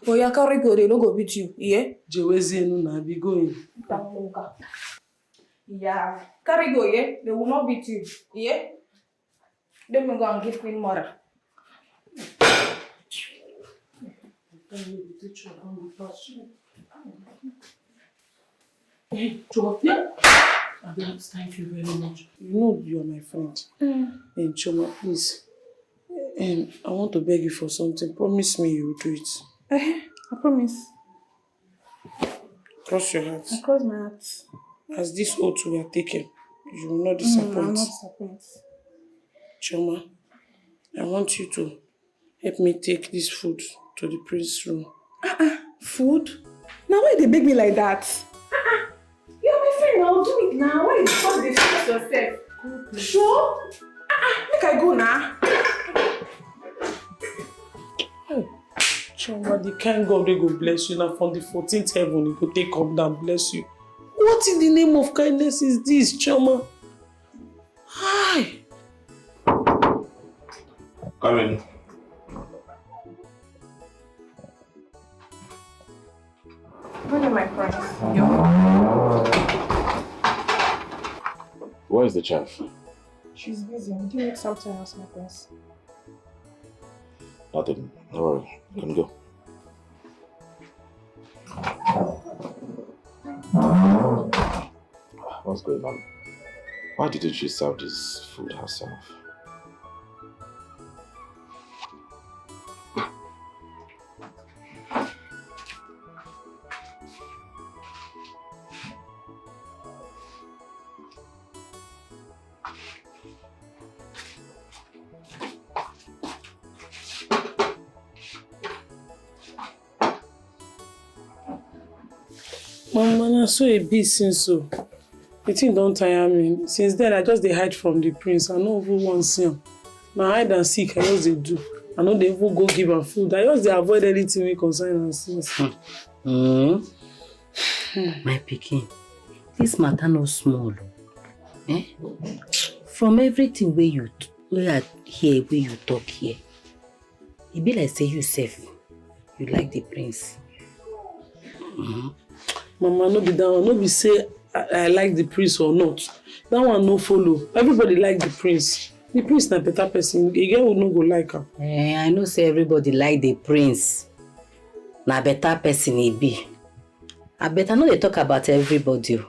Oh, you carry go, they don't go beat you, yeah? Jewezi na be going. Yeah, carry go, yeah? They will not beat you, yeah? Let me go and give Queen Mother. Hey, Choma. Thank you very much. You know you are my friend. And Choma, please. I want to beg you for something. Promise me you will do it. I promise. Cross your heart. I cross my heart. As this oath we are taken, you will not disappoint. I will not disappoint. Choma, I want you to help me take this food to the prince's room. Food? Now why they beg me like that? You're my friend, I'll do it now. Why you call this yourself? Sure? Make I go now. Choma, the kind God they go bless you now from the 14th heaven, he go take up down, bless you. What in the name of kindness is this, Choma? Hi. Come in. Good day, my friend. Where is the chef? She's busy. Do you need something else, my prince? Nothing. Don't worry. You can go. What's going on? Why didn't she serve this food herself? Mama, so a bit since so. The thing don't tire me. Since then, I just dey hide from the prince. I no even want to see him. Now hide and seek, I just dey do. I no dey even go give am food. I just dey avoid anything wey concern am since. My pikin, this matter no small. Eh? From everything where I hear, where you talk here, it be like say you sef, you like the prince. Mama, no be that one. No be say I like the prince or not. That one no follow. Everybody like the prince. The prince na better person. Again, we no go like am. I know say everybody like the prince. Na better person he be. I better know they talk about everybody.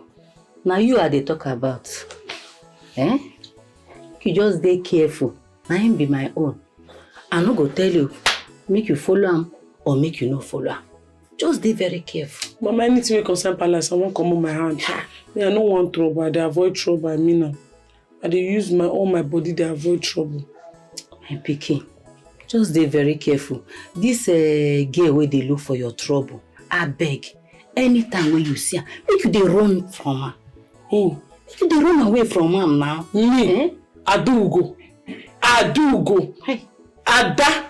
Now you are they talk about. You just dey careful. Na him be my own. I no go tell you, make you follow him or make you no follow him. Just dey very careful. Mama, anything wey concern palace, I won't come on my hand. Me, I no want trouble. I dey avoid trouble. I mean am. I dey use all my body to avoid trouble. My pikin, just dey very careful. This girl wey dey look for your trouble, I beg. Anytime when you see her, make you dey run from her. Make you dey run away from her now. Me? Adugo. Hey. Ada.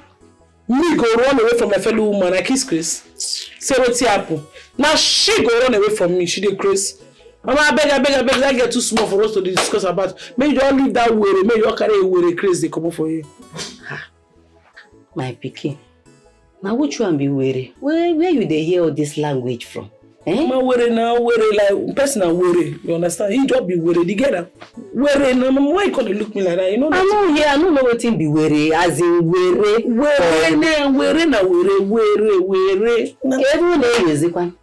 Me go run away from my fellow woman. I kiss Chris. Say what's happen. Now she go run away from me. She dey crazy. Mama, I beg. That get too small for us to discuss about. Maybe you don't leave that worry. Maybe you carry a worry crazy. They come up for you. My pikin. Now which one be worry? Where you dey hear all this language from? My worry now, worry like personal worry. You understand? He just be worry. You get that? Worry now. Mama, why you gonna look me like that? You know that? I don't know what be worry. As in worry. Worry. Everyone there is equal.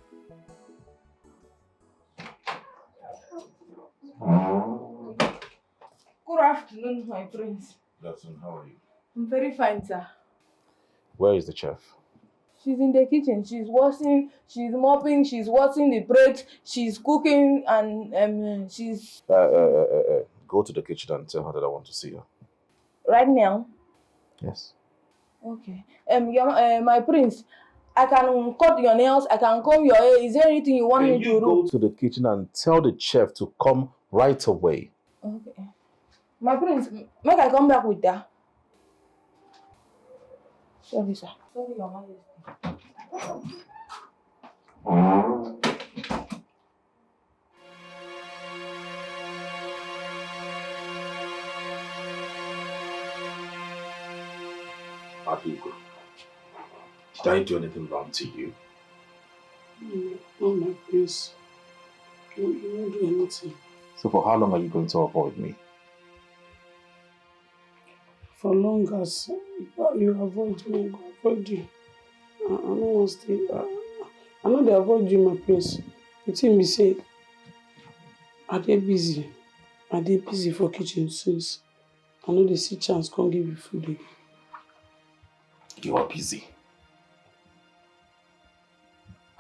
Good afternoon, my prince. Good afternoon. How are you? I'm very fine, sir. Where is the chef? She's in the kitchen. She's washing, she's mopping, she's washing the plate, she's cooking, and she's... Go to the kitchen and tell her that I want to see her. Right now? Yes. Okay. My prince, I can cut your nails, I can comb your hair. Is there anything you want me to do? Go to the kitchen and tell the chef to come right away. Okay. My prince, make I come back with that. Sorry, sir. Sorry, Your Majesty. Adugo, did I do anything wrong to you? No, my prince. You won't do anything. So for how long are you going to avoid me? For long as you avoid me, I go avoid you. I don't want to stay. I know they avoid you, my prince. The thing be say, are they busy? Are they busy for kitchen since? I know they see chance, can't give you food again. You are busy.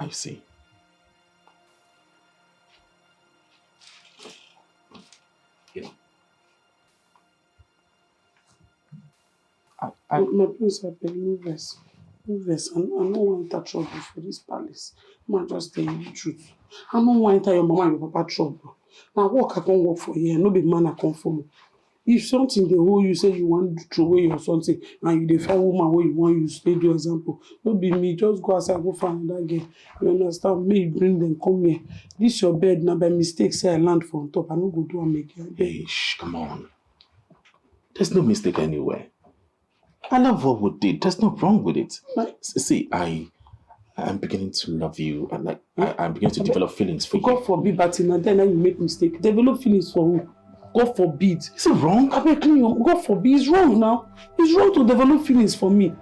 I see. My prince, I beg, no vex. No vex. I don't want to enter trouble for this palace. Man, just tell you the truth. I don't want to enter your mama and your papa trouble. Now, work I can't work for you. No be man I can't follow. If something they hold you say you want to throw away or something, and you define woman where you want you stay do example. Don't be me. Just go outside go find that girl. You understand? Me bring them come here. This your bed now by mistake say I land from top. I no go do and make it. Hey, come on. There's no mistake anywhere. I love what we did. There's no wrong with it. See, I'm beginning to love you, and I'm beginning to develop feelings for you. God forbid, but in a day now you make mistake. Develop feelings for who? God forbid. Is it wrong? I beg you, God forbid. It's wrong now. It's wrong to develop feelings for me.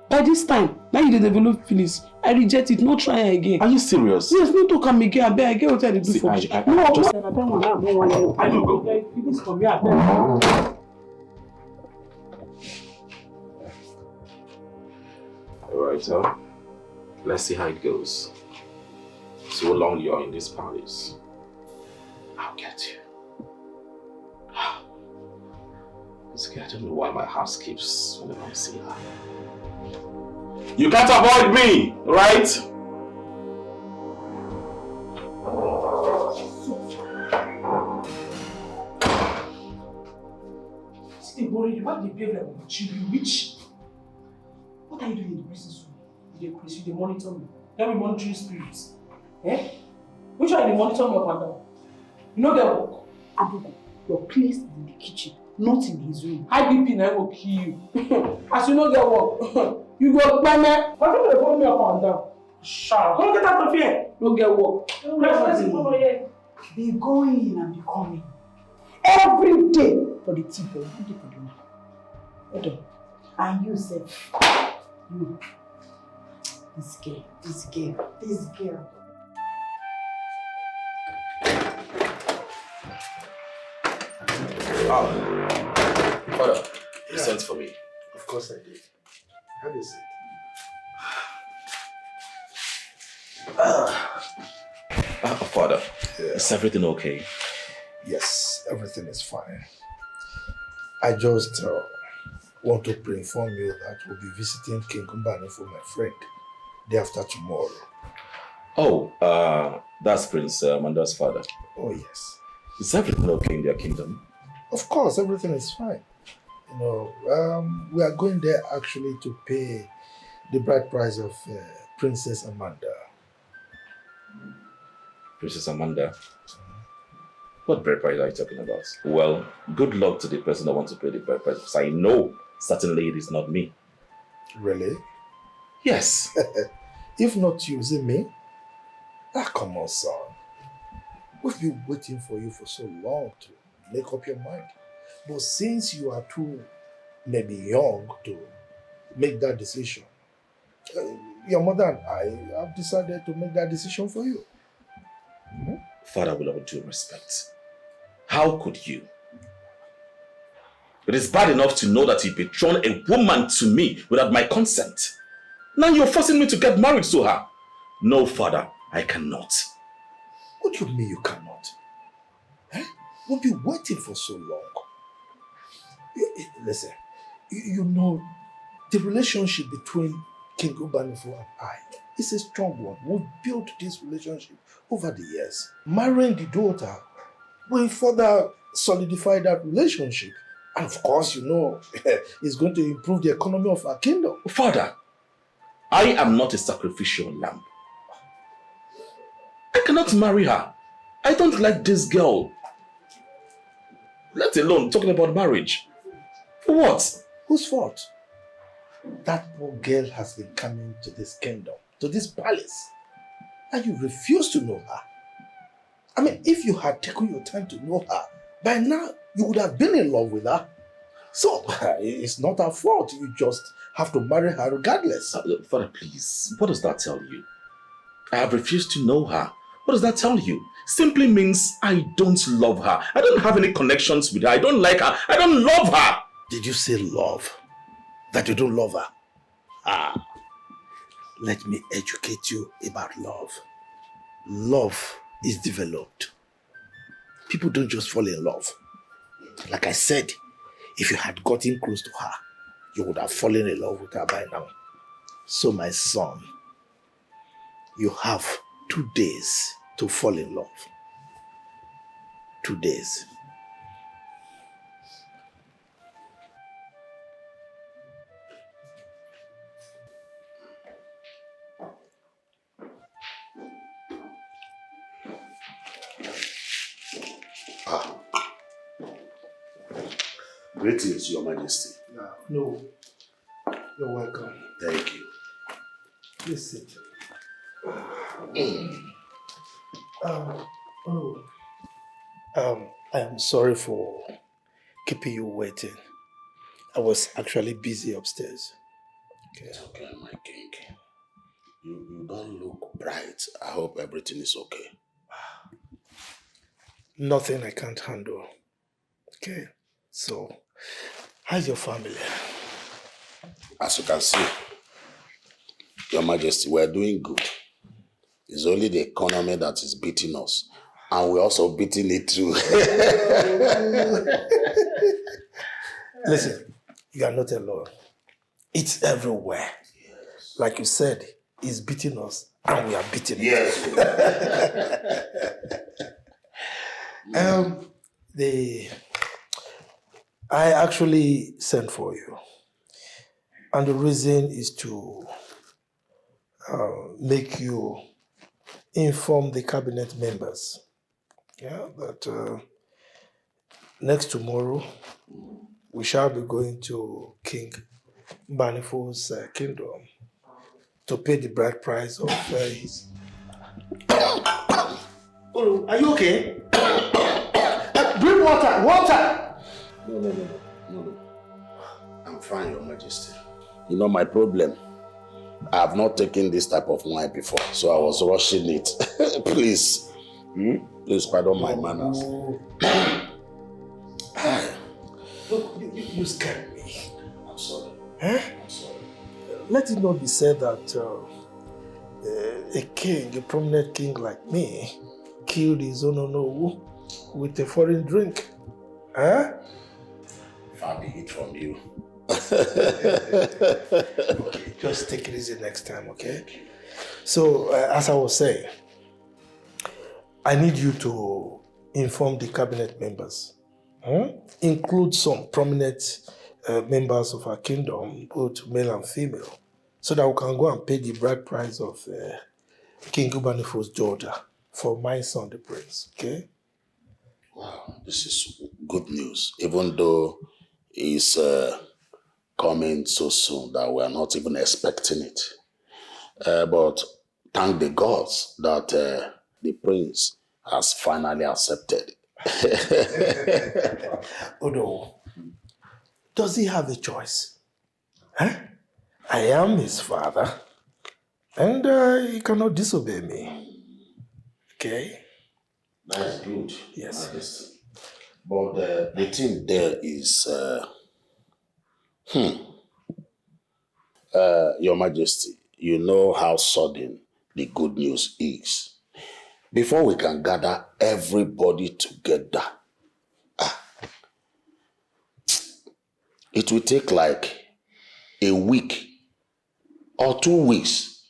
By this time, now you develop feelings. I reject it. No try again. Are you serious? Yes, no talk am again. I beg. I get what I do for you. No, I don't want. I do go. Feelings for me. I beg. Alright, so let's see how it goes. So long you're in this palace, I'll get you. I don't know why my heart skips whenever I see her. You can't avoid me, right? boring? Why do you behave like a witch? You be witch? What are you doing in the person's room? You monitor me. You have a monitoring spirits. Eh? Which one you monitor me up and down? You know that work? Abugo, your place is in the kitchen, not in his room. High BP now will kill you. As you know that work, you go by me. Why don't you follow me up and down? Sharp. Don't get out of here. Don't get work. Be going and be coming. Every day for the tea, every day for the man. Hold on. And you said, you. This girl. Father, you sent for me. Of course I did. Have a seat. Father, is everything okay? Yes, everything is fine. I just want to inform you that we'll be visiting King Kumbani for my friend day after tomorrow. Oh, that's Prince Amanda's father. Oh, yes. Is everything okay in their kingdom? Of course, everything is fine. You know, we are going there actually to pay the bride price of Princess Amanda. Princess Amanda? What bride price are you talking about? Well, good luck to the person that wants to pay the bride price, because I know certainly it is not me. Really? Yes. If not you, is it me? Come on, son. We've been waiting for you for so long to make up your mind. But since you are too maybe young to make that decision, your mother and I have decided to make that decision for you. Father, with all due respect, how could you? It is bad enough to know that you betrayed a woman to me without my consent. Now you're forcing me to get married to her. No, Father, I cannot. What do you mean you cannot? We've been waiting for so long. Listen, you know, the relationship between King Ubanifo and I is a strong one. We've built this relationship over the years. Marrying the daughter will further solidify that relationship. And of course, you know, it's going to improve the economy of our kingdom. Father, I am not a sacrificial lamb. I cannot marry her. I don't like this girl. Let alone talking about marriage. For what? Whose fault? That poor girl has been coming to this kingdom, to this palace, and you refuse to know her. I mean, if you had taken your time to know her, by now you would have been in love with her. So, it's not her fault. You just have to marry her regardless. Father, please, what does that tell you? I have refused to know her. What does that tell you? Simply means I don't love her. I don't have any connections with her. I don't like her. I don't love her. Did you say love? That you don't love her? Let me educate you about love. Love is developed. People don't just fall in love. Like I said, if you had gotten close to her, you would have fallen in love with her by now. So my son, you have 2 days to fall in love. 2 days. Greetings, Your Majesty. No. You're welcome. Thank you. Please sit. I am sorry for keeping you waiting. I was actually busy upstairs. Okay. It's okay, my king. You don't look bright. I hope everything is okay. Nothing I can't handle. Okay. So, how's your family? As you can see, Your Majesty, we're doing good. It's only the economy that is beating us. And we're also beating it too. Listen, you are not alone. It's everywhere. Yes. Like you said, it's beating us and we are beating it. Yes. I actually sent for you. And the reason is to make you inform the cabinet members, that next tomorrow we shall be going to King Banifo's kingdom to pay the bride price of his. Oh, are you okay? Drink water, water! No. I'm fine, Your Majesty. You know my problem. I have not taken this type of wine before, so I was rushing it. Please. Please pardon my manners. Look, you scared me. I'm sorry. Huh? I'm sorry. Let it not be said that a king, a prominent king like me, killed his own with a foreign drink. Huh? Far be it from you. Okay, just take it easy next time, okay? So, as I was saying, I need you to inform the cabinet members. Include some prominent members of our kingdom, both male and female, so that we can go and pay the bride price of King Ubanifo's daughter for my son, the prince, okay? Wow, this is good news, even though it's coming so soon that we are not even expecting it. But thank the gods that the prince has finally accepted. Oh no. Does he have a choice? Huh? I am his father, and he cannot disobey me. Okay? That's good. Yes. But the thing there is, Your Majesty, you know how sudden the good news is. Before we can gather everybody together, it will take like a week or 2 weeks.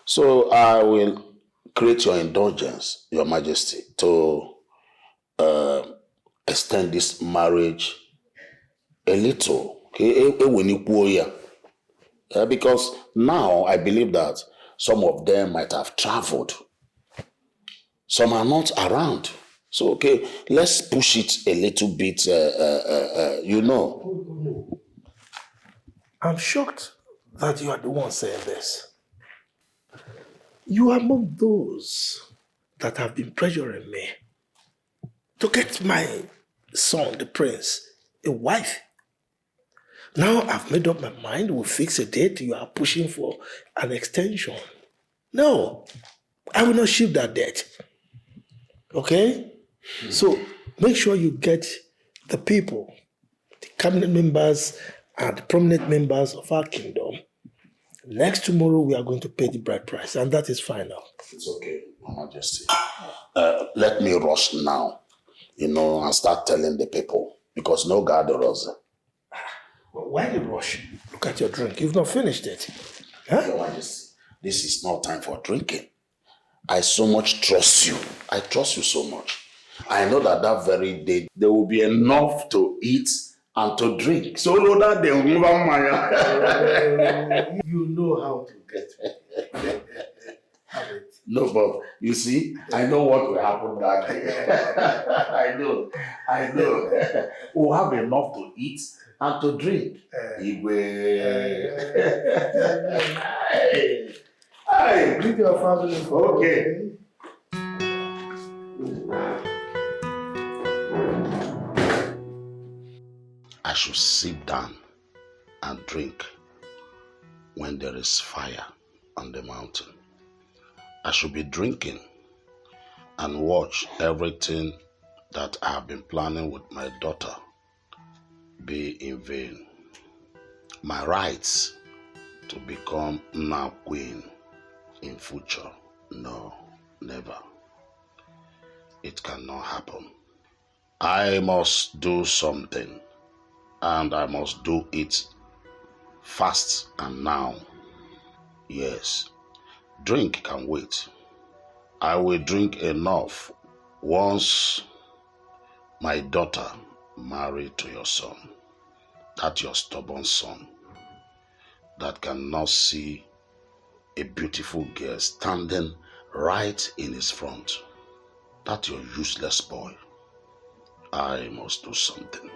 So I will create your indulgence, Your Majesty, to extend this marriage a little. Okay? Because now I believe that some of them might have traveled. Some are not around. So, okay, let's push it a little bit, I'm shocked that you are the one saying this. You are among those that have been pressuring me to get my son, the prince, a wife. Now I've made up my mind, we'll fix a date, you are pushing for an extension. No, I will not shift that date. Okay? So make sure you get the people, the cabinet members and the prominent members of our kingdom. Next tomorrow we are going to pay the bride price, and that is final. It's okay, Your Majesty. Let me rush now, and start telling the people, because no gathers. Why the rush? Look at your drink. You've not finished it. Huh? Your Majesty, this is not time for drinking. I so much trust you. I trust you so much. I know that very day there will be enough to eat and to drink. So that they will never mind. You know how to get it. No, but you see, I know what will happen that day. I know. We'll have enough to eat and to drink. Hey, greet your family. Okay. I should sit down and drink when there is fire on the mountain. I should be drinking and watch everything that I have been planning with my daughter be in vain. My rights to become now queen in future, no, never. It cannot happen. I must do something, and I must do it fast and now. Yes, drink can wait. I will drink enough once my daughter married to your son, that your stubborn son, that cannot see a beautiful girl standing right in his front, that your useless boy, I must do something.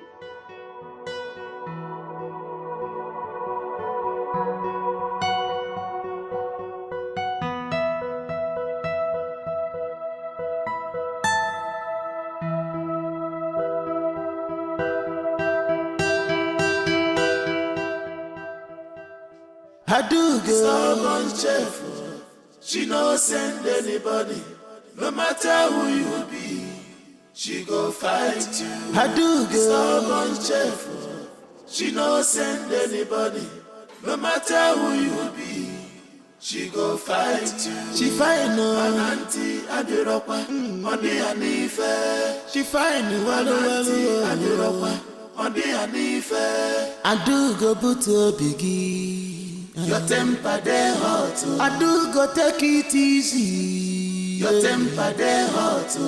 I do go. Stubborn chef, she no send anybody. No matter who you be, she go fight you. I do go. Stubborn chef, she no send anybody. No matter who you be, she go fight you. She fine no, an auntie Abiropa, Monday Anife. She fine no, an auntie Abiropa, Monday Anife. I do go put a biggie. Your temper dey hot. I do go take it easy. Your temper dey hot.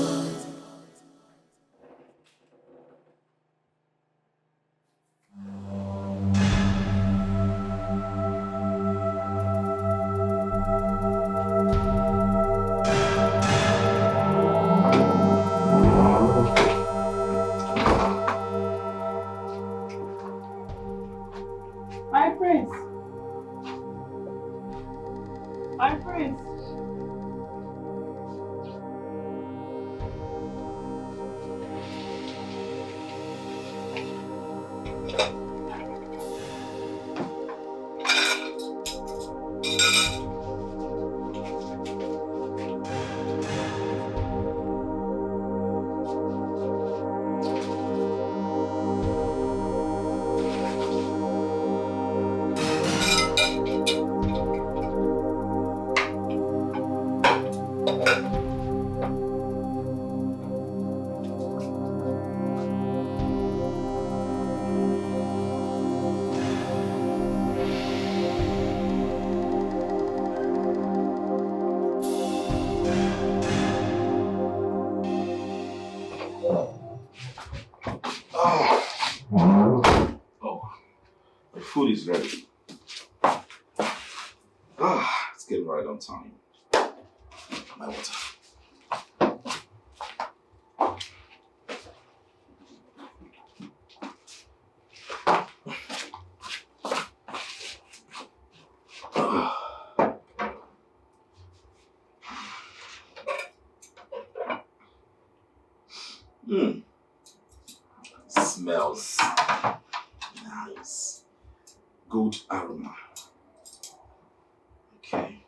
My prince. My prince. Food is ready. It's getting right on time. My water. Smells nice. Good aroma. Okay.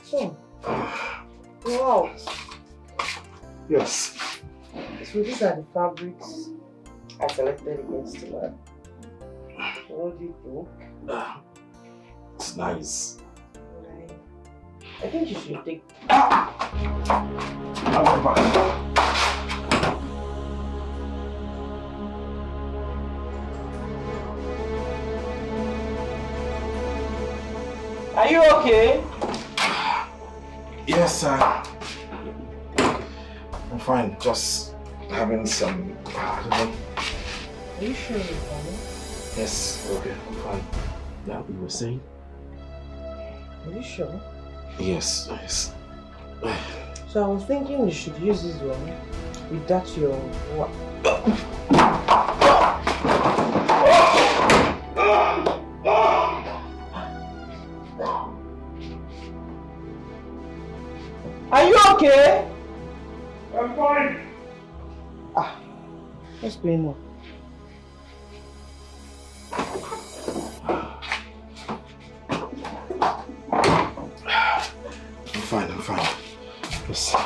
So, wow. Yes. So these are the fabrics I selected against the wear. So what do you think? It's nice. I think you should take. I'll be back. Are you okay? Yes, sir. I'm fine. Just having some. I don't know. Are you sure you're fine? Yes. Okay. I'm fine. Yeah, you were saying? Are you sure? Yes. Yes. So I was thinking you should use this one with that your what? Are you okay? I'm fine. What's going on? I'm fine. Just.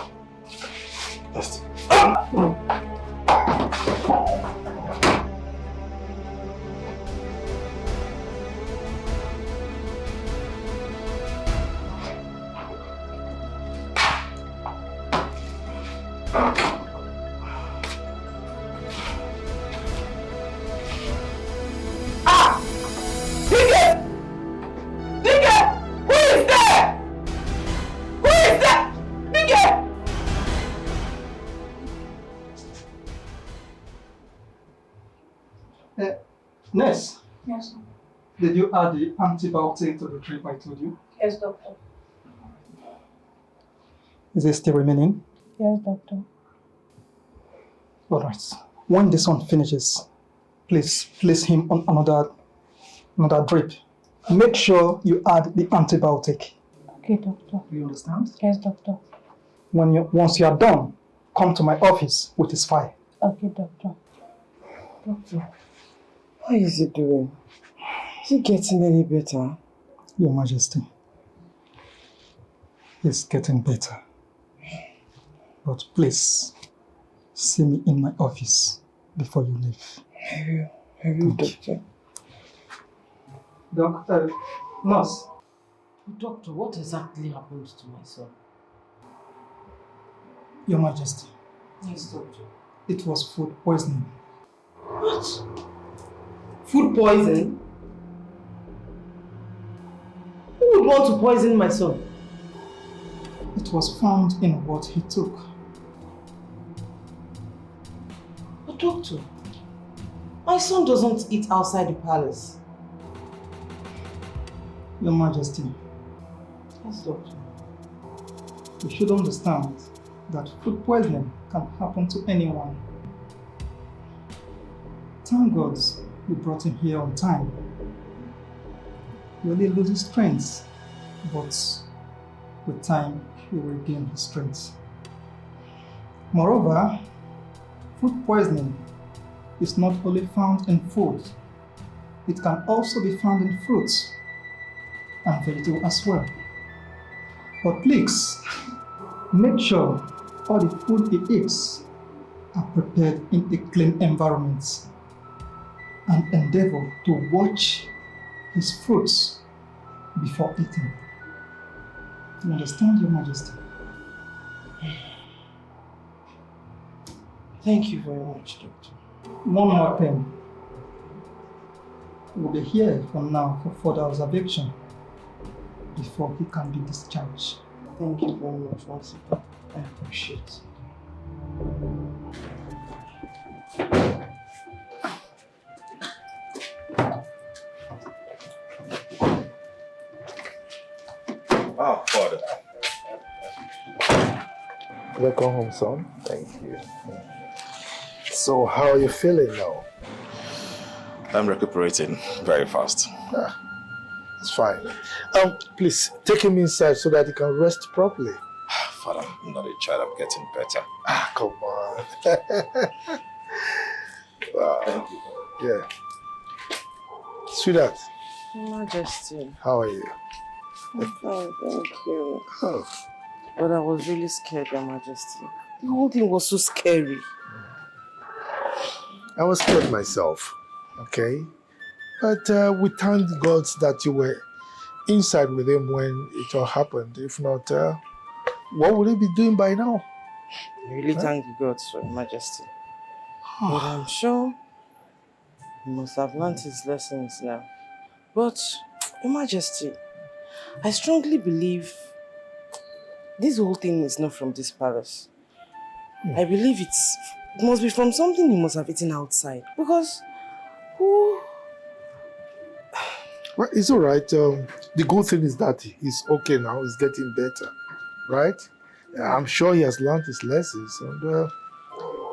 Nurse, Yes, sir. did you add the antibiotic to the drip I told you? Yes, doctor. Is it still remaining? Yes, doctor. Alright. When this one finishes, please place him on another drip. Make sure you add the antibiotic. Okay, doctor. Do you understand? Yes, doctor. Once you are done, come to my office with his file. Okay, doctor. Doctor, how is he doing? Is he getting any better? Your Majesty, he's getting better. But please, see me in my office before you leave. Have you, doctor? Nurse. Doctor, what exactly happened to my son? Your Majesty. Yes, doctor. It was food poisoning. What? Food poison? Who would want to poison my son? It was found in what he took. But doctor, my son doesn't eat outside the palace. Your Majesty. Yes, doctor. You should understand that food poisoning can happen to anyone. Thank God we brought him here on time. He only loses strength, but with time he will regain his strength. Moreover, food poisoning is not only found in food, it can also be found in fruits and vegetables as well. But please, make sure all the food he eats are prepared in a clean environment and endeavor to watch his fruits before eating. You understand, Your Majesty? Thank you very much, doctor. One more thing. We'll be here for now for further observation before he can be discharged. Thank you very much once again. I appreciate it. Oh, Father. Welcome home, son. Thank you. So, how are you feeling now? I'm recuperating very fast. It's fine. Please take him inside so that he can rest properly. Father, I'm not a child. I'm getting better. Come on. Wow. Thank you. Yeah. Sweetheart, Your Majesty. how are you? I'm fine, thank you. Oh. But I was really scared, Your Majesty. The whole thing was so scary. I was scared myself, okay? But we thank God that you were inside with him when it all happened. If not, what would he be doing by now? I really thank the gods for Your Majesty. But I'm sure he must have learned his lessons now. But, Your Majesty, I strongly believe this whole thing is not from this palace. I believe it must be from something he must have eaten outside. Because who? Well, it's all right. The good thing is that he's okay now. He's getting better, right? I'm sure he has learned his lessons and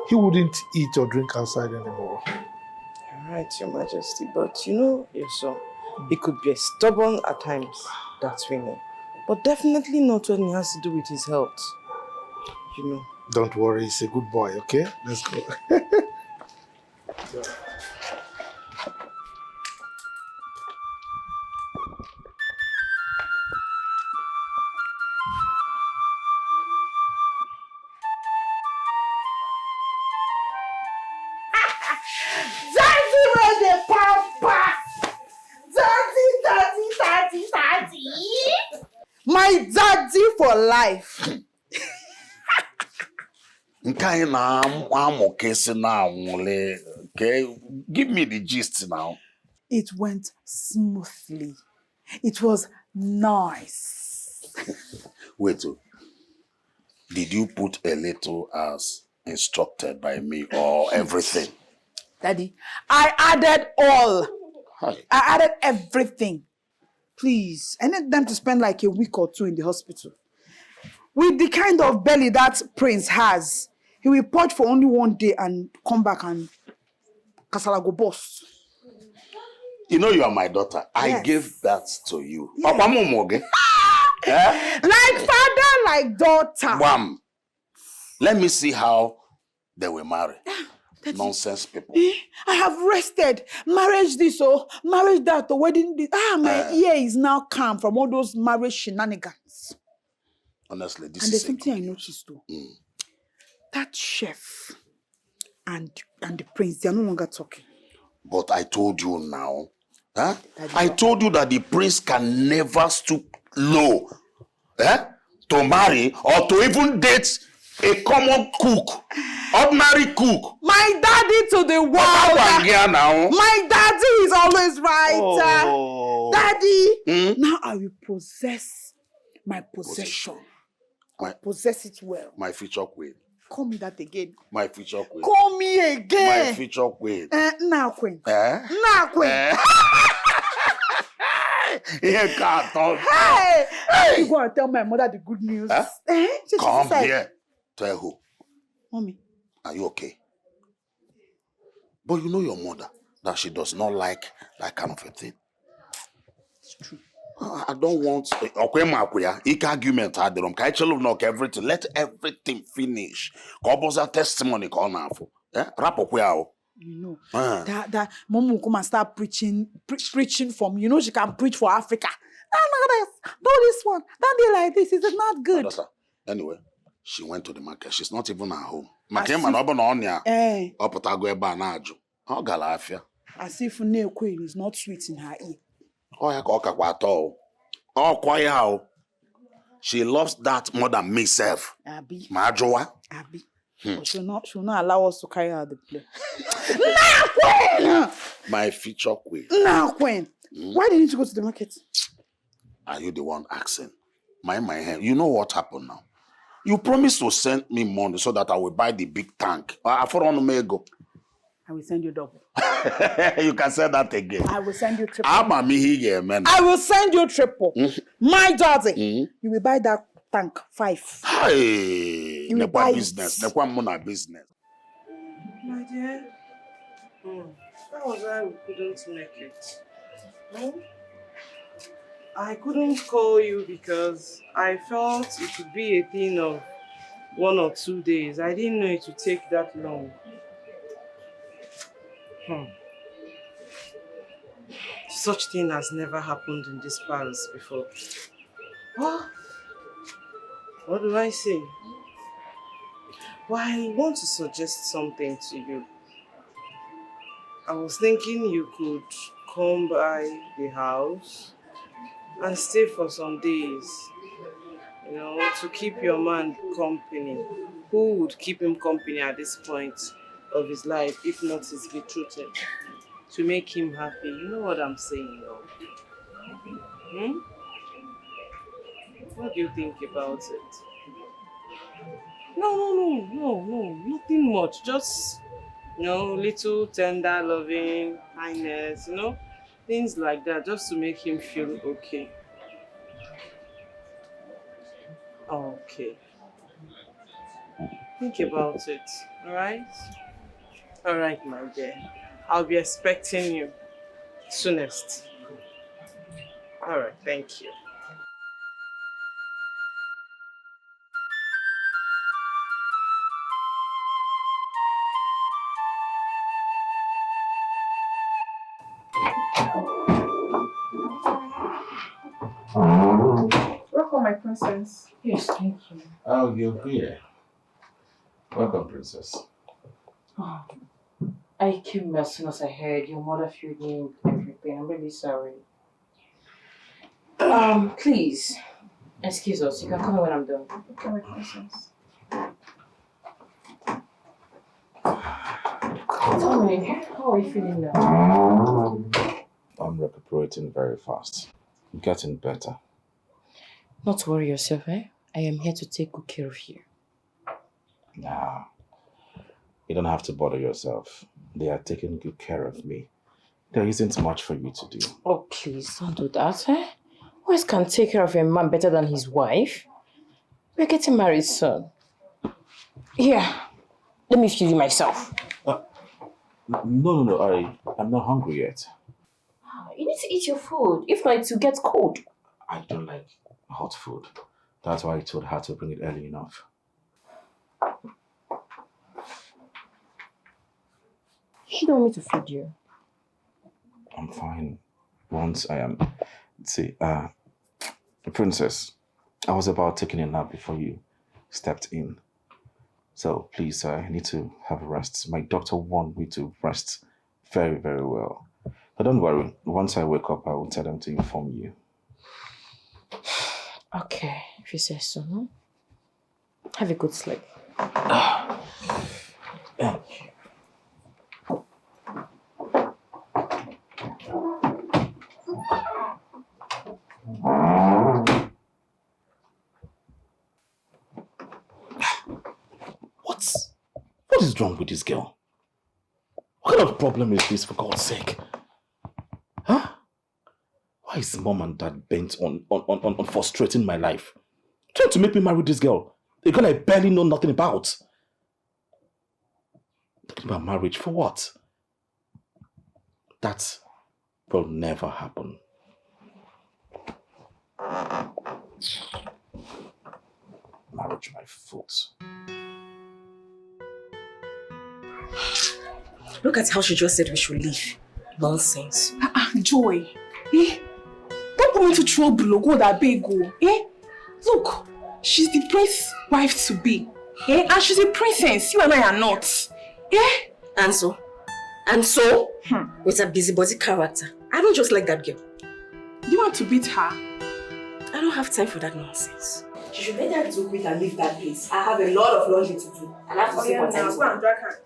he wouldn't eat or drink outside anymore. You're right, Your Majesty. But you know, your son, he could be stubborn at times. That's we know. But definitely not when it has to do with his health. You know. Don't worry, he's a good boy, okay? Let's go. Daddy with the pampas! Daddy! My daddy for life. Nke na-amụ kesi na anwụle. Okay, give me the gist now. It went smoothly. It was nice. Wait, did you put a little as instructed by me or everything? Daddy, I added all. Hi. I added everything. Please, I need them to spend like a week or two in the hospital. With the kind of belly that Prince has, he will purge for only one day and come back and Kasala go bust. You know you are my daughter. Yes. I gave that to you. Yes. Papa Momoge. Eh? Like father, like daughter. Wham. Let me see how they will marry. Nonsense people. I have rested. Marriage this or marriage that or wedding this. My ear is now calm from all those marriage shenanigans. Honestly, this And is there's something I noticed too. That chef and the prince, they are no longer talking. But I told you now. Huh? I told you that the prince can never stoop low to marry or to even date a common cook, ordinary cook. My daddy to the world. My daddy is always right. Daddy, now I will possess my possession. Possess it well. My future queen. Call me that again. My future queen. Call me again. My future queen. Now queen. Eh? Now queen. Hey! You go and tell my mother the good news. Huh? Come said, here. Tell who? Mommy. Are you okay? But you know your mother, that she does not like that kind of a thing. It's true. I don't want argument. Everything. Let everything finish. Testimony. You know that mom will come and start preaching for me. You know she can preach for Africa. Do this one. Don't be like this. Is it not good? Anyway, she went to the market. She's not even at home. As if nail queen is not sweet in her ear. She loves that more than me self. Abi. Abi. She'll not allow us to carry out the play. Now, Queen! My future queen. Now, Queen. Why didn't you go to the market? Are you the one asking? My hand. You know what happened now? You promised to send me money so that I will buy the big tank. I will send you double. You can say that again. I will send you triple. I will send you triple. My daddy. You will buy that tank 5. Hey, you will buy business. It. Business. My dear, that was why we couldn't make it. I couldn't call you because I felt it would be a thing of 1 or 2 days. I didn't know it would take that long. Such thing has never happened in this palace before. What do I say? Well, I want to suggest something to you. I was thinking you could come by the house and stay for some days, you know, to keep your man company. Who would keep him company at this point of his life, if not his betrothed? To make him happy. You know what I'm saying, though? What do you think about it? No, nothing much. Just, you know, little tender, loving, kindness, you know, things like that, just to make him feel okay. Okay. Think about it, alright? Alright, my dear. I'll be expecting you soonest. Alright, thank you. Welcome, my princess. Yes, thank you. Oh, you're here. Welcome, princess. Oh, I came as soon as I heard your mother filled me with everything. I'm really sorry. Please, excuse us. You can come when I'm done. Okay, my princess. Tell me, how are you feeling now? I'm recuperating very fast. Getting better. Not to worry yourself, eh? I am here to take good care of you. Nah. You don't have to bother yourself. They are taking good care of me. There isn't much for you to do. Oh, please, don't do that, eh? Who else can take care of a man better than his wife? We're getting married soon. Here, let me feed you myself. No. I'm not hungry yet. You need to eat your food. If not, it will get cold. I don't like hot food. That's why I told her to bring it early enough. She don't want me to feed you. I'm fine. Once I am... See, princess, I was about taking a nap before you stepped in. So please, I need to have a rest. My doctor warned me to rest very, very well. But don't worry. Once I wake up, I will tell them to inform you. Okay, if you say so, no? Have a good sleep. Thank you. What is wrong with this girl? What kind of problem is this, for God's sake? Huh? Why is mom and dad bent on frustrating my life? Trying to make me marry this girl. A girl I barely know nothing about. Talking about marriage for what? That will never happen. Marriage my foot. Look at how she just said we should leave. Nonsense. Joy. Eh? Don't put me into trouble, go that big go. Eh? Look, she's the prince's wife to be. Eh? And she's a princess. You and I are not. Eh? And so? With a busybody character. I don't just like that girl. You want to beat her? I don't have time for that nonsense. She should better do quick and leave that place. I have a lot of laundry to do. And I have to see what time. Go and drag her.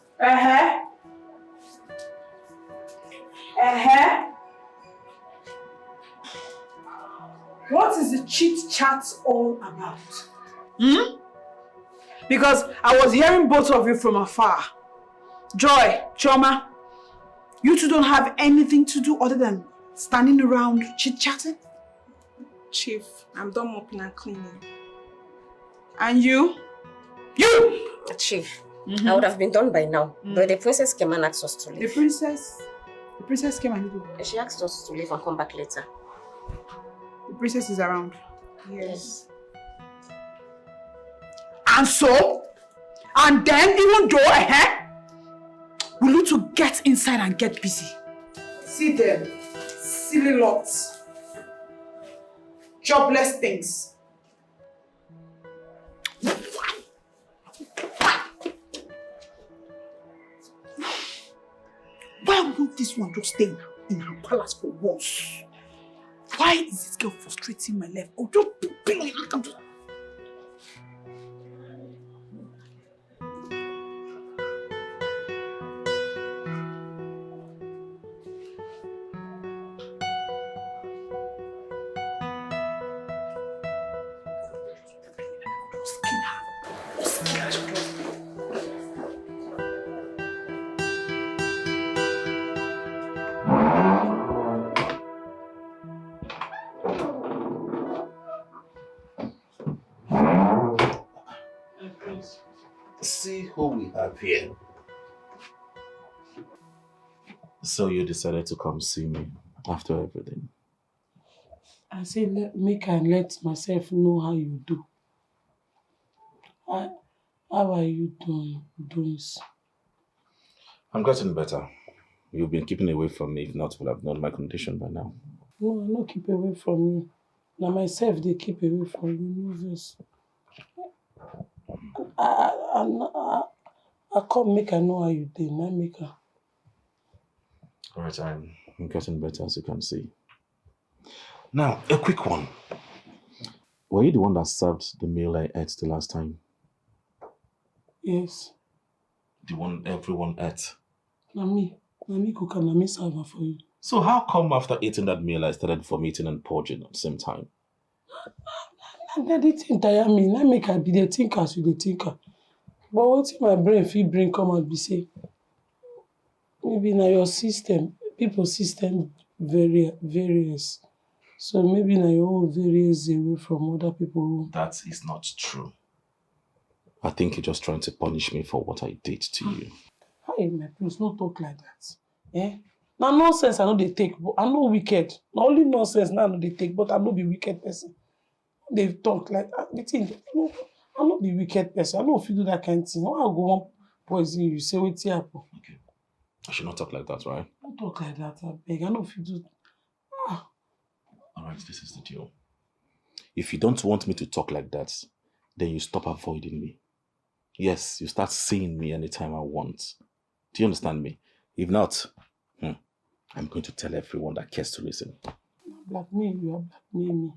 What is the chit chat all about? Because I was hearing both of you from afar. Joy, Choma, you two don't have anything to do other than standing around chit-chatting? Chief, I'm done mopping and cleaning. And you? You! Chief, I would have been done by now. But the princess came and asked us to leave. The princess came and did. She asked us to leave and come back later. The princess is around. Yes. And so? And then even though, we need to get inside and get busy. See them. Silly lots. Jobless things. Why won't this one just stay in her palace for once? Why is this girl frustrating my life? Oh, just bring me out of. See who we have here. So you decided to come see me after everything? I said, make I let myself know how you do. How are you doing? I'm getting better. You've been keeping away from me. If not, would have known my condition by now. No, I'm not keeping away from you. Now myself, they keep away from you, no vex. I come make I know how you dey, na make her. Alright, I'm getting better as you can see. Now, a quick one. Were you the one that served the meal I ate the last time? Yes. The one everyone ate? Na me cook am, na me serve am for you. So how come after eating that meal I started vomiting and purging at the same time? Na the thing tire me, na make I be the thinker as you the thinker. But wetin my brain fit bring come out be say, maybe na your system, people system varies. So maybe na your own varies away from other people. That is not true. I think you're just trying to punish me for what I did to you. Hey, my prince, no talk like that. Eh? Now nonsense I know they take, but I'm not wicked. Not only nonsense now I know they take, but I'm not be wicked person. They talk like the thing. No, I'm not be wicked person. I know if you do that kind of thing. Why I go one poison you? Say what happen? Okay. I should not talk like that, right? Don't talk like that, I beg. I know if you do. Alright, this is the deal. If you don't want me to talk like that, then you stop avoiding me. Yes, you start seeing me anytime I want. Do you understand me? If not, I'm going to tell everyone that cares to listen. Blackmail, you are blackmailing me.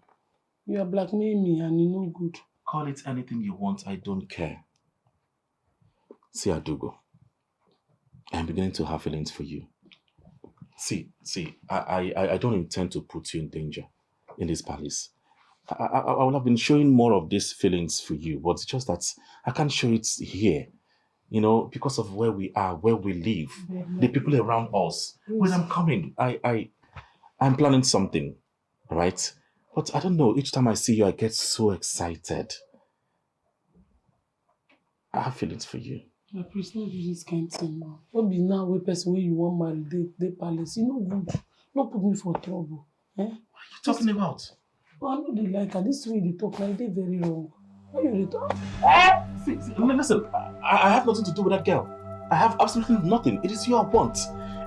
You are blackmailing me and you know good. Call it anything you want, I don't care. See, Adugo, I'm beginning to have feelings for you. See, I don't intend to put you in danger in this palace. I would have been showing more of these feelings for you, but it's just that I can't show it here. You know, because of where we are, where we live, the people around us. When I'm coming, I'm planning something, right? But I don't know, each time I see you, I get so excited. I have feelings for you. My priest, not do this kind of thing now. Don't be now a person where you want marry, they palace. You know good. Don't put me for trouble. Eh? What are you talking about? Well, I know they like her. This way they talk like they very wrong. Why you they talk? See, listen, I have nothing to do with that girl. I have absolutely nothing. It is you I want.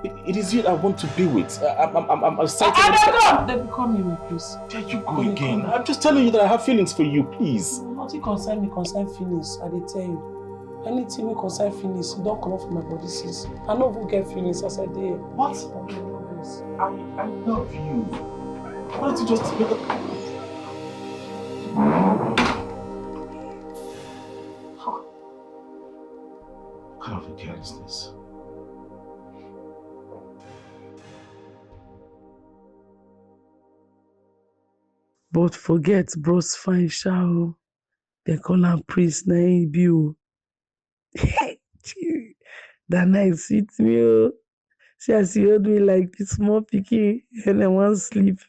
It is you I want to be with. I'm excited. They become you, my priest. There you go again. I'm just telling you that I have feelings for you, please. Nothing concern me, concern feelings. I dey tell you. Anything we concern feelings, you don't come off my body since. I know who get feelings as I did. What? I love you. Why don't you just make a... What kind of a girl is this? But forget bros fine show. They call am priest na him be o. That night sweet me o. See as he hold me like this small pikin and I wan sleep.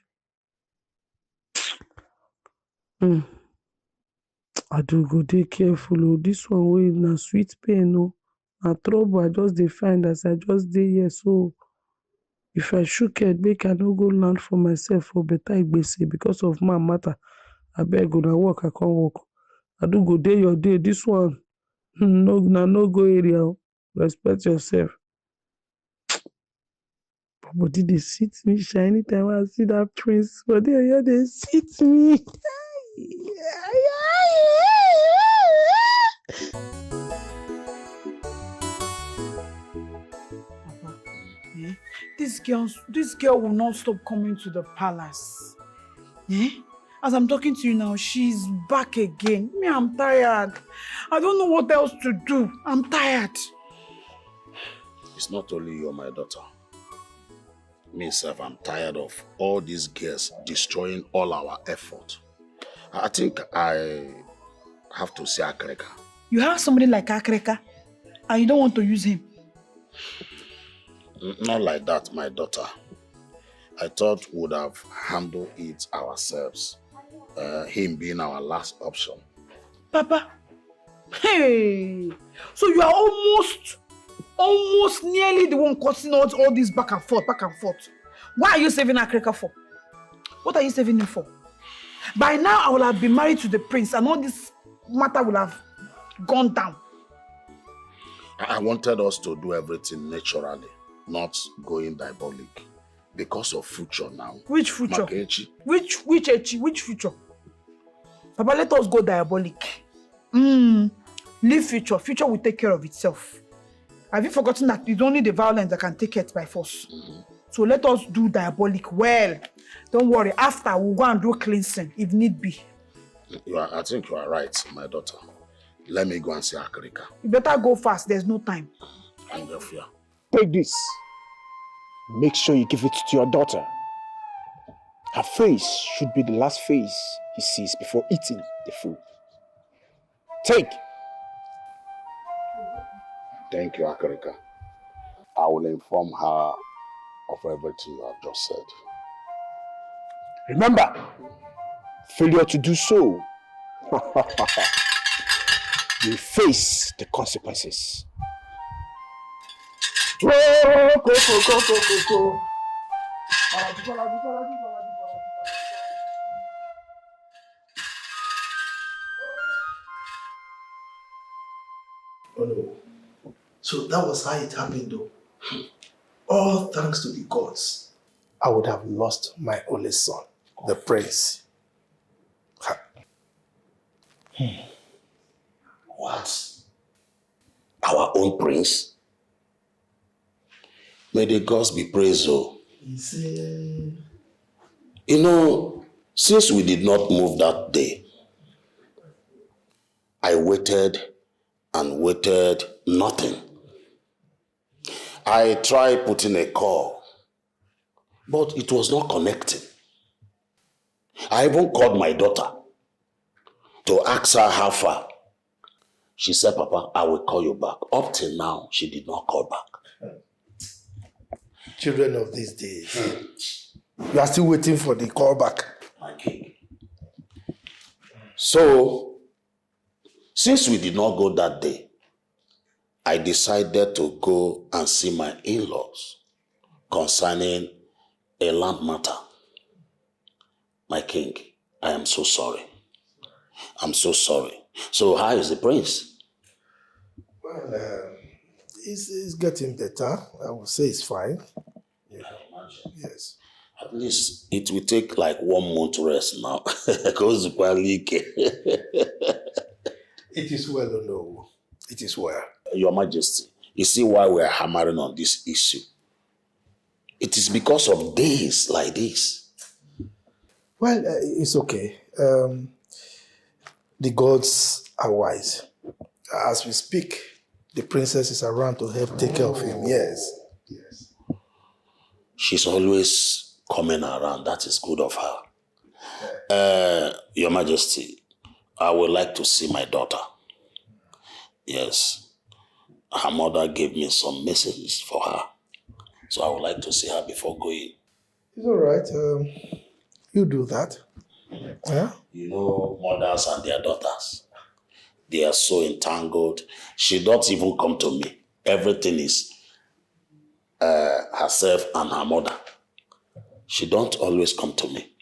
I do go dey careful o. This one wey na sweet pain o. Na trouble I just dey find as I just dey here so. If I shook head make I no go land for myself for better gbese because of man matter. Abeg una work I come work. I do go dey your day. This one no go area o. Respect yourself. Body dey sweet me sha anytime I see that prince. Body here dey sweet me. This girl will not stop coming to the palace. As I'm talking to you now, she's back again. Me, I'm tired. I don't know what else to do. I'm tired. It's not only you, my daughter. Myself, I'm tired of all these girls destroying all our effort. I think I have to see Akreka. You have somebody like Akreka, and you don't want to use him? Not like that, my daughter. I thought we would have handled it ourselves. Him being our last option. Papa, hey! So you are almost nearly the one causing all this back and forth. Why are you saving Akreka for? What are you saving him for? By now, I will have been married to the prince and all this matter will have gone down. I wanted us to do everything naturally, not going diabolic. Because of future now. Which future? Makechi. Which Echi? Which future? Papa, let us go diabolic. Leave future. Future will take care of itself. Have you forgotten that it's only the violence that can take it by force? So let us do diabolic well. Don't worry. After, we'll go and do cleansing if need be. I think you are right, my daughter. Let me go and see Akrika. You better go fast. There's no time. And your fear. Take this. Make sure you give it to your daughter. Her face should be the last face he sees before eating the food. Take. Thank you, Akrika. I will inform her of everything you have just said. Remember, failure to do so, you face the consequences. Oh no. So that was how it happened though. All thanks to the gods. I would have lost my only son, the prince. What? Our own prince? May the gods be praised, oh. You know, since we did not move that day, I waited and waited, nothing. I tried putting a call, but it was not connecting. I even called my daughter to ask her how far. She said, Papa, I will call you back. Up till now, she did not call back. Children of these days. You are still waiting for the call back. Okay. So, since we did not go that day, I decided to go and see my in-laws concerning a land matter. My king, I am so sorry. I'm so sorry. So how is the prince? Well, he's getting better. I would say it's fine. Yeah. Yes. At least it will take like 1 month rest now. Because it is well, no. It is well. Your Majesty, you see why we are hammering on this issue? It is because of days like this. Well, it's okay. The gods are wise. As we speak, the princess is around to help take care of him. Yes. Yes. She's always coming around. That is good of her. Your Majesty, I would like to see my daughter. Yes. Her mother gave me some messages for her. So I would like to see her before going. It's all right. You do that. Yeah? You know, mothers and their daughters, they are so entangled. She don't even come to me. Everything is herself and her mother. She don't always come to me.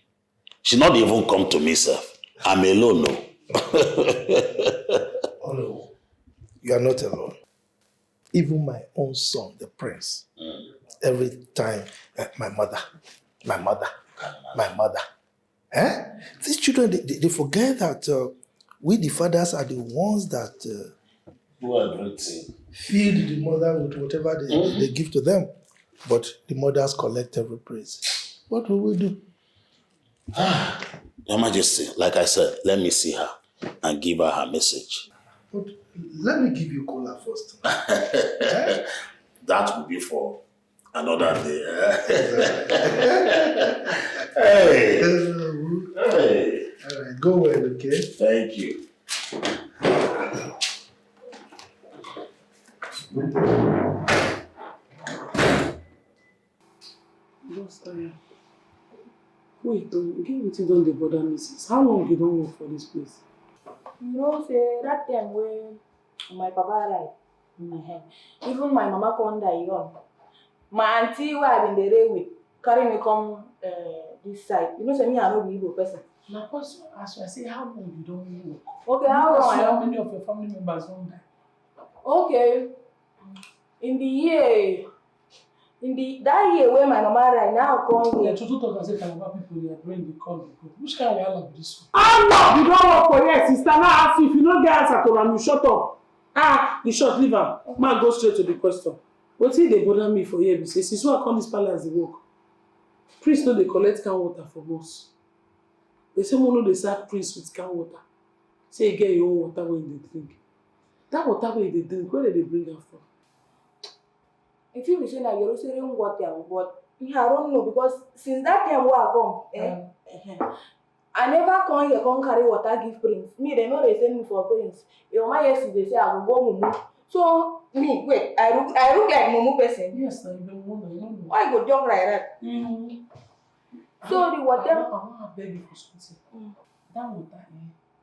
She not even come to me, self. I'm alone, no. Oh no, you are not alone. Even my own son, the prince, every time, my mother. Eh? These children, they forget that we, the fathers, are the ones that do everything. Feed the mother with whatever they give to them. But the mothers collect every praise. What will we do? Your Majesty, like I said, let me see her and give her her message. But let me give you cola first. That will be for another day. Hey. Hey. All right, go well, okay? Thank you. Just wait, again, you don't dey bother me since. How long you don't work for this place? You know, say that time when my papa died, even my mama come die young. My auntie who I been there with carry me come this side. You know, say me I no be Igbo person. Now, as I say, how long you don't work? Okay, how long? How many of your family members don't die? Okay, in the year In that year where my mama right now come here. Yeah, to talk and say Calabar people, they are going to call the group. Which kind of Allah be this one? Ah, no, you don't work for here, sister. Now ask you if you don't get answer to them, you shut up. Ah, you shut, leave her. Man, go straight to the question. What if they bother me for here? Be say, since I come this palace, they work. Priest no dey collect can water from us. They say one no dey serve priest with can water. Say you get your own water when they drink. That water when they drink, where they bring am from? If you say na Jerusalem water, but I don't know because since that time where I come, I never come here come carry water give prince. Me they know they send me for prince. Your mama yesterday say I go mumu. So me wait, I look like mumu person. Yes, I don't know. Why go jump like that? So the water. I want to beg you for something. That water,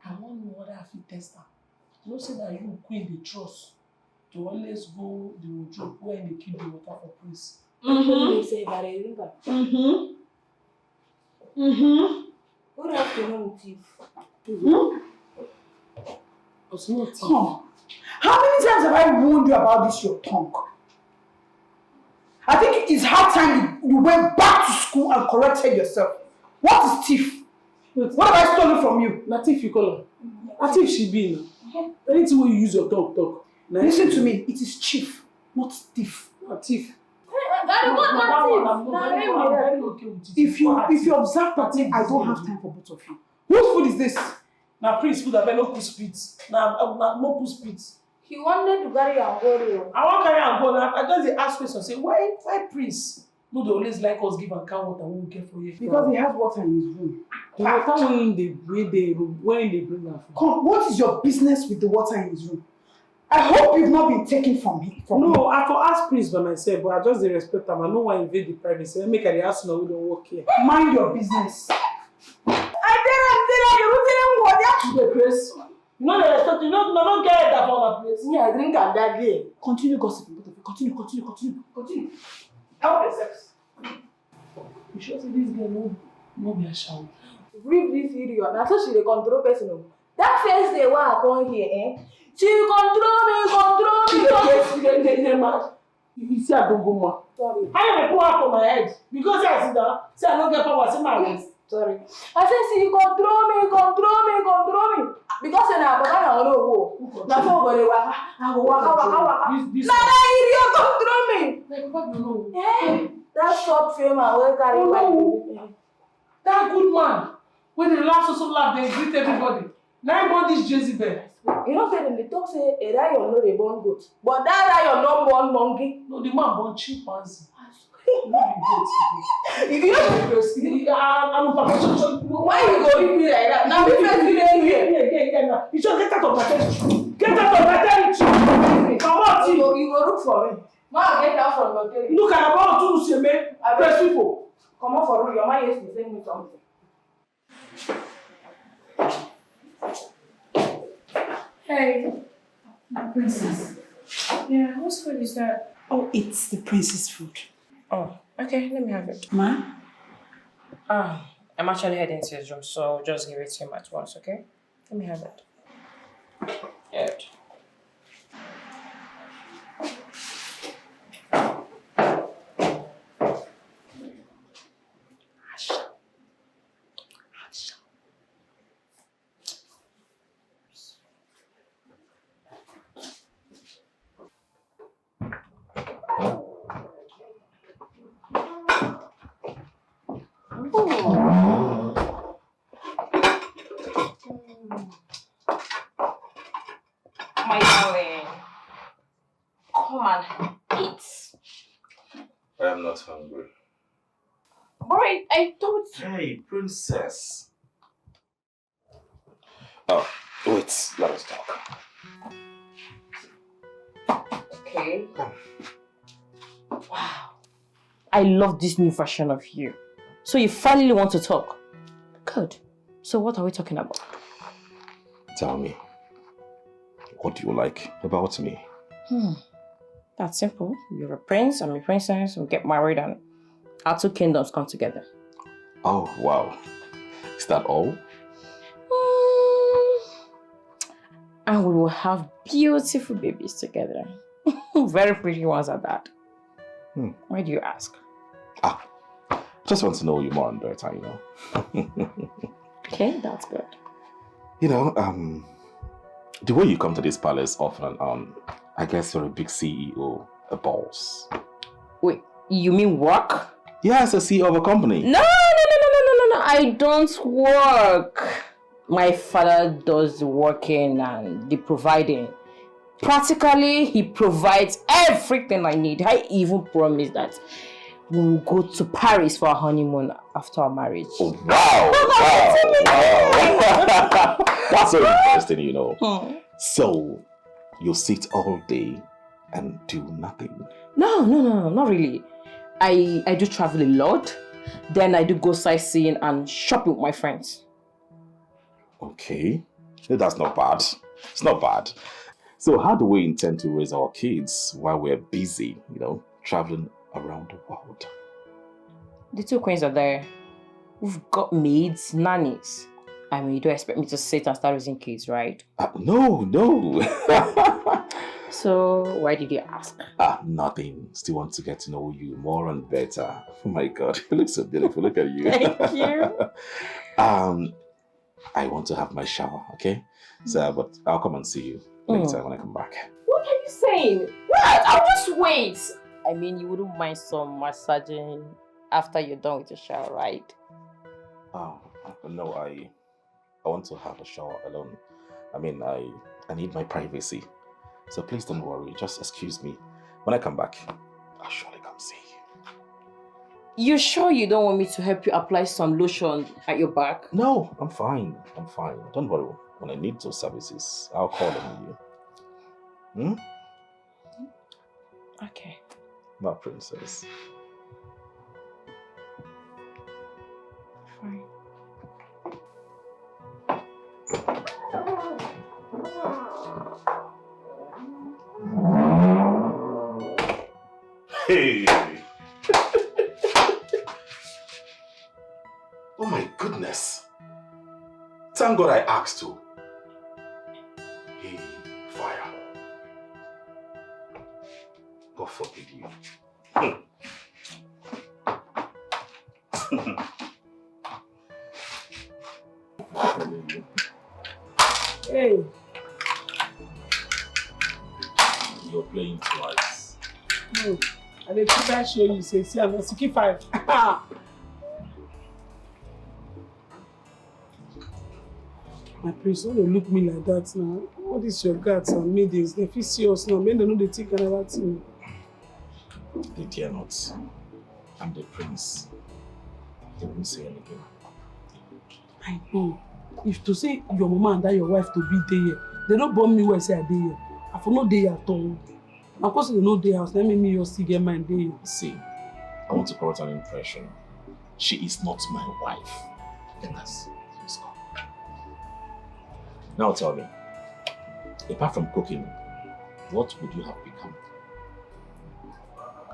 I want know whether I fit test am. You know say that you queen the trust to always go the wardrobe when they keep the water for priest. They say that I drink What else do you know with you? Come. How many times have I warned you about this, your tongue? I think it's high time you went back to school and corrected yourself. What is thief? What have I stolen from you? Na thief you call her. Na thief she be now. Anything when you use your tongue talk. Listen to me, it is chief, not thief. Not thief. If you observe that thing, I don't have time for both of you. Whose food is this? Na priest food, I no put spit. No put spit. He wanted to carry and go. I want carry and go. I just dey ask question say why priest no dey always like us give am can water when we get for here. Because he has water in his room. The water when they bring am from. Come, what is your business with the water in his room? I hope you've not been taken from him. No, I for ask priest by myself, but I just dey respect am. I no wan invade the privacy. Make I dey ask una who don work here. Mind your business. The place. You know the respect. You don't get that for that place. Me, I drink at that day. Continue gossiping, both of you. Continue. Help yourselves. You sure say this girl no be a shower. Read this video. That's how she dey control person. That first day when I come here, she control me. You see, I don't go more. Sorry. How you pour out on my head? Because I sit down, say I don't get power, say my waist. Sorry. I said, she control me. Because I don't know. Now, somebody I go waka. You control me. Like, what you know? That short film I will carry my That good man, when they laugh so loud, they greet everybody. Now I want this Jezebel. You know, say they talk say a lion no dey born goat, but that lion no born monkey. No, the man born chimpanzee. You know, why you go leave me like that? Now we first here. You just get out of my territory. Get out of my territory. Come on, you go look for me. Man, get out from your territory. Look at about to see me. Press people. Come on for real. Your man used to send me something. Hey, princess. Yeah, whose food is that? Oh, it's the princess food. Oh, okay, let me have it. Ma? I'm actually heading to his room, so I'll just give it to him at once, okay? Let me have it. Good. My darling, come and eat. I am not hungry. Alright, I thought. Hey, princess. Oh, wait, let us talk. Okay. Wow. I love this new version of you. So you finally want to talk? Good. So what are we talking about? Tell me, what do you like about me? That's simple. You're a prince, I'm a princess, we'll get married and our two kingdoms come together. Oh, wow. Is that all? And we will have beautiful babies together. Very pretty ones at that. Why do you ask? Just want to know you more and better, you know. Okay, that's good. You know, the way you come to this palace often and on, I guess you're a big CEO, a boss. Wait, you mean work? Yes, a CEO of a company. No, I don't work. My father does the working and the providing. Practically, he provides everything I need. I even promised that we will go to Paris for our honeymoon after our marriage. Oh, wow. That's so interesting, you know. So, you sit all day and do nothing? No, not really. I do travel a lot. Then I do go sightseeing and shopping with my friends. Okay, that's not bad. It's not bad. So how do we intend to raise our kids while we're busy, you know, traveling around the world? The two queens are there. We've got maids, nannies. I mean, you don't expect me to sit and start raising kids, right? No. So why did you ask? Nothing. Still want to get to know you more and better. Oh my God, you look so beautiful. Look at you. Thank you. I want to have my shower, okay? So, but I'll come and see you later when I come back. What are you saying? What? I'll just wait. I mean, you wouldn't mind some massaging after you're done with your shower, right? No, I want to have a shower alone. I mean, I need my privacy. So please don't worry. Just excuse me. When I come back, I'll surely come see you. You sure you don't want me to help you apply some lotion at your back? No, I'm fine. Don't worry. When I need those services, I'll call on you. Okay. My princess. Fine. Hey! Oh my goodness! Thank God I asked to. Hey, fire. God forbid you. Hey. You're playing twice. No. I did try show you say see I'm Suki 5. My prince, don't they look me like that now. What is your guts and maidens? They feel serious now. Men they know they take another thing. They dare not. I'm the prince. They won't say anything. I know. If to say your mama and that your wife to be there, they don't bomb me when say I dey here. I for no day at all. Of course, they know day house. Let me your still get mine day. See, I want to correct an impression. She is not my wife. Let us. Let's go. Now tell me, apart from cooking, what would you have become?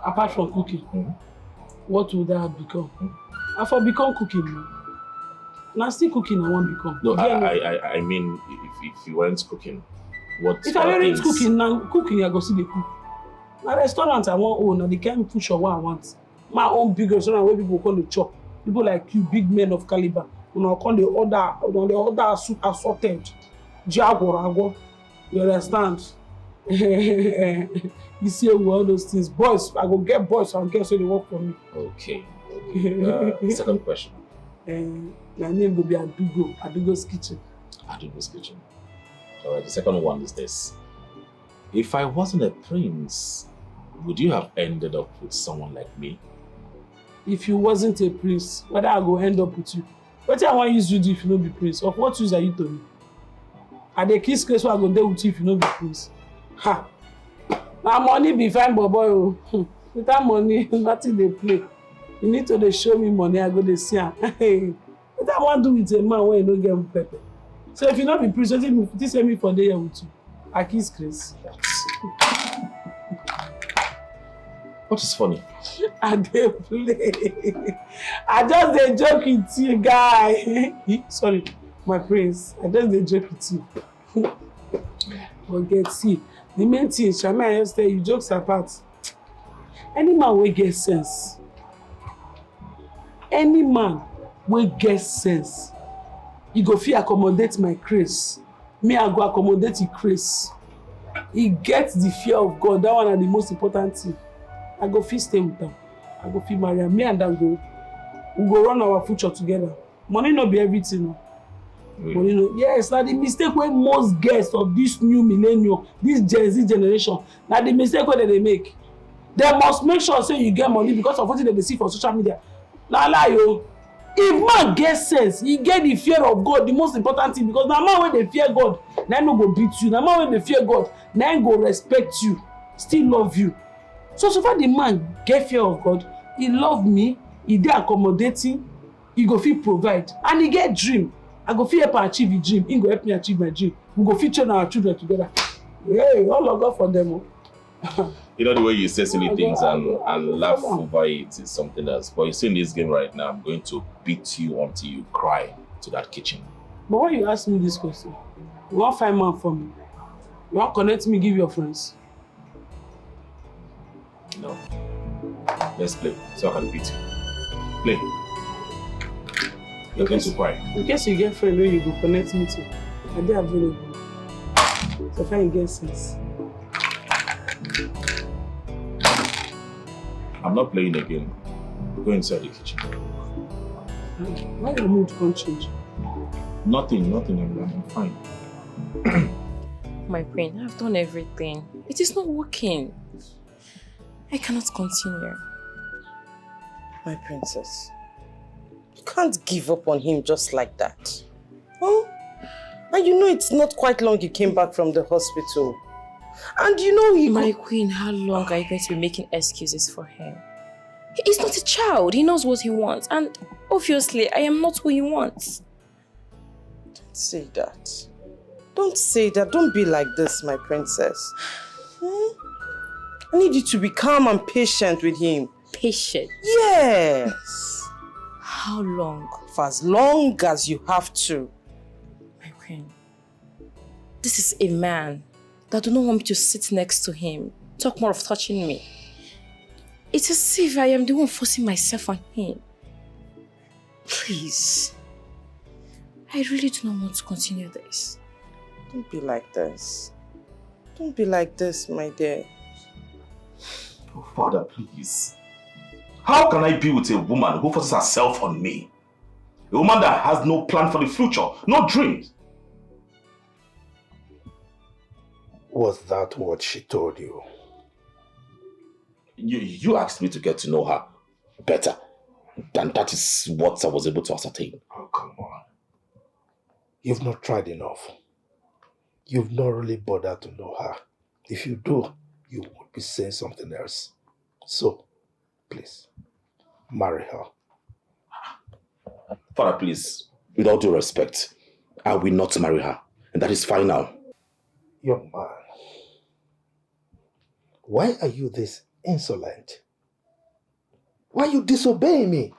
Apart from cooking, what would I have become? I for become cooking. Now still cooking I won't become. No, I mean, if you weren't cooking, what? If I weren't cooking, now cooking I go see the cook. My restaurant I want own, and they can't push on what I want. My own big restaurant where people call the chop. People like you, big men of caliber, call the order assorted. Jaguar, you understand? You see all those things. Boys, I go get boys and girls so they work for me. Okay. Second question. My name will be Adugo's Kitchen. Adugo's Kitchen. Alright, the second one is this. If I wasn't a prince, would you have ended up with someone like me? If you wasn't a prince, whether I go end up with you? What I want you to do if you don't be prince? Of what use are you to me? Are the kids case I go there with you if you don't be prince? Ha! Now money be fine, boy. Without money, nothing they play. You need to show me money, I go to see her. What I want to do with a man when you don't get pepper. So if you not be prince, this send me for the year with you. I kiss Chris. What is funny? I dey play. I just dey joke with you, guy. Sorry, my prince. I just dey joke with you. But see, the main thing, Shami, I just tell you, jokes apart. Any man will get sense. Any man will get sense. He go fit accommodate my craze. Me, I go accommodate his craze. He gets the fear of God. That one is the most important thing. I go fit stay with them. I go fit marry am. Me and them we go run our future together. Money no be everything. No. Money no. Yes, na the mistake wey most girls of this new millennium, this Gen Z generation, na the mistake wey they make. They must make sure say you get money because of what they see for social media. Na lie o. If man get sense, he get the fear of God, the most important thing, because na man wey dey fear God, na no go beat you. Na man wey dey fear God, na go respect you, still love you. So far the man get fear of God, he love me, he dey accommodating, he go fit provide, and he get dream. I go fit help achieve his dream, he go help me achieve my dream. We go fit train our children together. Hey, all of God for them. You know the way you say silly things and laugh over it is something else. But you see in this game right now, I'm going to beat you until you cry to that kitchen. But why you ask me this question? You want find man for me? You want connect me, give your friends? No. Let's play so I can beat you. Play. You're going to cry. In case you get friend where you go connect me to, are they available? So far you get sense. I'm not playing again. Go inside the kitchen. Why your mood can't change? Nothing. I'm fine. My queen, I've done everything. It is not working. I cannot continue. My princess, you can't give up on him just like that. Huh? And you know it's not quite long you came back from the hospital. And you know My queen, how long are you going to be making excuses for him? He's not a child. He knows what he wants. And obviously, I am not who he wants. Don't say that. Don't say that. Don't be like this, my princess. I need you to be calm and patient with him. Patient? Yes. How long? For as long as you have to. My queen, this is a man that do not want me to sit next to him. Talk more of touching me. It's as if I am the one forcing myself on him. Please. I really do not want to continue this. Don't be like this. Don't be like this, my dear. Oh, Father, please. How can I be with a woman who forces herself on me? A woman that has no plan for the future, no dreams. Was that what she told you? You asked me to get to know her better. And that is what I was able to ascertain. Oh, come on. You've not tried enough. You've not really bothered to know her. If you do, you would be saying something else. So, please, marry her. Father, please, with all due respect, I will not marry her. And that is final. Young man, why are you this insolent? Why are you disobeying me?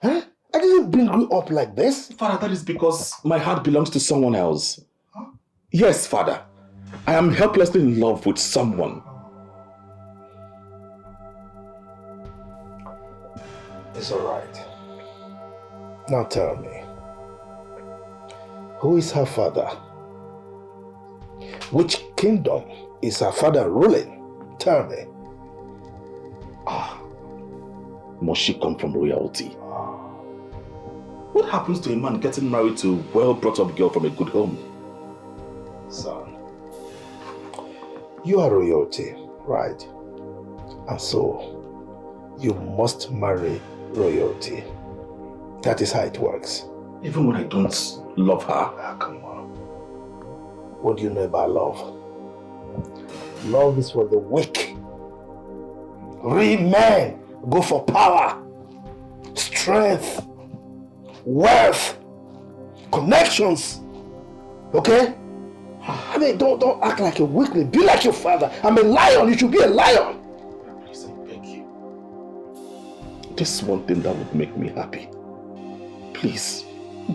Huh? I didn't bring you up like this. Father, that is because my heart belongs to someone else. Huh? Yes, Father. I am helplessly in love with someone. It's all right. Now tell me, who is her father? Which kingdom is her father ruling? Tell me. Must she come from royalty? What happens to a man getting married to a well-brought-up girl from a good home? Son, you are royalty, right? And so, you must marry royalty. That is how it works. Even when I don't love her? Come on. What do you know about love? Love is for the weak. Real men go for power, strength, wealth, connections. Okay? I mean, don't act like a weakling. Be like your father. I'm a lion. You should be a lion. Please, I beg you. This one thing that would make me happy. Please,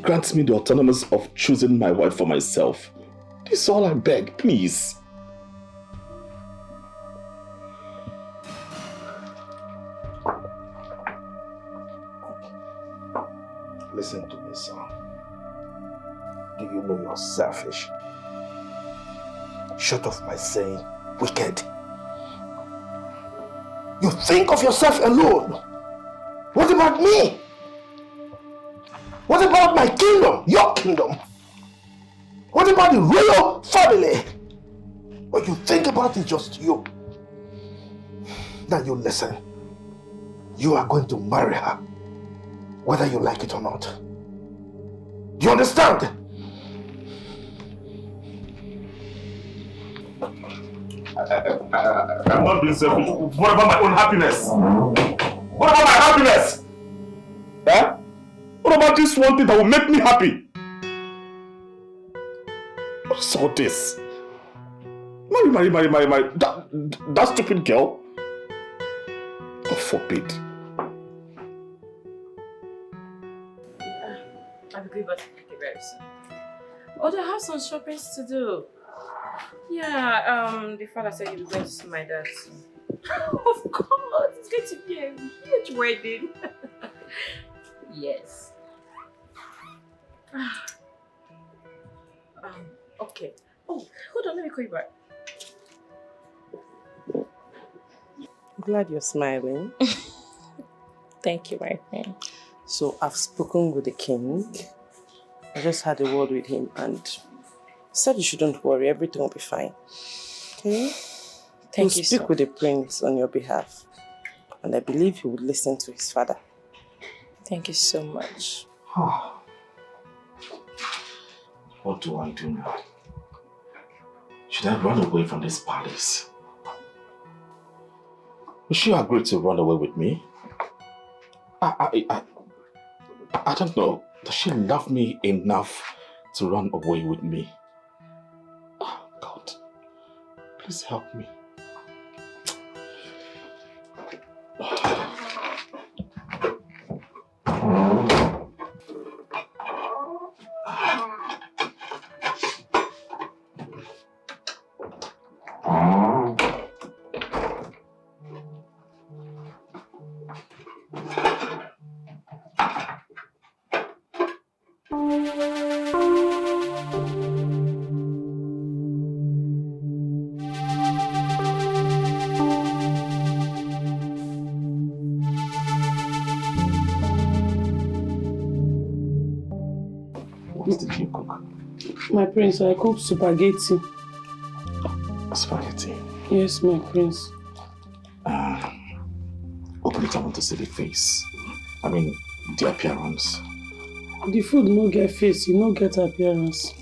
grant me the autonomy of choosing my wife for myself. This is all I beg, please. Listen to me, son. Do you know you're selfish? Short of my saying wicked. You think of yourself alone. What about me? What about my kingdom? Your kingdom? What about the royal family? What you think about is just you. Now you listen. You are going to marry her, whether you like it or not. Do you understand? I'm not being selfish. What about my own happiness? What about my happiness? Eh? What about this one thing that will make me happy? What is all this? Marry. That stupid girl? God forbid. I'll be going back to Dikeh very soon. Oh, I have some shopping to do. Yeah, the father said he was going to see my dad soon. Of course, it's going to be a huge wedding. Yes. Okay. Oh, hold on, let me call you back. I'm glad you're smiling. Thank you, my friend. So I've spoken with the king. I just had a word with him and he said you shouldn't worry, everything will be fine. Okay? Thank you, speak sir. with the prince on your behalf. And I believe he would listen to his father. Thank you so much. What do I do now? Should I run away from this palace? Will she agree to run away with me? I don't know. Does she love me enough to run away with me? Oh, God. Please help me. What did you cook? My prince, I cooked spaghetti. Spaghetti? Yes, my prince. Open it, I want to see the face. I mean, the appearance. The food no get face, you no get appearance.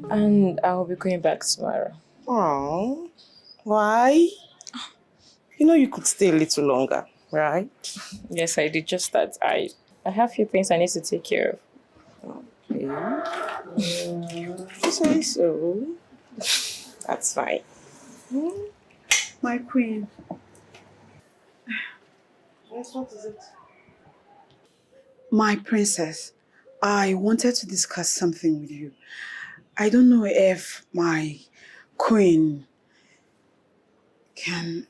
And I'll be going back tomorrow. Oh, why? You know you could stay a little longer, right? Yes, I did just that. I have a few things I need to take care of. Okay. Say so. That's fine. My queen. Yes, what is it? My princess, I wanted to discuss something with you. I don't know if my queen can...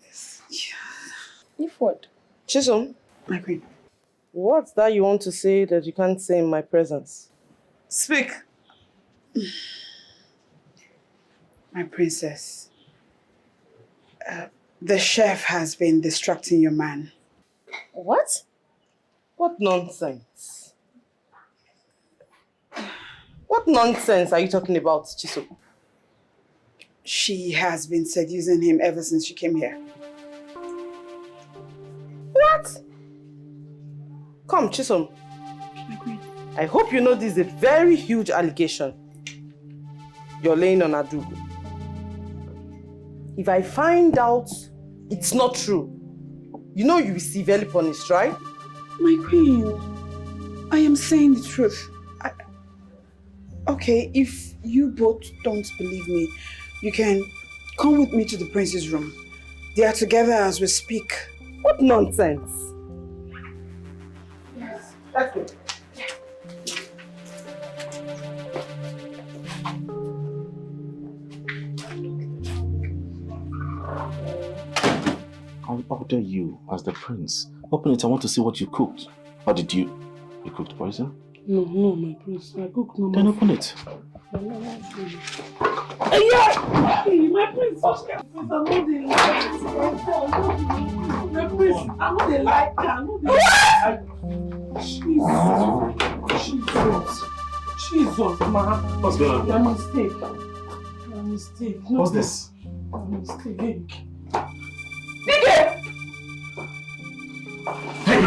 If what? Chisom. My queen. What's that you want to say that you can't say in my presence? Speak. My princess, the chef has been distracting your man. What? What nonsense? What nonsense are you talking about, Chisom? She has been seducing him ever since she came here. What? Come, Chisom. I hope you know this is a very huge allegation you're laying on Adugo. If I find out it's not true, you know you will be severely punished, right? My queen, I am saying the truth. Okay, if you both don't believe me, you can come with me to the prince's room. They are together as we speak. What nonsense? Yes, let's go. I order you as the prince. Open it, I want to see what you cooked. Or did you cooked poison? No, my prince. I cook no. Then open it. Hey, yeah! Hey, my prince. I'm not the my prince. I'm not the like. I'm not the Jesus, man. What's going on? Your mistake. No, What's this? Your mistake. Dikeh! Hey!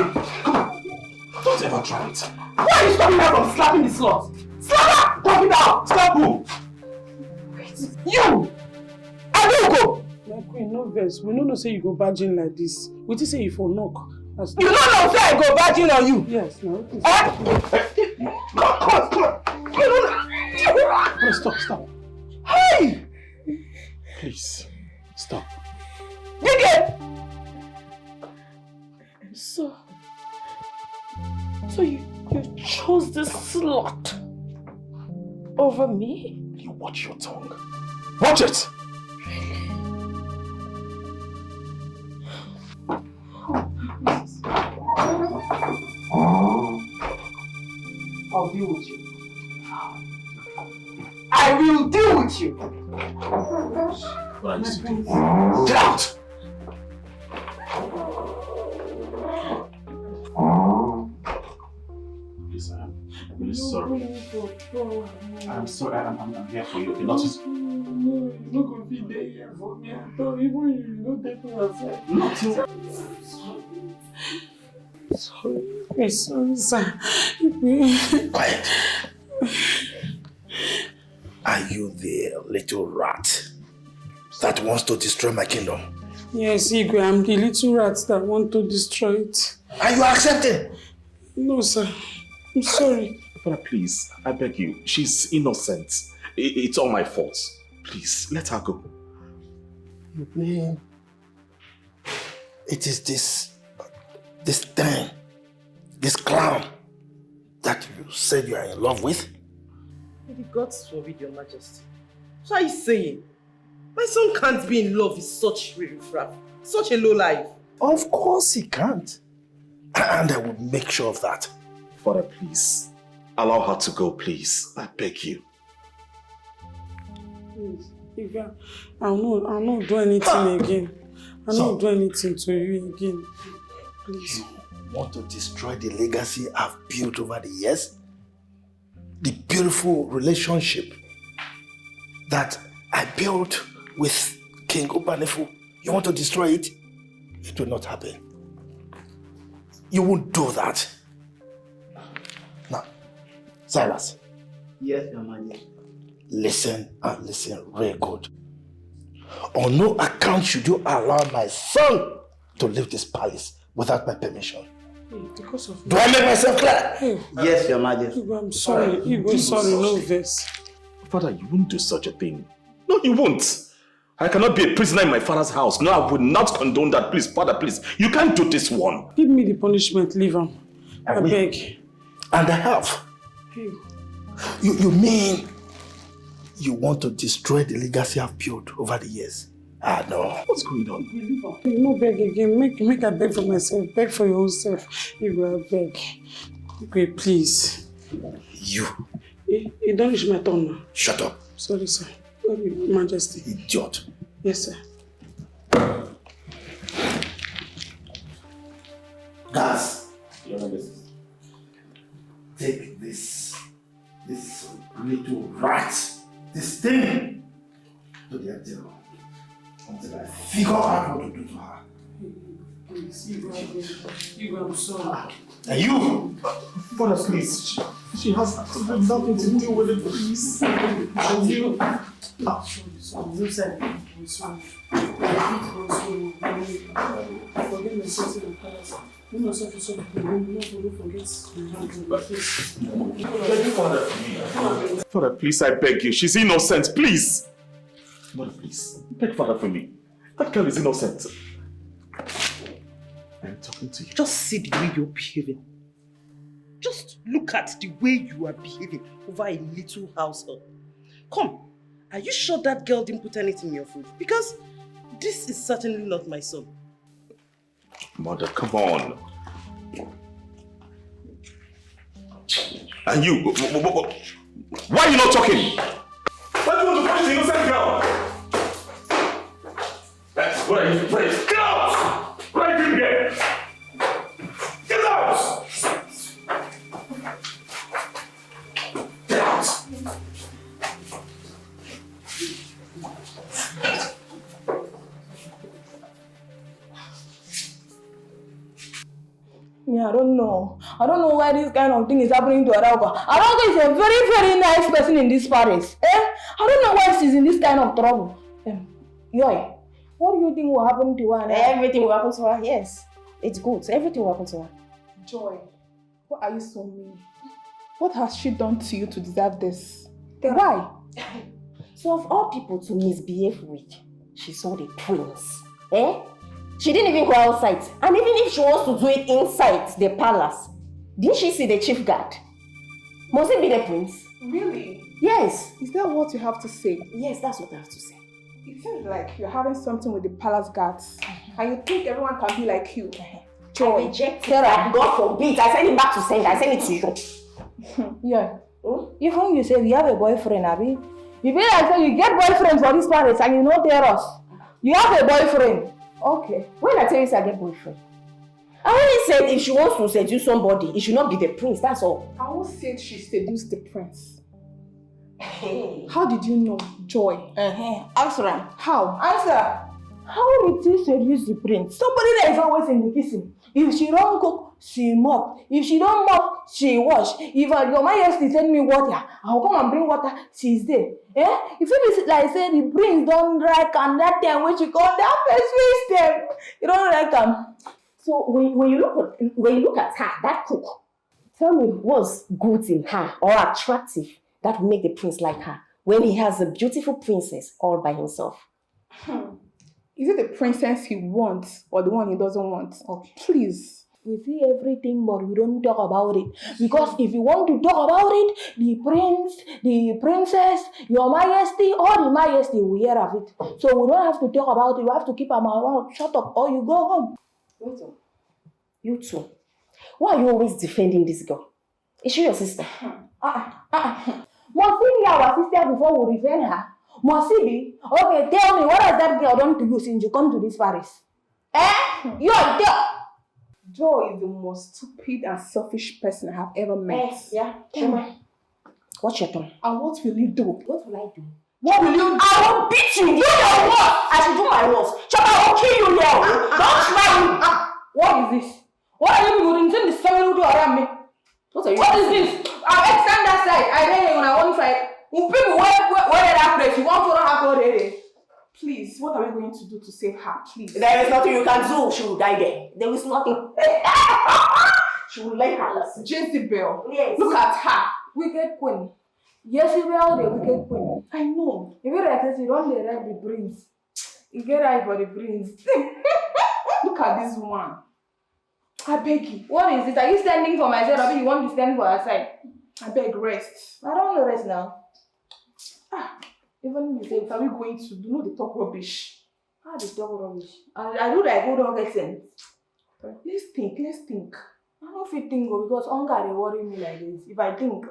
Don't ever try it. Why are you stopping her from slapping the slut? Slap her! Drop it out! Slap who? You! Adugo! My queen, no vex. We don't know say you go virgin like this. We just say you for knock. You don't know say I go virgin on you? Yes, no. No, stop. Hey! Please, stop. Dikeh! So you chose this slut over me? You watch your tongue. Watch it! I'll deal with you. I will deal with you. What are you doing? Get out! Please, I am really sorry. I'm sorry, I'm here for you. Okay, not just... No, you're not going to be there for me. I thought even you don't take me outside. Sorry, sir. Quiet. Are you the little rat that wants to destroy my kingdom? Yes, Igwe, I'm the little rat that want to destroy it. Are you accepting? No, sir. I'm sorry. Father, please, I beg you. She's innocent. It's all my fault. Please, let her go. You mean it is this thing, this clown that you said you are in love with? May the gods forbid, Your Majesty. What are you saying? My son can't be in love with such riffraff, such a lowlife. Of course he can't. And I will make sure of that. Father, please, allow her to go, please. I beg you. Please, Igwe, I'll not do anything again. I'll not do anything to you again. Please. You want to destroy the legacy I've built over the years? The beautiful relationship that I built with King Ubanefu. You want to destroy it? It will not happen. You won't do that. Now, Cyrus. Yes, Your Majesty. Listen and listen real good. On no account should you allow my son to leave this palace without my permission. Because of Do I make myself clear? Yes, Your Majesty. Igwe, I'm sorry. Igwe, sorry, no vex. Father, you won't do such a thing. No, you won't. I cannot be a prisoner in my father's house. No, I would not condone that. Please, Father, please. You can't do this one. Give me the punishment, leave him. I beg. And I have. Hey. You mean you want to destroy the legacy I've built over the years? Ah, no. What's going on? No beg again. Make I beg for myself. Beg for your own self. Igwe, I beg. Igwe, please. You. You don't reach my turn now. Shut up. Sorry, sir. Sorry, Majesty. Idiot. Yes, sir. Guys. Take this little rat, this thing, to the jail until I figure out what to do to her. Please, Igwe, I'm sorry. And you! Father, please. She has nothing to do with it, please. And you. I'm sorry. Forget my sins in the past. You know, so Father, please, I beg you. She's innocent, please. Mother, please. Beg Father for me. That girl is innocent. I'm talking to you. Just see the way you're behaving. Just look at the way you are behaving over a little household. Come, are you sure that girl didn't put anything in your food? Because this is certainly not my son. Mother, come on. And you, why are you not talking? Why do you want to punish the innocent girl? What are you doing? Get out! What are you doing here? Get out! Get out! Me, I don't know. I don't know why this kind of thing is happening to Arauga. Arauga is a very, very nice person in this parish. I don't know why she's in this kind of trouble. Yoy, what do you think will happen to her now? Everything will happen to her, yes. It's good. Everything will happen to her. Joy, why are you so mean? What has she done to you to deserve this? Why? So of all people to misbehave with, she saw the prince. She didn't even go outside. And even if she wants to do it inside the palace, didn't she see the chief guard? Must it be the prince? Really? Yes. Is that what you have to say? Yes, that's what I have to say. It seems like you're having something with the palace guards. And you think everyone can be like you. Joy. I reject it. God forbid. I send it back to sender. I send it to you. Yeah. Even you say we have a boyfriend, Abby. You be like say you get boyfriend for this palace and you know tell us. You have a boyfriend. Okay. When I tell you I get boyfriend, I only said if she wants to seduce somebody, it should not be the prince, that's all. I won't say she seduced the prince. How did you know, Joy? Answer. How? Answer. How did she seduce the prince? Somebody that is always in the kitchen. If she don't cook, she mop. If she don't mop, she wash. If your majesty send me water, I'll come and bring water. She's there. If it is like say the prince don't like and that time when she come, that face them. You don't like them. So when you look at her, that cook, tell me what's good in her or attractive that will make the prince like her when he has a beautiful princess all by himself. Is it the princess he wants or the one he doesn't want? Okay. Please. We see everything, but we don't talk about it. Because if you want to talk about it, the prince, the princess, your majesty, or the majesty will hear of it. So we don't have to talk about it. We have to keep our mouth shut up or you go home. You too. Why are you always defending this girl? Is she your sister? Must she be our sister before we defend her? Must she be? Okay, tell me, what has that girl done to you since you come to this parish? You're there. Joy is the most stupid and selfish person I have ever met. Yeah. What's your turn? And what will you do? What will I do? What will you do? I will beat you. Do your work. I should do my work. Chopper, I will kill you here. Don't try me. What is this? What are you doing? Send the story to around me. What is this? I'll extend that side. I dare you on one side. People where that place, you want to have already. Please, what are we going to do to save her? Please. There is nothing you can do. She will die there. There is nothing. She will lay her lesson. Jezebel. Yes. Look at her. Wicked queen. Jezebel, the wicked queen. I know. If you like this, you don't let the brains. You get eye for the brains. Look at this one. I beg you. What is it? Are you standing for myself or you want to stand for her side? I beg, rest. I don't want to rest now. Even if they are we going to do the talk rubbish? How they talk rubbish? I do like who don't get sense. Let's think. I don't feel think because hunger they worry me like this. If I think.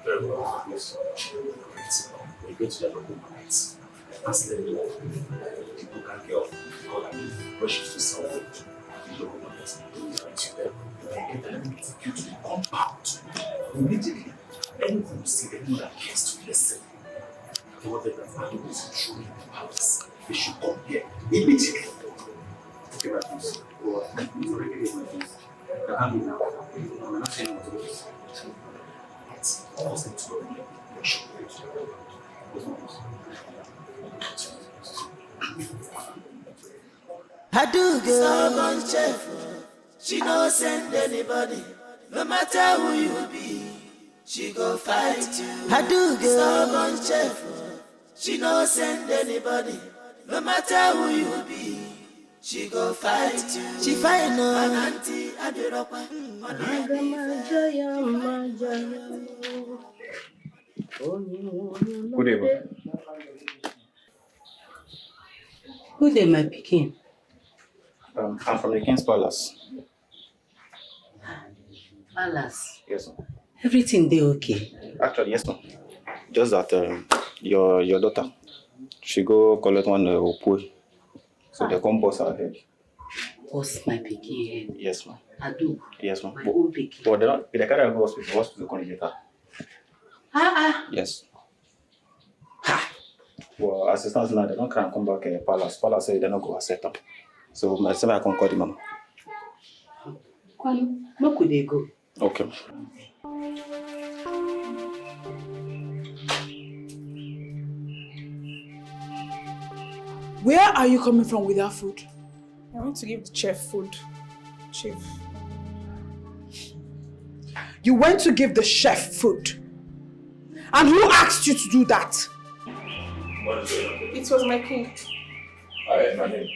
Very well, yes. We go to the local markets. Ask them people can get off rushes to sell food. The local markets to them. They get them to take you to the compound. Immediately, anyone who see anyone that cares to listen, they want them to find those who truly in the palace. They should come here immediately. Okay, my friends. You've already given my friends. They're hungry now. I'm not saying what to do. I do girl, stubborn chef. She no send anybody, no matter who you be. She go fight you. I do girl, stubborn chef. She no send anybody, no matter who you be. She go fight, she fight no. Ananti Adiropa, Good day, Who dey my pikin? I'm from the King's Palace. Palace. Yes, ma'am. Everything dey okay? Actually, yes, ma'am. Just that your daughter, she go collect one opui. So they come boss her head. Boss my pikin head? Yes, ma'am. Adu? Yes, ma'am. My own pikin? But they carry her go hospital, come get her. Yes. Well, as it stands now, they don't try and come back Palace. Palace say they don't go accept them. So I say I can call the mama. Kwanu, no could they go? Okay. Where are you coming from with that food? I want to give the chef food. Chief. You went to give the chef food. And who asked you to do that? What is it? It was my king. My name.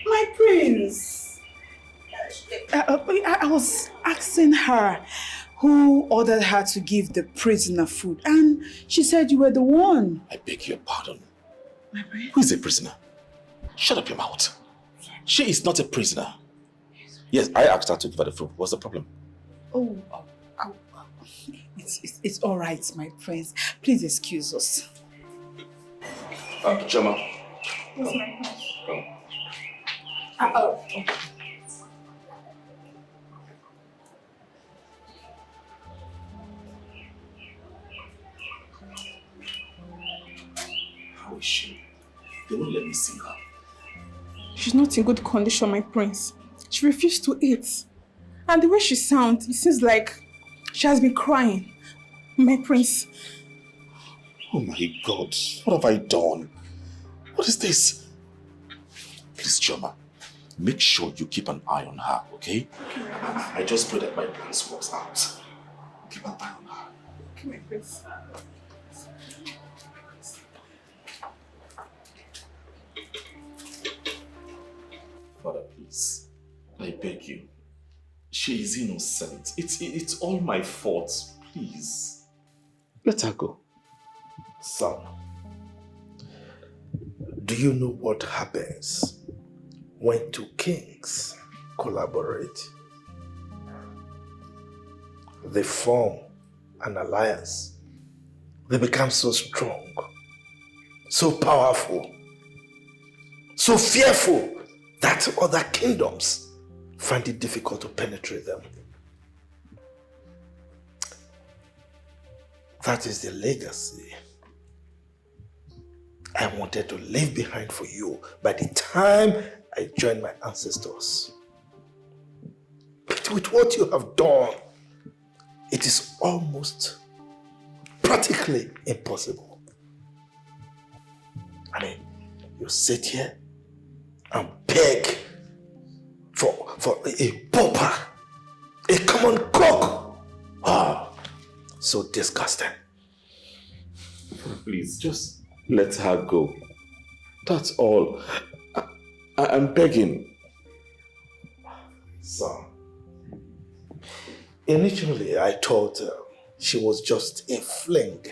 My prince. I was asking her who ordered her to give the prisoner food. And she said you were the one. I beg your pardon. My prince? Who is a prisoner? Shut up your mouth. She is not a prisoner. Yes, I asked her to give her the food. What's the problem? Oh. It's all right, my prince. Please excuse us. Choma. What's my prince? Okay. How is she? They won't let me see her. She's not in good condition, my prince. She refused to eat. And the way she sounds, it seems like she has been crying. My prince. Oh my God, what have I done? What is this? Please, Choma, make sure you keep an eye on her, okay? I just pray that my plans works out. Keep an eye on her. Okay, my prince. Father, please, I beg you. She is innocent. It's all my fault. Please. Let her go. Son, do you know what happens when two kings collaborate? They form an alliance. They become so strong, so powerful, so fearful that other kingdoms find it difficult to penetrate them. That is the legacy I wanted to leave behind for you by the time I joined my ancestors. But with what you have done, it is almost practically impossible. I mean, you sit here and beg for a pauper, a common cook. Oh, so disgusting. Please, just let her go. That's all. I'm begging. Son, initially I thought she was just a fling.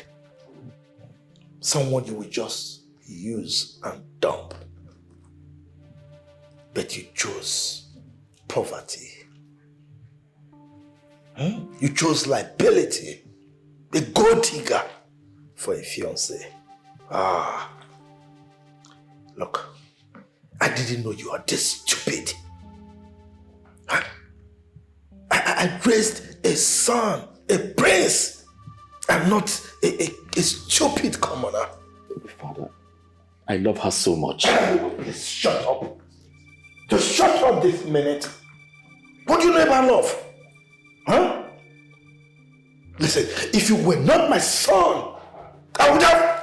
Someone you would just use and dump. But you chose poverty. You chose liability. A gold digger for a fiancé. Look, I didn't know you are this stupid. I raised a son, a prince, and not a stupid commoner. Father, I love her so much. Just shut up. Just shut up this minute. What do you know about love? Huh? Listen, if you were not my son, I would have...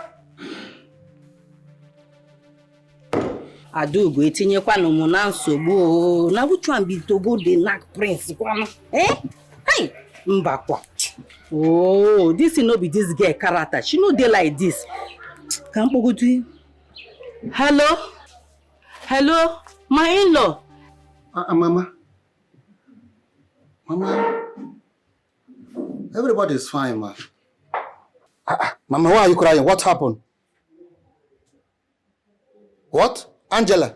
Adugo etinyekwana mu na nsogbu na which one be to go the knack prince kwano hey mbakwa oh this no be this girl character she no dey like this can pogo to hello Hello, my in-law. Mama. Mama. Everybody is fine, ma. Mama, why are you crying? What happened? What? Angela?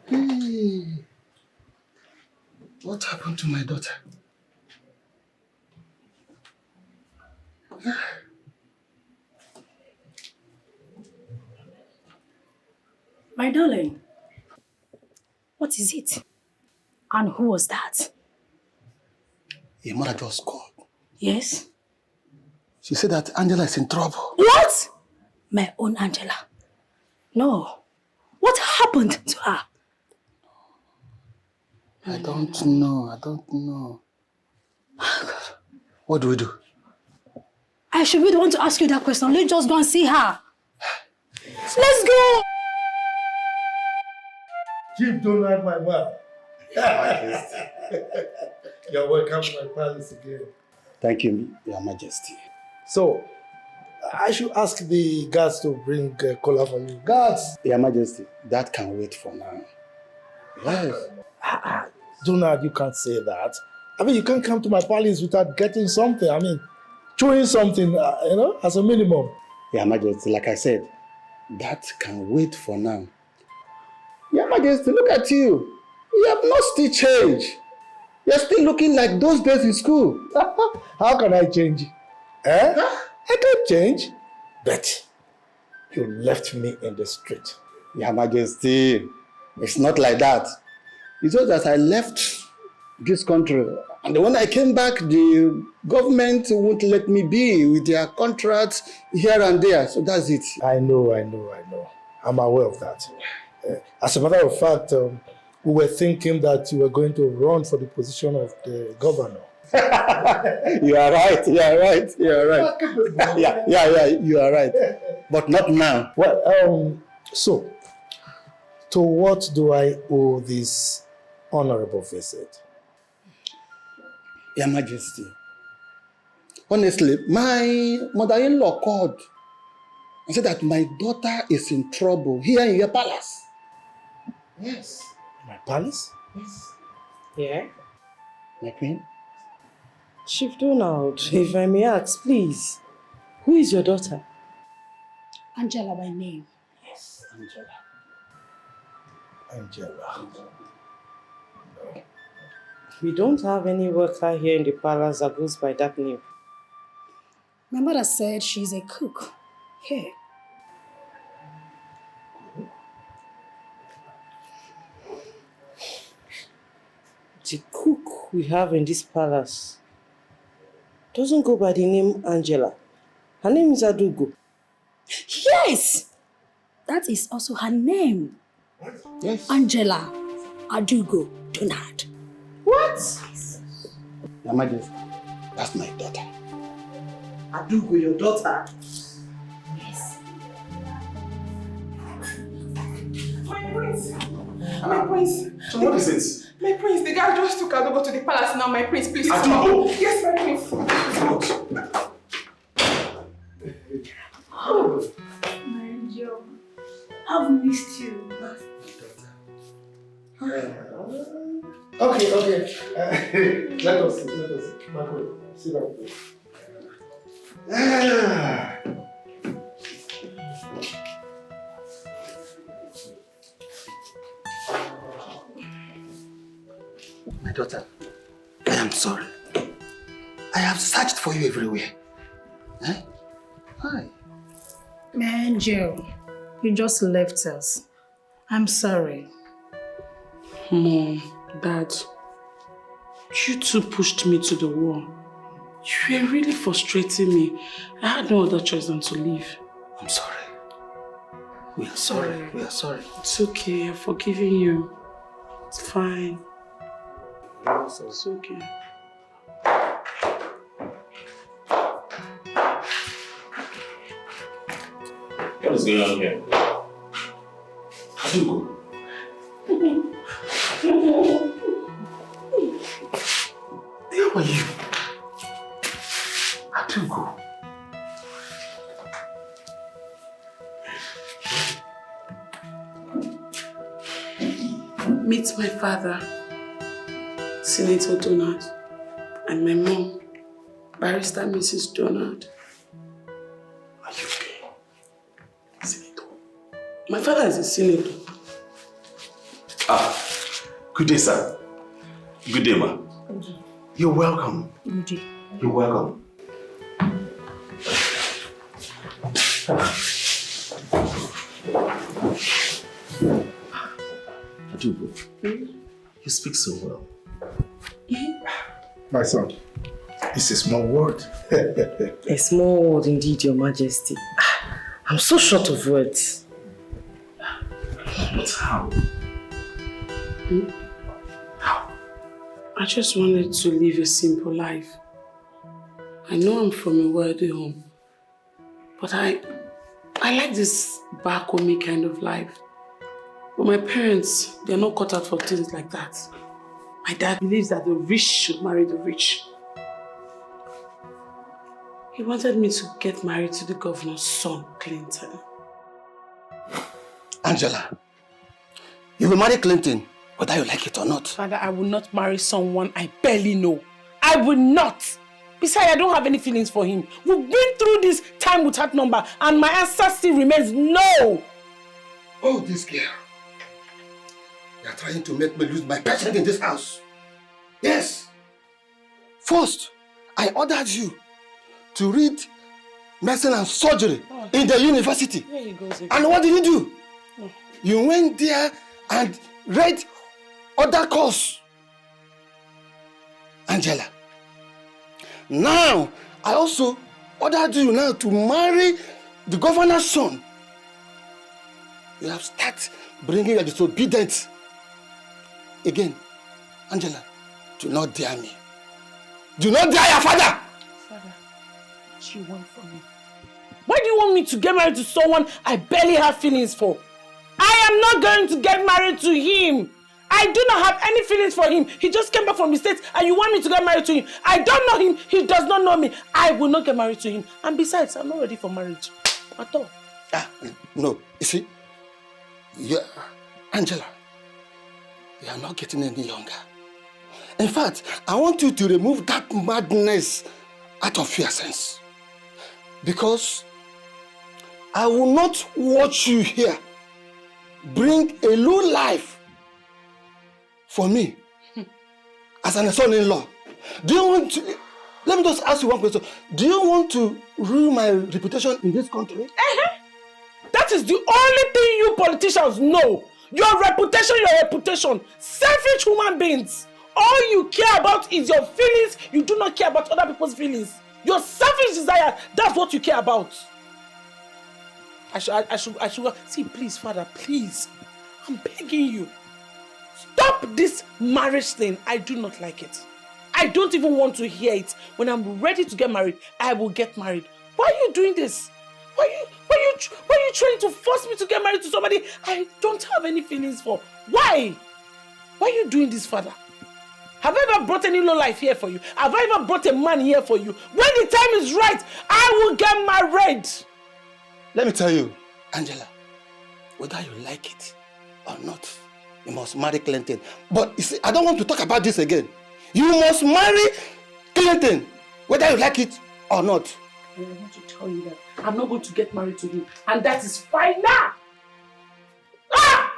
Hey. What happened to my daughter? My darling, what is it? And who was that? Your mother just called. Yes? She said that Angela is in trouble. What? My own Angela. No. What happened to her? I don't know. What do we do? I should be the one to ask you that question. Let's just go and see her. Let's go! Chief, don't like my man. You're welcome to my palace again. Thank you, Your Majesty. So, I should ask the guards to bring cola for you. Guards! Your Majesty, that can wait for now. Yes. Donald, you can't say that. I mean, you can't come to my palace without getting something. I mean, chewing something, as a minimum. Your Majesty, like I said, that can wait for now. Your Majesty, look at you. You have not still changed. You're still looking like those days in school. How can I change? I can't change. But you left me in the street. Your Majesty, it's not like that. It's just that I left this country. And when I came back, the government won't let me be with their contracts here and there. So that's it. I know. I'm aware of that. As a matter of fact, we were thinking that you were going to run for the position of the governor. You are right. Yeah, you are right. But not now. Well, so, to what do I owe this honorable visit? Your Majesty, honestly, my mother-in-law called and said that my daughter is in trouble here in your palace. Yes. My palace? Yes. Yeah? My queen? Chief Donald, if I may ask, please, who is your daughter? Angela by name. Yes, Angela. No. We don't have any worker here in the palace that goes by that name. My mother said she's a cook here. The cook we have in this palace doesn't go by the name Angela. Her name is Adugo. Yes! That is also her name. Yes. Angela Adugo Donald. What? Your Majesty, that's my daughter. Adugo, your daughter? Yes. My prince! My prince! So what is it? My prince, the guy just took Adugo to the palace now. My prince, please. Adugo? Yes, my prince. What? Oh, my angel. I've missed you. Okay. Let us sit. My queen, sit down. My daughter, I am sorry. I have searched for you everywhere. Hi. My angel, you just left us. I'm sorry. Mom, Dad, you two pushed me to the wall. You were really frustrating me. I had no other choice than to leave. I'm sorry. We are sorry. It's okay, I've forgiven you. It's fine. It's okay. What is going on here? Adugo. How are you? Adugo. meet my father, Senator Donald, and my mom, Barrister Mrs. Donald. Are you okay? Senator? My father is a senator. Good day, sir. Good day, ma. You're welcome. You're welcome. Adubo, you speak so well. My son, it's a small word. A small word indeed, Your Majesty. I'm so short of words. But how? How? I just wanted to live a simple life. I know I'm from a wealthy home, but I like this back home kind of life. But my parents, they're not cut out for things like that. My dad believes that the rich should marry the rich. He wanted me to get married to the governor's son, Clinton. Angela, you will marry Clinton, whether you like it or not. Father, I will not marry someone I barely know. I will not. Besides, I don't have any feelings for him. We've been through this time without number, and my answer still remains no. Oh, this girl. You are trying to make me lose my patience in this house. Yes. First, I ordered you to read medicine and surgery in the university. There he goes again. And what did you do? You went there and read other course. Angela. Now, I also ordered you now to marry the governor's son. You have started bringing your disobedience. Again, Angela, do not dare me. Do not dare your father! Father, what do you want from me? Why do you want me to get married to someone I barely have feelings for? I am not going to get married to him. I do not have any feelings for him. He just came back from the States and you want me to get married to him. I don't know him. He does not know me. I will not get married to him. And besides, I'm not ready for marriage at all. No, you see, Angela, you are not getting any younger. In fact, I want you to remove that madness out of your sense. Because I will not watch you here bring a low life for me as an son-in-law. Do you want to, let me just ask you one question. Do you want to ruin my reputation in this country? That is the only thing you politicians know. Your reputation. Selfish human beings. All you care about is your feelings. You do not care about other people's feelings. Your selfish desire, that's what you care about. I should see, please, Father, please. I'm begging you. Stop this marriage thing. I do not like it. I don't even want to hear it. When I'm ready to get married, I will get married. Why are you doing this? Why are you trying to force me to get married to somebody I don't have any feelings for? Why? Why are you doing this, Father? Have I ever brought any low life here for you? Have I ever brought a man here for you? When the time is right, I will get married. Let me tell you, Angela, whether you like it or not, you must marry Clinton. But you see, I don't want to talk about this again. You must marry Clinton, whether you like it or not. I want to tell you that I'm not going to get married to him. And that is fine now. Ah!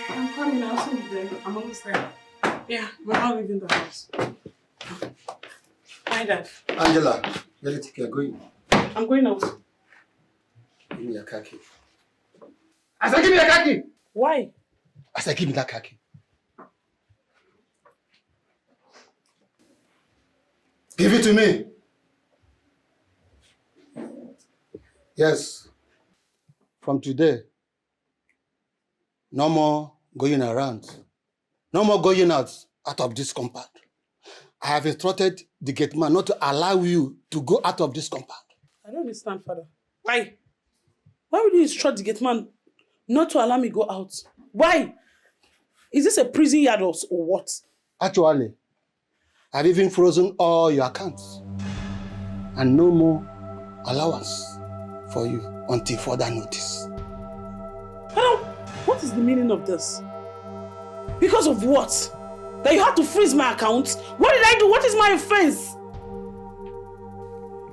I'm coming. I'll soon be there. I'm almost there. Yeah, we're not leaving the house. Hi, Dad. Angela, where do you think you're going? I'm going out. Give me your khaki. I said, give me your khaki! Why? I said, give me that khaki. Give it to me. Yes. From today, no more going around. No more going out of this compound. I have instructed the gate man not to allow you to go out of this compound. I don't understand, Father. Why? Why would you instruct the gate man not to allow me go out? Why? Is this a prison yard or what? Actually, I've even frozen all your accounts. And no more allowance for you until further notice. Hello, what is the meaning of this? Because of what? That you had to freeze my account? What did I do? What is my offense?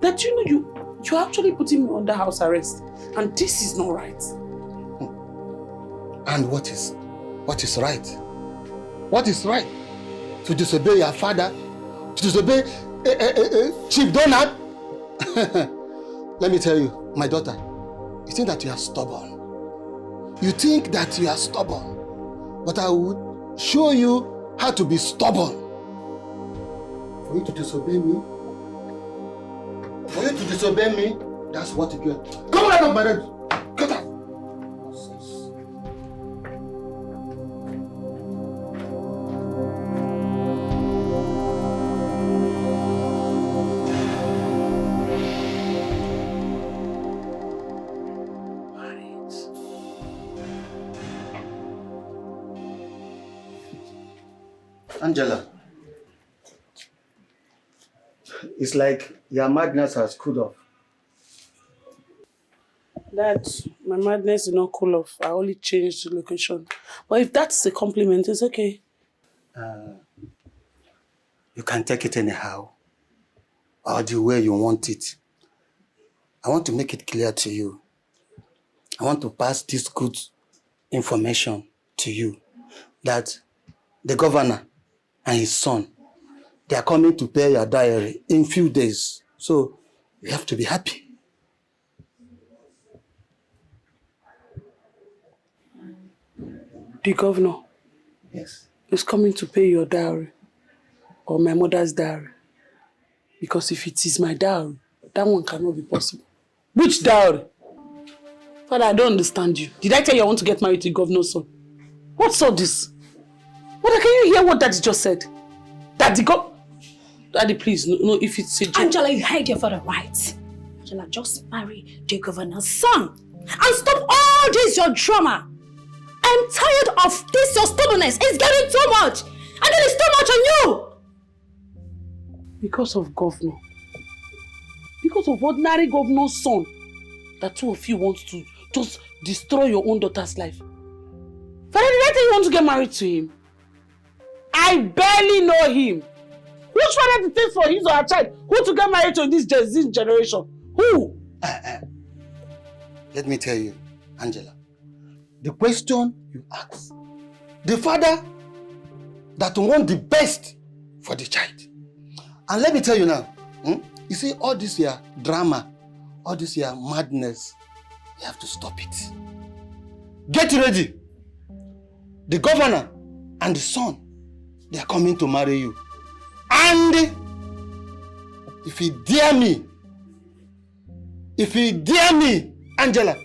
That you're actually putting me under house arrest, and this is not right. And what is right? What is right? To disobey your father? To disobey Chief Donald? Let me tell you, my daughter, you think that you are stubborn. You think that you are stubborn. But I will show you how to be stubborn. For you to disobey me, that's what you get. Come out of my bed! Get out! Angela, it's like your madness has cooled off. Dad, my madness did not cool off. I only changed the location. But if that's a compliment, it's okay. You can take it anyhow, or the way you want it. I want to make it clear to you. I want to pass this good information to you that the governor and his son, they are coming to pay your diary in few days. So you have to be happy. The governor? Yes. Is coming to pay your dowry or my mother's dowry. Because if it is my dowry, that one cannot be possible. Which dowry? Father, I don't understand you. Did I tell you I want to get married to the governor's son? What's all this? Mother, can you hear what Daddy just said? Daddy, Daddy, please, no, if it's a joke. Angela, you heard your father right. Angela, just marry the governor's son. And stop all this your drama. I'm tired of this your stubbornness. It's getting too much. And then it's too much on you. Because of governor. Because of ordinary governor's son. That two of you want to just destroy your own daughter's life. Father, did I tell you want to get married to him? I barely know him. Which father to think for his or her child who to get married to in this generation? Who? Let me tell you, Angela. The question you ask, the father that wants the best for the child. And let me tell you now, you see all this here drama, all this here madness, you have to stop it. Get ready. The governor and the son, they are coming to marry you. And if he dare me, Angela,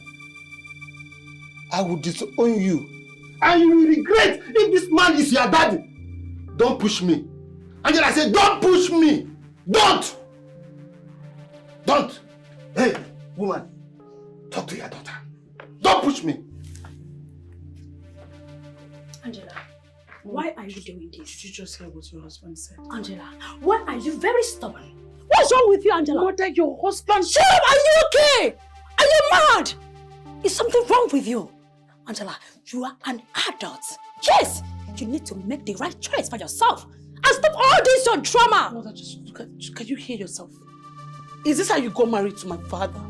I will disown you. And you will regret if this man is your daddy. Don't push me. Angela said, don't push me. Don't. Hey, woman, talk to your daughter. Don't push me. Angela, why are you doing this? Did you just hear what your husband said? Angela, why are you very stubborn? What's wrong with you, Angela? Mother, your husband... Shut up! Are you okay? Are you mad? Is something wrong with you? Angela, you are an adult. Yes! You need to make the right choice for yourself. And stop all this your drama! Mother, can you hear yourself? Is this how you got married to my father?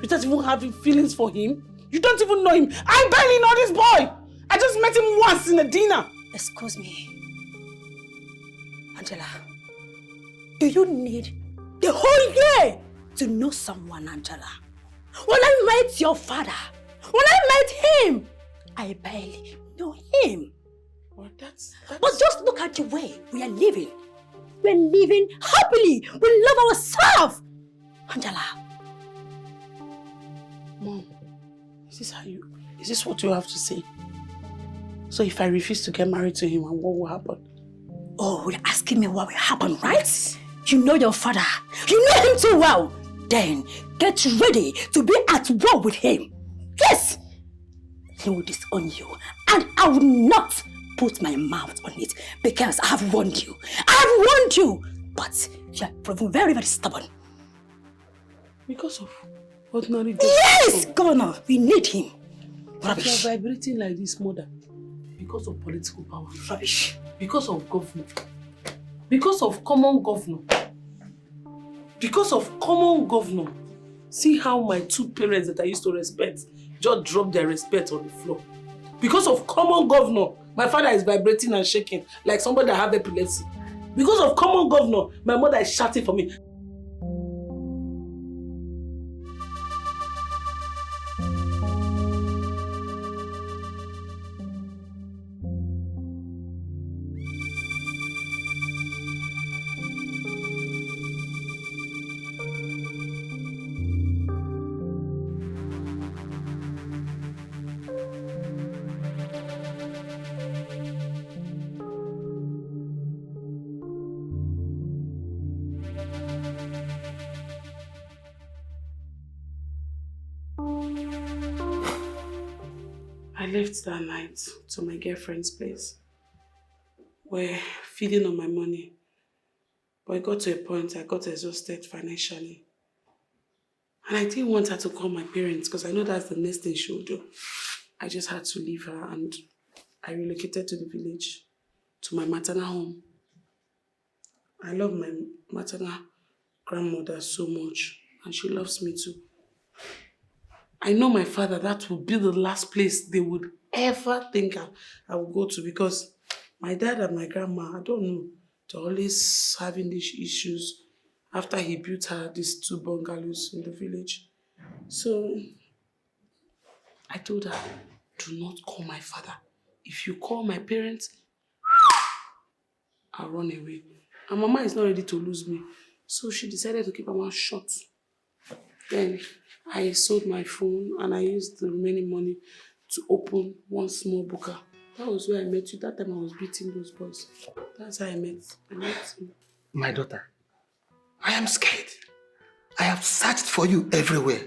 Without even having feelings for him? You don't even know him. I barely know this boy! I just met him once in a dinner. Excuse me. Angela, do you need the whole year to know someone, Angela? When I met your father, when I met him, I barely know him. Well, that's... But just look at the way we are living. We're living happily. We love ourselves. Angela. Mom, is this what you have to say? So if I refuse to get married to him, what will happen? Oh, you're asking me what will happen, right? You know your father. You know him too well. Then get ready to be at war with him. Yes! He will disown you. And I will not put my mouth on it because I have warned you. I have warned you. But you are proven very, very stubborn. Because of Ordinary job. Yes, Governor, we need him. Rubbish. You are vibrating like this, mother. Because of political power. Rubbish. Because of governor. Because of common governor. Because of common governor. See how my two parents that I used to respect just dropped their respect on the floor. Because of common governor, my father is vibrating and shaking like somebody that have epilepsy. Because of common governor, my mother is shouting for me. I left that night to my girlfriend's place. We're feeding on my money. But it got to a point I got exhausted financially. And I didn't want her to call my parents because I know that's the next thing she would do. I just had to leave her and I relocated to the village, to my maternal home. I love my maternal grandmother so much and she loves me too. I know my father, that would be the last place they would ever think I would go to because my dad and my grandma, I don't know, they're always having these issues after he built her these 2 bungalows in the village. So I told her, do not call my father. If you call my parents, I'll run away. And Mama is not ready to lose me. So she decided to keep her mouth shut. Then I sold my phone and I used the remaining money to open one small booker. That was where I met you. That time I was beating those boys. That's how I met you. My daughter, I am scared. I have searched for you everywhere.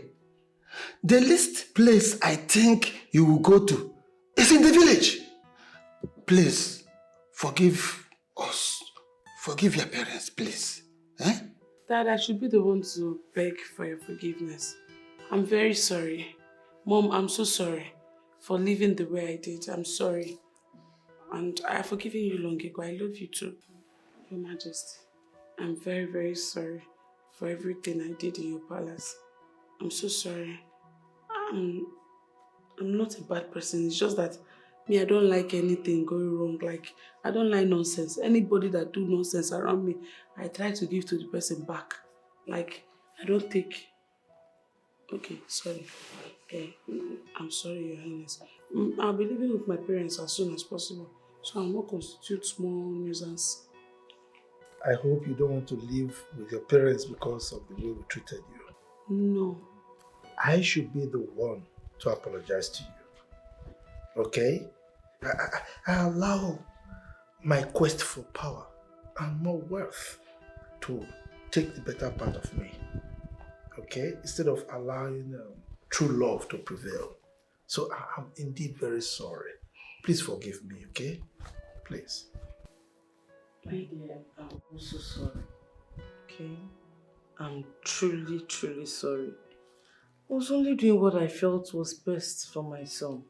The least place I think you will go to is in the village. Please, forgive us. Forgive your parents, please. Eh? Dad, I should be the one to beg for your forgiveness. I'm very sorry. Mom, I'm so sorry for living the way I did. I'm sorry. And I have forgiven you long ago. I love you too, Your Majesty. I'm very, very sorry for everything I did in your palace. I'm so sorry. I'm not a bad person. It's just that me, I don't like anything going wrong. Like, I don't like nonsense. Anybody that do nonsense around me, I try to give to the person back. Like, I don't take... Okay, sorry. Okay, I'm sorry, Your Highness. I'll be living with my parents as soon as possible, so I'll not constitute small nuisance. I hope you don't want to live with your parents because of the way we treated you. No. I should be the one to apologize to you. Okay? I allow my quest for power and more wealth to take the better part of me. Okay? Instead of allowing true love to prevail. So I'm indeed very sorry. Please forgive me, okay? Please. My dear, I'm also sorry. Okay? I'm truly, truly sorry. I was only doing what I felt was best for my son.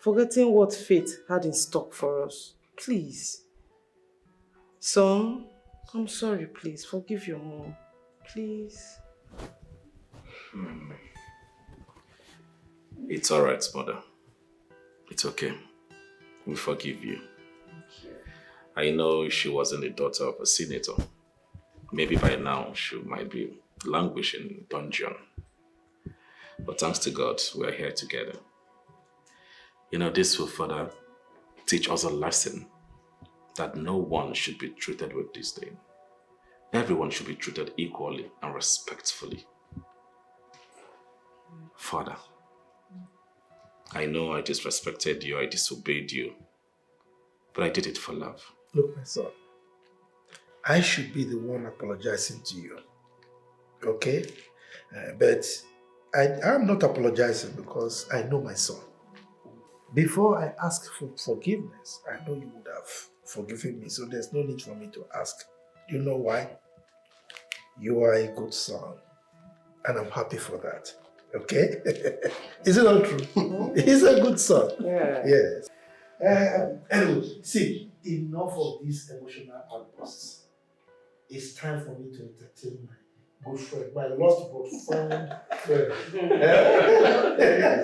Forgetting what fate had in stock for us. Please. Son, I'm sorry, please. Forgive your mom. Please. It's alright, mother. It's okay. We forgive you. I know she wasn't the daughter of a senator. Maybe by now she might be languishing in a dungeon. But thanks to God, we're here together. You know, this will further teach us a lesson that no one should be treated with disdain. Everyone should be treated equally and respectfully. Father, I know I disrespected you, I disobeyed you, but I did it for love. Look, my son, I should be the one apologizing to you, okay? But I'm not apologizing because I know my son. Before I ask for forgiveness, I know you would have forgiven me, so there's no need for me to ask. You know why? You are a good son. And I'm happy for that. Okay? Is it not true? He's a good son. Yeah. Yes. Anyway, see, enough of these emotional outbursts. It's time for me to entertain my good friend, my lost but found friend.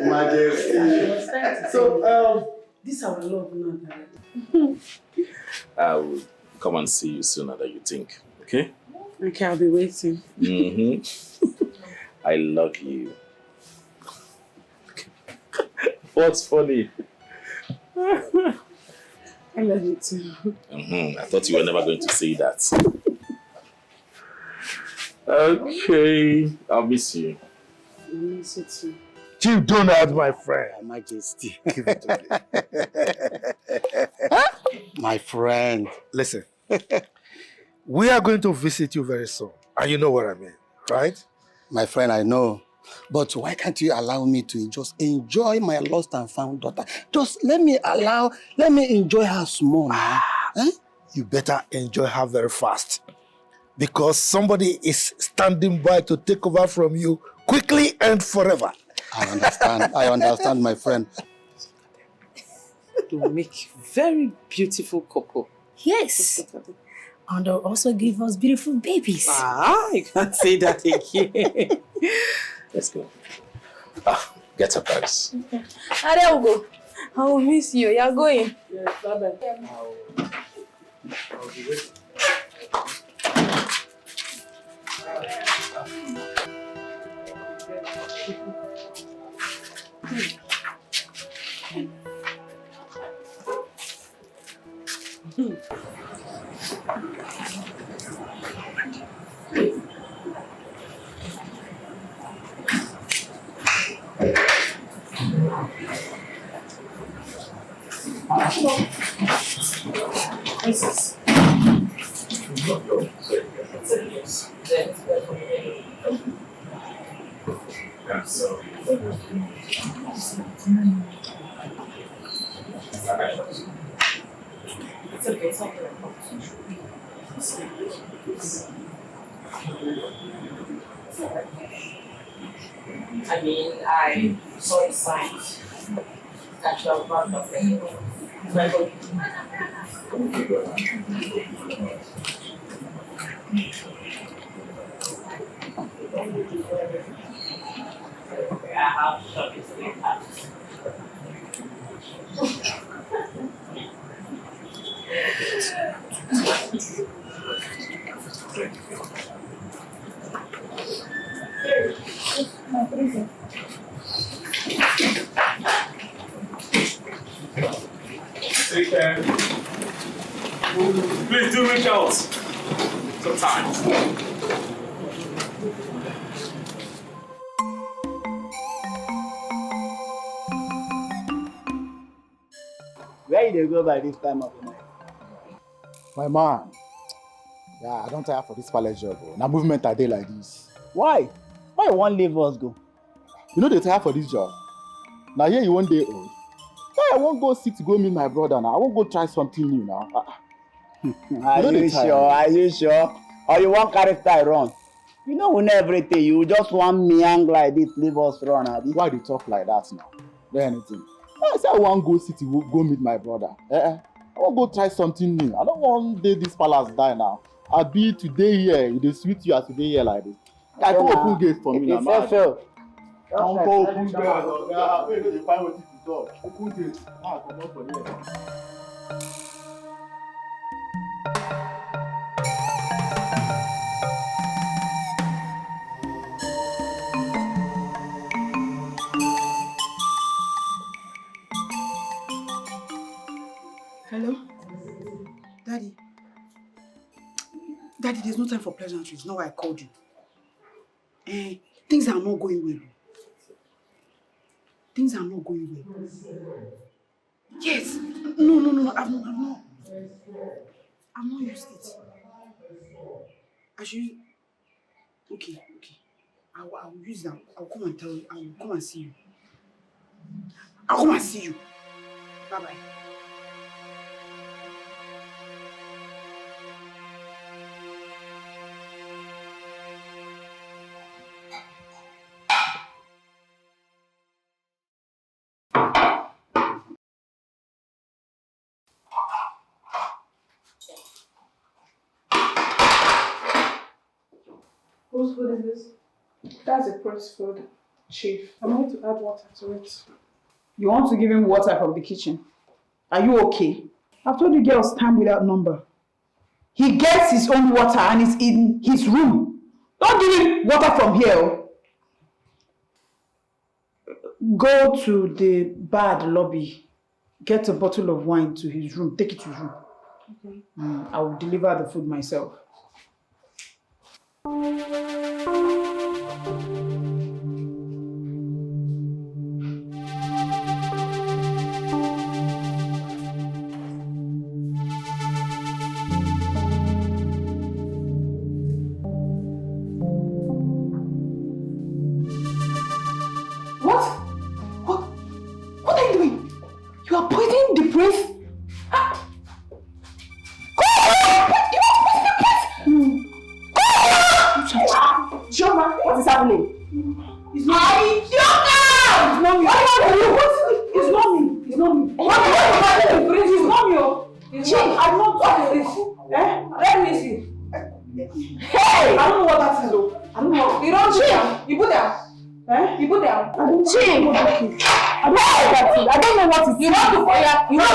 Majesty. So, this our love now. I will come and see you sooner than you think. Okay? Okay, I'll be waiting. I love you. What's funny? I love you too. I thought you were never going to say that. Okay, I'll miss you. I miss you too. Chief Donald, my friend. Your Majesty. Give it to me. My friend. Listen, we are going to visit you very soon. And you know what I mean, right? My friend, I know. But why can't you allow me to just enjoy my lost and found daughter? Just let me enjoy her small now. You better enjoy her very fast. Because somebody is standing by to take over from you quickly and forever. I understand, my friend. To make very beautiful couple. Yes. And they'll also give us beautiful babies. You can't say that again. Let's go. Get up, guys. Okay. I will go. I will miss you. You're going. Yes, bye-bye. I'll be waiting. I mean, I saw the signs. Actual part of it. I have shot it with that. Take care. Please do reach out sometimes. Where you dey go by this time of the night? My man, yeah, I don't tire for this palace job. Now movement a day like this. Why? Why you wan leave us go? You know they tire for this job. Now here you one day old. Why I won't go sick to go meet my brother now. I won't go try something new now. Are you sure? Are you sure? Or you wan carry style run? You know we know everything. You just want me hang like this, leave us run. Why do you talk like that now? There anything? I say I want go city go meet my brother. I want go try something new. I don't want this palace die now. I be today here. It is sweet you as today here like this. I go open gate for me now. Fair. Don't go open gate. Yeah, wait, you find what to do. Open gate. Now come out for here. Hello? Daddy? Daddy, there's no time for pleasantries. Now I called you. Things are not going well. Things are not going well. Yes. No. I've not used it. I should... Okay. I will use that. I'll come and tell you. I will come and see you. I'll come and see you. Bye-bye. Whose food is this? That's a press food, Chief. I'm going to add water to it. You want to give him water from the kitchen? Are you okay? I've told you girls time without number. He gets his own water and it's in his room. Don't give him water from here. Go to the bar at the lobby. Get a bottle of wine to his room. Take it to his room. Okay. I will deliver the food myself. What are you doing? You are poisoning the prince? Shoma, what is happening? It's not me. It's not me. It's not me. It's not me. What is happening? It's not me. Chief, I'm not doing this. Let me see. Hey! I don't know what that is though. I don't know. You don't Chief. You put down. You put down. Chief. I don't know what that is. I don't know what it is. You want to fire. You want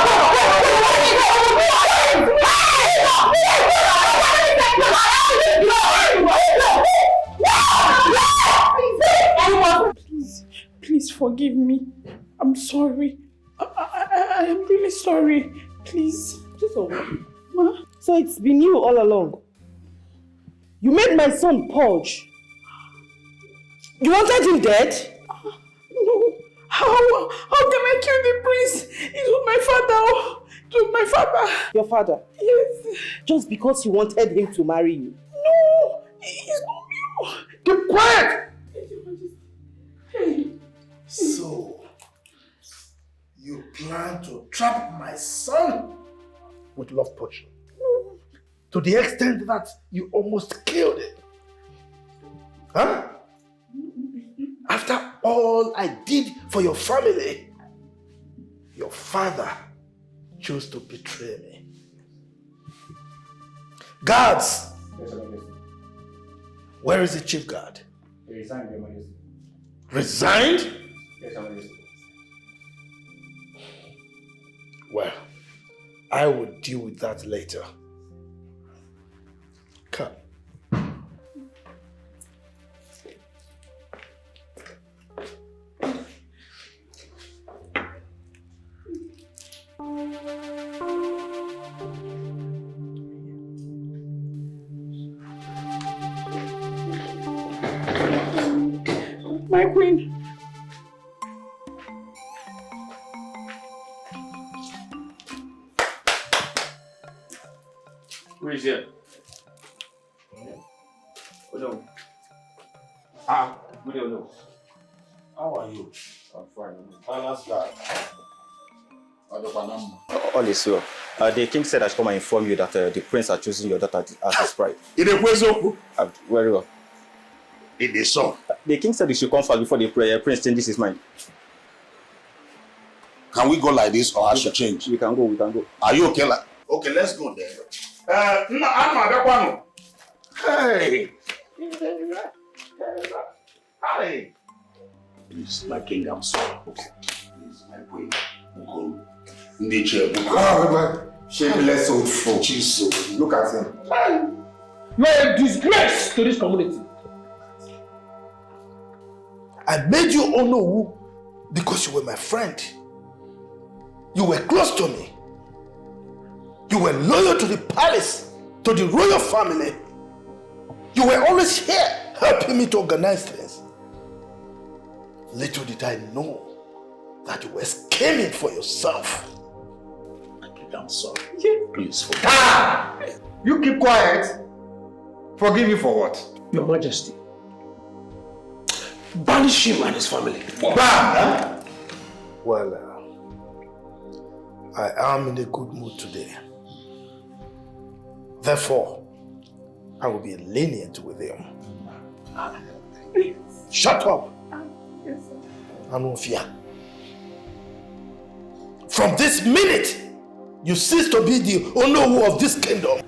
Please forgive me. I'm sorry. I am really sorry. Please. Ma? So it's been you all along. You made my son purge. You wanted him dead? No. How can I kill the prince? It was my father. It was my father. Your father? Yes. Just because you wanted him to marry you? No. He's not me. Keep quiet! So, you plan to trap my son with love potion? To the extent that you almost killed him? Huh? After all I did for your family, your father chose to betray me. Guards! Where is the chief guard? He resigned, Your Majesty. Resigned? Yes, Your Majesty. Well, I will deal with that later. Come. My queen. Who is here? Ojo. Ah, good Ojo. How are you? I'm fine. Palace guard. All is well. The king said I should come and inform you that the prince are choosing your daughter as his bride. In the question? Very well. In the song? The king said you should come first before the prince changes his mind. Can we go like this or I should change? We can go. Are you okay? Okay, let's go there. Hey! Hey! Please, my king, I'm sorry. Okay. Please, my queen. Shameless old fool. Jesus. Look at him. You are a disgrace to this community. I made you Onowu because you were my friend. You were close to me. You were loyal to the palace, to the royal family. You were always here helping me to organize things. Little did I know that you were scheming for yourself. I'm sorry. Please forgive me. You keep quiet. Forgive me for what? Your Majesty. Banish him and his family. Bam! Well, I am in a good mood today. Therefore, I will be lenient with him. Shut up! Yes, sir. Anufia. From this minute, you cease to be the Onowu of this kingdom.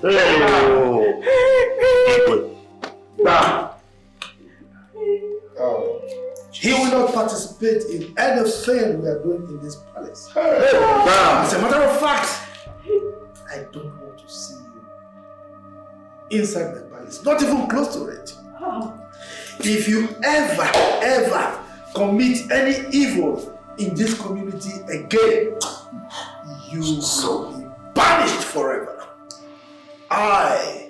He will not participate in anything we are doing in this palace. Bam. As a matter of fact, I don't want to see you inside the palace, not even close to it. If you ever commit any evil in this community again, you will be banished forever. I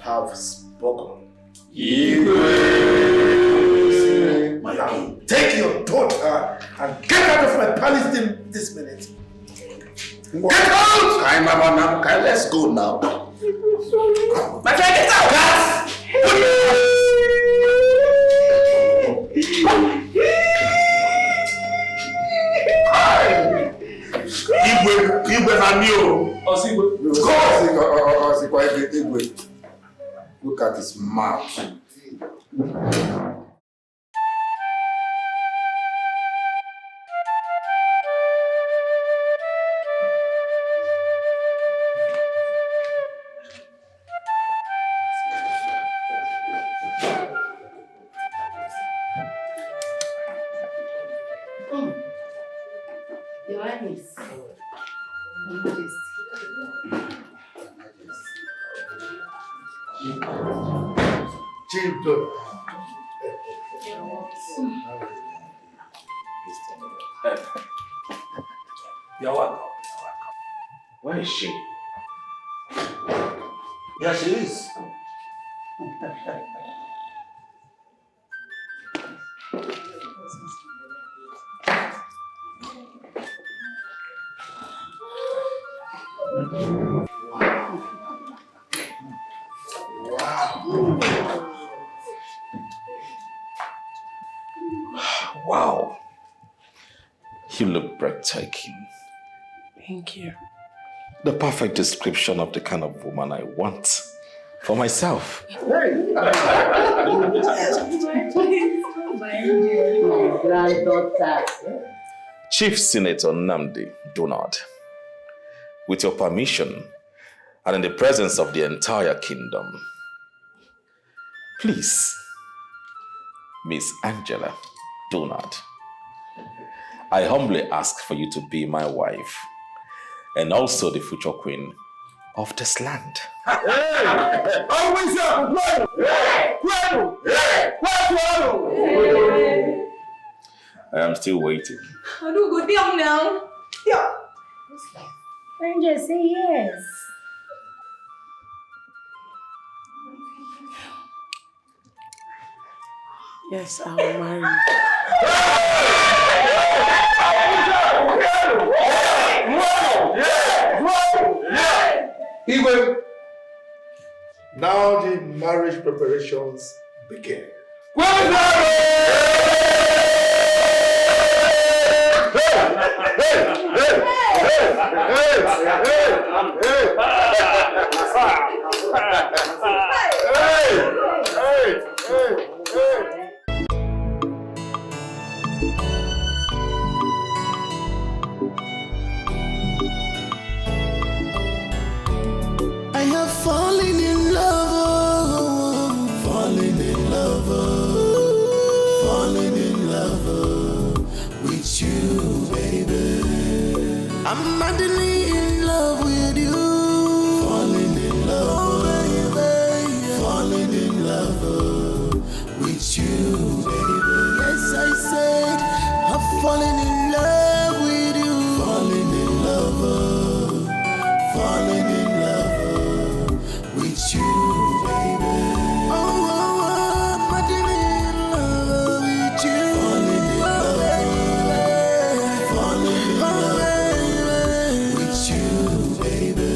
have spoken. Now, take your daughter and get out of my palace this minute. Get out! Let's go now. My friend, get out! Igwe Hamio. Look at his mouth. Your Highness. You're welcome. Where is she? Yeah, she is. Wow. You look breathtaking. Thank you. The perfect description of the kind of woman I want for myself. Granddaughter. Chief Senator Nnamdi Donald, with your permission and in the presence of the entire kingdom, please, Miss Angela Donald, I humbly ask for you to be my wife and also the future queen of this land. I am still waiting. I do go down now. Yeah. Angel, say yes. Yes, I will marry you. Igwe, now the marriage preparations begin. I have fallen in love, fallen in love, fallen in love with you, baby. I'm madly in love with you, fallen in love, baby, fallen in love with you, baby. Yes, I said I've fallen in love with you, fallen in love, fallen in love with you, baby. Oh, oh, oh, madly in love with you, fallen in love, fallen in love with you, baby.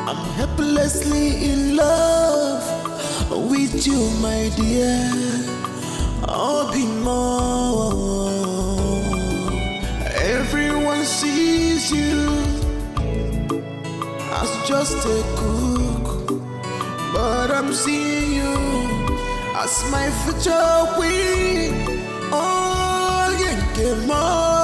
I'm helplessly in love with you, my dear. I'll be more. Everyone sees you as just a cook, but I'm seeing you as my future queen. Oh, you get more.